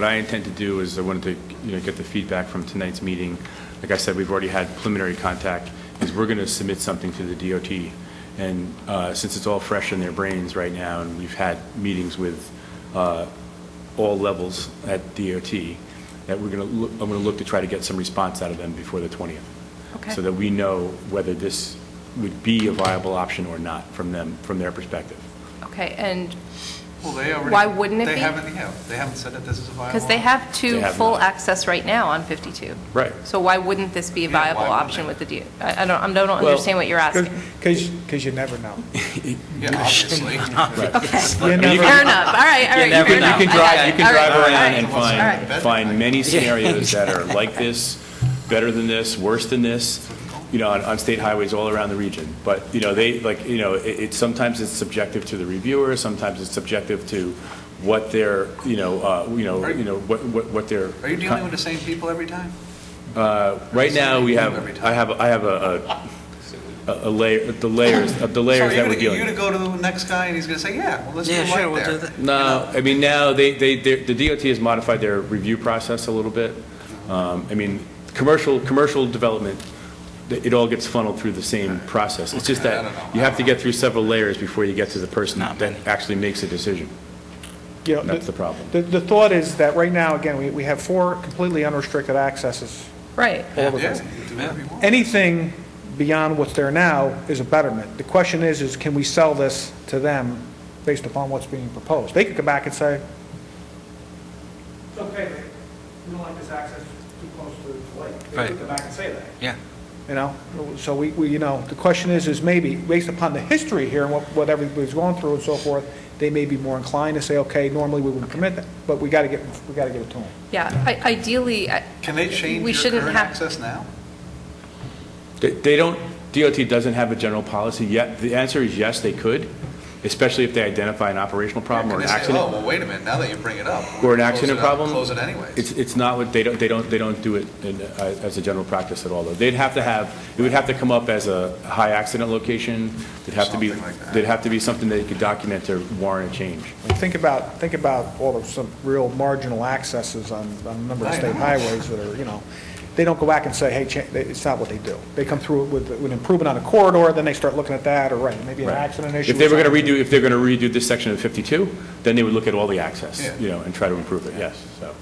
I intend to do is I wanted to, get the feedback from tonight's meeting. Like I said, we've already had preliminary contact, is we're going to submit something to the DOT. And since it's all fresh in their brains right now, and we've had meetings with all levels at DOT, that I'm going to look to try to get some response out of them before the 20th. Okay. So that we know whether this would be a viable option or not from their perspective. Okay, and Well, they already. why wouldn't it be? They haven't said that this is a viable. Because they have two They have full not. access right now on 52. Right. So why wouldn't this be a viable why wouldn't option they? with the DOT? I don't understand what you're asking. Because you never know. Yeah, obviously. Okay, You never- fair enough, all right, You fair can enough. drive, you can All right, drive all around right, and all right. find many scenarios that are like this, better than this, worse than this, on state highways all around the region. But, sometimes it's subjective to the reviewer, sometimes it's subjective to what their, what their. Are you dealing with the same people every time? Right now, I have a layer, the layers that we're So dealing you're with. going to go to the next guy and he's going to say, yeah, well, let's do Yeah, it sure, right we'll there. do that. No, I mean, now, the DOT has modified their review process a little bit. Commercial development, it all gets funneled through the same process. It's just I that don't know. you have to get through several layers before you get to the person that actually makes a decision. That's the problem. The thought is that right now, again, we have 4 completely unrestricted accesses. Right. all over Yeah, the place. you can do whatever you want. Anything beyond what's there now is a betterment. The question is can we sell this to them based upon what's being proposed? They could come back and say, it's okay, we don't like this access too close to the lake. They Right. could come back and say that. Yeah. So we the question is maybe, based upon the history here and what everybody's going through and so forth, they may be more inclined to say, okay, normally we wouldn't permit that, but we got to give it to them. Yeah, ideally, Can they change we your shouldn't current have- access now? They don't, DOT doesn't have a general policy yet. The answer is yes, they could, especially if they identify an operational problem or Can an they say, accident. oh, well, wait a minute, now that you bring it up. Or an we'll accident close it out- problem? Close it anyways. It's not what, they don't do it as a general practice at all, though. It would have to come up as a high accident location. It'd have to be, Something like that. there'd have to be something that you could document to warrant a change. Think about all of some real marginal accesses on a number of I state know. highways that are, they don't go back and say, hey, it's not what they do. They come through with an improvement on a corridor, then they start looking at that, or maybe an Right. accident issue. If they or were going something. if they're going to redo this section of 52, then they would look at all the access, Yeah. and try to improve it, yes, so.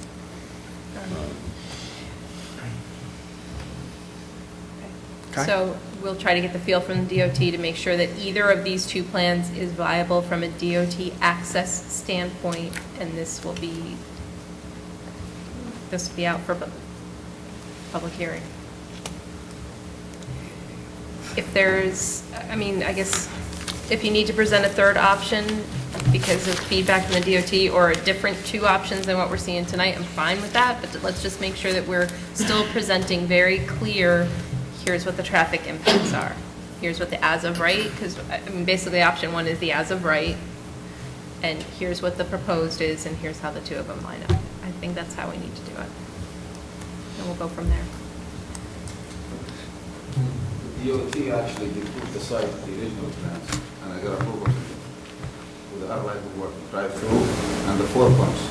Okay. So we'll try to get the feel from the DOT to make sure that either of these two plans is viable from a DOT access standpoint, and this will be out for public hearing. If there's, I guess, if you need to present a third option because of feedback from the DOT or a different 2 options than what we're seeing tonight, I'm fine with that, but let's just make sure that we're still presenting very clear, here's what the traffic impacts are. Here's what the as of right, because basically option 1 is the as of right, and here's what the proposed is, and here's how the 2 of them line up. I think that's how we need to do it. And we'll go from there. DOT actually approved the site, the original plans, and I got approval with the highway work drive-through and the 4 pumps,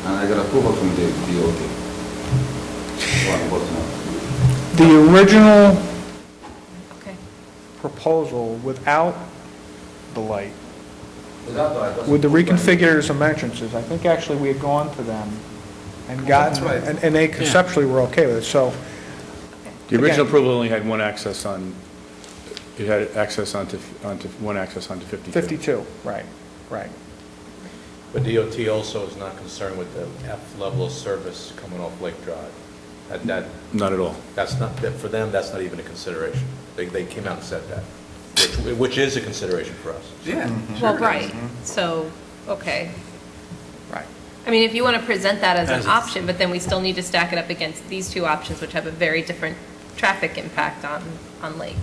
and I got approval from the DOT. The original Okay. proposal without the light with the reconfigures of entrances. I think actually we had gone to them and gotten, and they conceptually were okay with it, so. The original again, approval only had one access on, it had access onto one access onto 52. 52, right. But DOT also is not concerned with the F level of service coming off Lake Drive. That Not at all. That's not, for them, that's not even a consideration. They came out and said that, which is a consideration for us. Yeah. Well, right, so, okay. Right. I mean, if you want to present that as an option, but then we still need to stack it up against these two options, which have a very different traffic impact on Lake.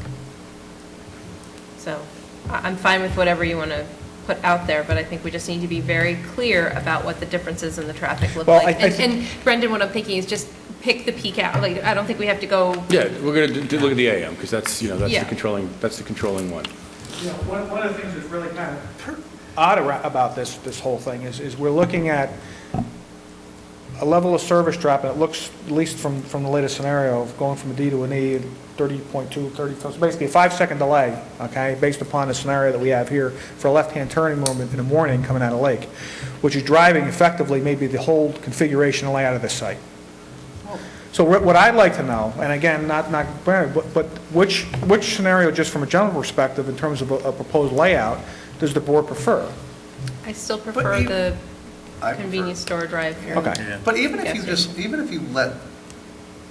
So, I'm fine with whatever you want to put out there, but I think we just need to be very clear about what the differences in the traffic look Well, like. I And Brendan, what I'm thinking is just pick the peak out, like, I don't think we have to go. Yeah, we're going to look at the AM, because that's, that's Yeah. the controlling one. One of the things that's really kind of odd about this whole thing is we're looking at a level of service drop, and it looks, at least from the latest scenario, of going from a D to an E, 30.2, 30, so it's basically a 5-second delay, okay, based upon the scenario that we have here for a left-hand turning movement in the morning coming out of Lake, which is driving effectively maybe the whole configuration and layout of this site. So what I'd like to know, and again, not but which scenario, just from a general perspective, in terms of a proposed layout, does the board prefer? I still prefer the convenience store drive. Okay. But even if you let,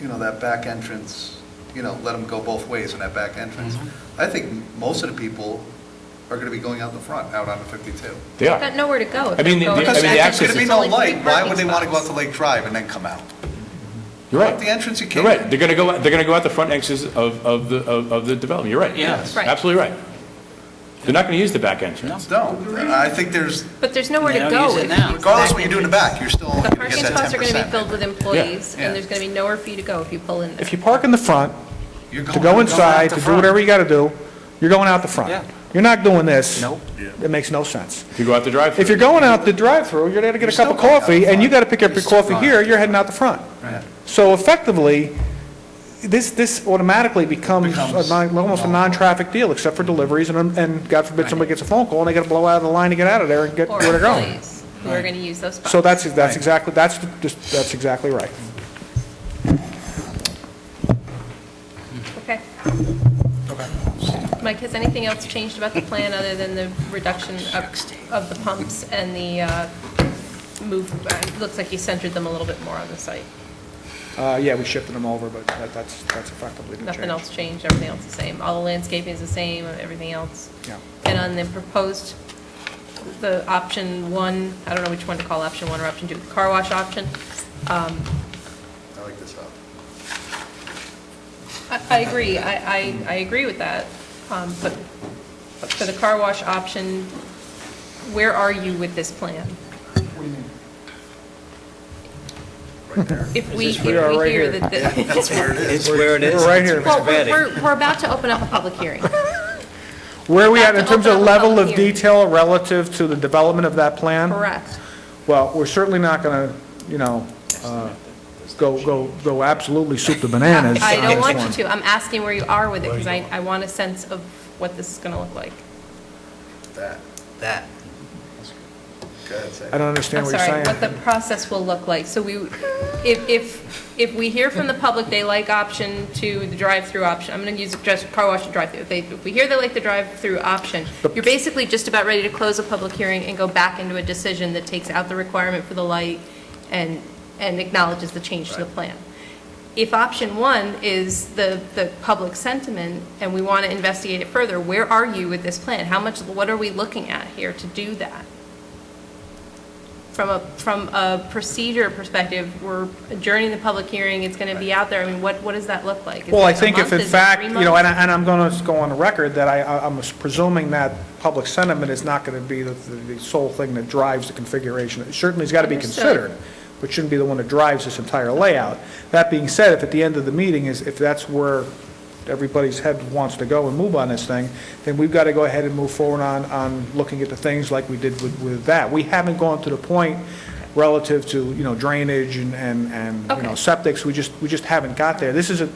that back entrance, let them go both ways in that back entrance, I think most of the people are going to be going out the front, out onto 52. They are. Got nowhere to go. I mean, Because the if access there's going to be is- no only light, three why parking would they want to go out spots. to Lake Drive and then come out? You're right. Up the entrance you You're came right. in. They're going to go out the front exits of the development. You're right. Yes. Right. Absolutely right. They're not going to use the back entrance. No, I think there's, But there's nowhere to They go. don't use it if now. you use Regardless the of what you do in the back, you're still only The going to parking get that 10%. spots are going to be filled with employees, Yeah. and there's going to be nowhere for you to go if you pull in there. If you park in the front, You're to going go out inside, the to do front. whatever you got to do, you're going out the front. Yeah. You're not doing this. Nope. It makes no sense. You go out the drive-through. If you're going out the drive-through, you're there to get a cup of still going out coffee, the and you front. got to pick up your coffee here, you're heading out the front. Right. So effectively, this automatically becomes almost a non-traffic deal, except for deliveries, and God forbid somebody gets a phone call, and they got to blow out of the line to get out of there and get Or where they're going. employees who are going to use those spots. So that's exactly right. Okay. Mike, has anything else changed about the plan other than the reduction of the pumps and the it looks like you centered them a little bit more on the site? Yeah, we shifted them over, but that's effectively the change. Nothing else changed, everything else the same? All the landscaping is the same, everything else? Yeah. And on the proposed, the option one, I don't know which one to call option one or option two, the car wash option, I like this up. I agree, I agree with that, but for the car wash option, where are you with this plan? What do you mean? Right there. If we are right hear here. that. That's where it is. It's where it is. We're right here. Well, we're about to open up a public hearing. Where are we at in Have to terms of open up a level of public hearing. detail relative to the development of that plan? Correct. Well, we're certainly not going to, go absolutely soup to bananas. I on don't this want one. you to, I'm asking where you are with it, because I want a sense of what this is going to look like. That. Go ahead, say it. I don't understand I'm what you're sorry, saying. what the process will look like. So if we hear from the public they like option two, the drive-through option, I'm going to use just car wash and drive-through. If we hear they like the drive-through option, you're basically just about ready to close a public hearing and go back into a decision that takes out the requirement for the light and acknowledges the change to the plan. If option one is the public sentiment and we want to investigate it further, where are you with this plan? What are we looking at here to do that? From a procedure perspective, we're adjourning the public hearing, it's going to be out there. I mean, what does that look like? Is Well, I it a think if month? in Is it fact, 3 and months? I'm going to go on the record that I'm presuming that public sentiment is not going to be the sole thing that drives the configuration. It certainly has got to be Understood. considered, but shouldn't be the one that drives this entire layout. That being said, if at the end of the meeting, if that's where everybody's head wants to go and move on this thing, then we've got to go ahead and move forward on looking at the things like we did with that. We haven't gone to the point relative to, drainage and Okay. septics, we just haven't got there. This is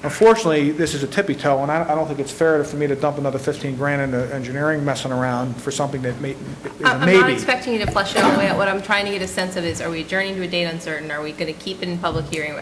unfortunately, this is a tippy toe, and I don't think it's fair for me to dump another 15 grand into engineering messing around for something that is a I'm maybe. not expecting you to flesh it all the way out. What I'm trying to get a sense of is, are we adjourning to a date uncertain? Are we going to keep it in public hearing?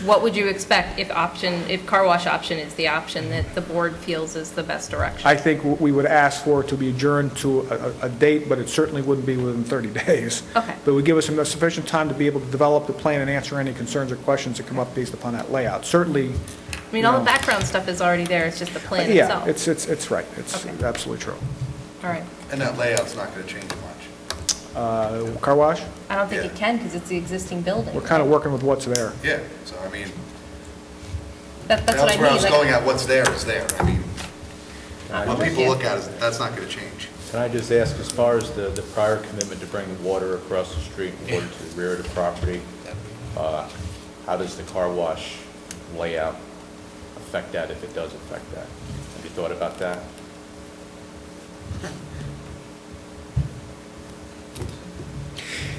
What would you expect if car wash option is the option that the board feels is the best direction? I think we would ask for it to be adjourned to a date, but it certainly wouldn't be within 30 days. Okay. But would give us enough sufficient time to be able to develop the plan and answer any concerns or questions that come up based upon that layout. Certainly. I mean, all the background stuff is already there, it's just the plan Yeah, itself. it's right. It's absolutely true. All right. And that layout's not going to change much. Car wash? I don't think it can, because it's the existing building. We're kind of working with what's there. Yeah, so I mean, That's what I that's where I mean. was going at, what's there is there. I mean, I'm what with people you. look at is, that's not going to change. Can I just ask, as far as the prior commitment to bring water across the street and water to the rear of the property, how does the car wash layout affect that, if it does affect that? Have you thought about that?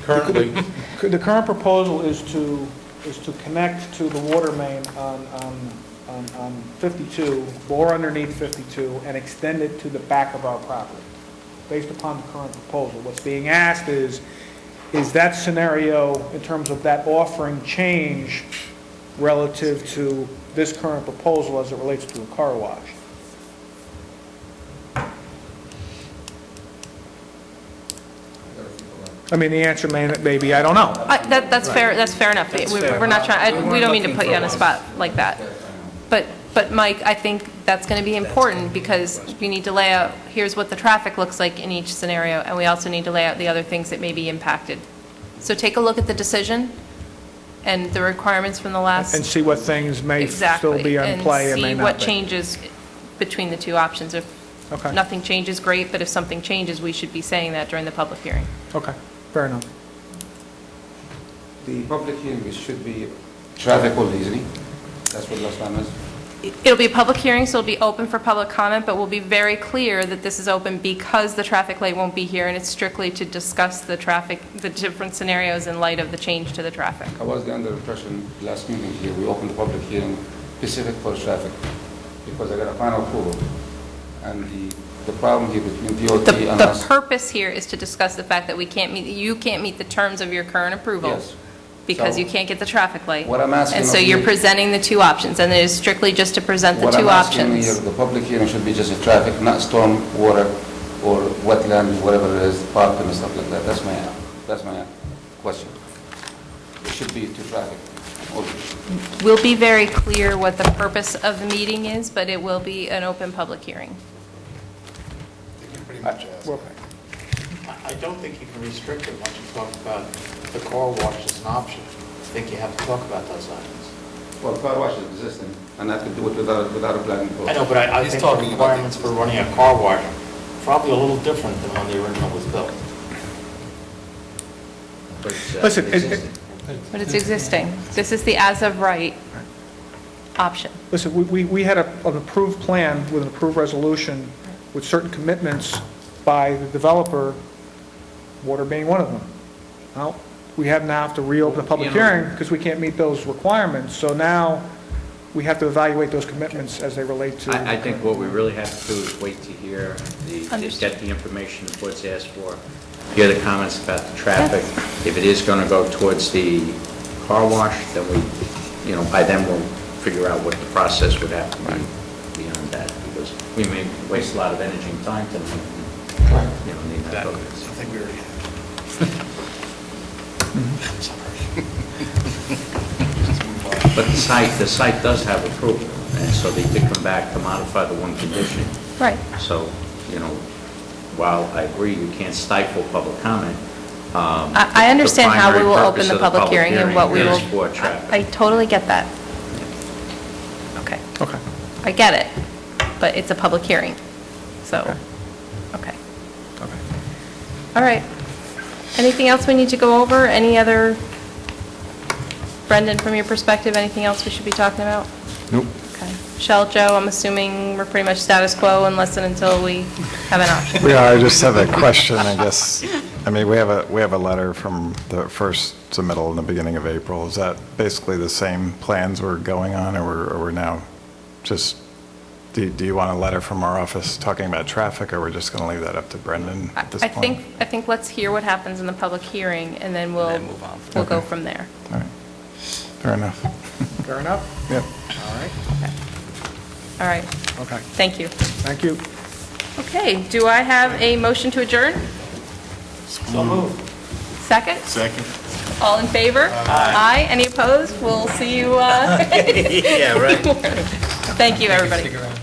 Currently, The current proposal is to connect to the water main on 52, bore underneath 52, and extend it to the back of our property, based upon the current proposal. What's being asked is that scenario, in terms of that offering, change relative to this current proposal as it relates to a car wash? I mean, the answer may be, I don't know. That's fair, that's fair enough. We're not trying, we don't mean to put you on a spot like that. But Mike, I think that's going to be important, because you need to lay out, here's what the traffic looks like in each scenario, and we also need to lay out the other things that may be impacted. So take a look at the decision and the requirements from the last. And see what things may still be in play and may see not what be. changes between the two options. If nothing changes, great, but if something changes, we should be saying that during the public hearing. Okay, fair enough. The public hearing should be traffic only, isn't it? That's what last time is. It'll be a public hearing, so it'll be open for public comment, but we'll be very clear that this is open because the traffic light won't be here, and it's strictly to discuss the traffic, the different scenarios in light of the change to the traffic. I was under the impression last meeting here, we opened the public hearing specific for traffic, because I got a final approval. And the problem here between DOT and The us. purpose here is to discuss the fact that you can't meet the terms of your current approval. Yes. Because So, you can't get the traffic light. what I'm asking And so of you're you- presenting the two options, and it is strictly just to present the What two I'm asking options. here, the public hearing should be just a traffic, not storm water or wetland, whatever it is, parking and stuff like that. That's my question. It should be to traffic only. We'll be very clear what the purpose of the meeting is, but it will be an open public hearing. Pretty much asked. I don't think you can restrict it once you talk about the car wash as an option. I think you have to talk about those items. Well, car wash is existing, and I can do it without a planning board. I know, but I think the requirements for running a car wash are probably a little different than when the original was built. Listen, But it's existing. This is the as-of-right option. listen, we had an approved plan with an approved resolution with certain commitments by the developer, water being one of them. Well, we now have to reopen the public hearing because we can't meet those requirements. So now we have to evaluate those commitments as they relate to. I think what we really have to do is wait to hear, get the information the board's asked for, hear the comments about the traffic. If it is going to go towards the car wash, then by then we'll figure out what the process would have to be beyond that, because we may waste a lot of energy and time to need that focus. I think we already have. But the site does have approval, and so they did come back to modify the one condition. Right. So, while I agree you can't stifle public comment, I understand how we will open the public hearing and what we will. is for traffic. I totally get that. Okay. Okay. I get it, but it's a public hearing, so, okay. Okay. All right. Anything else we need to go over? Any other, Brendan, from your perspective, anything else we should be talking about? Nope. Okay. Michelle, Joe, I'm assuming we're pretty much status quo unless and until we have an option. Yeah, I just have a question, I guess. I mean, we have a letter from the first submittal in the beginning of April. Is that basically the same plans we're going on, or we're now just, do you want a letter from our office talking about traffic, or we're just going to leave that up to Brendan at this point? I think let's hear what happens in the public hearing, and then we'll go from there. All right. Fair enough. Fair enough? Yep. All right. All right. Okay. Thank you. Thank you. Okay, do I have a motion to adjourn? So moved. Second? Second. All in favor? Aye. Any opposed? We'll see you. Yeah, right. Thank you, everybody. Stick around.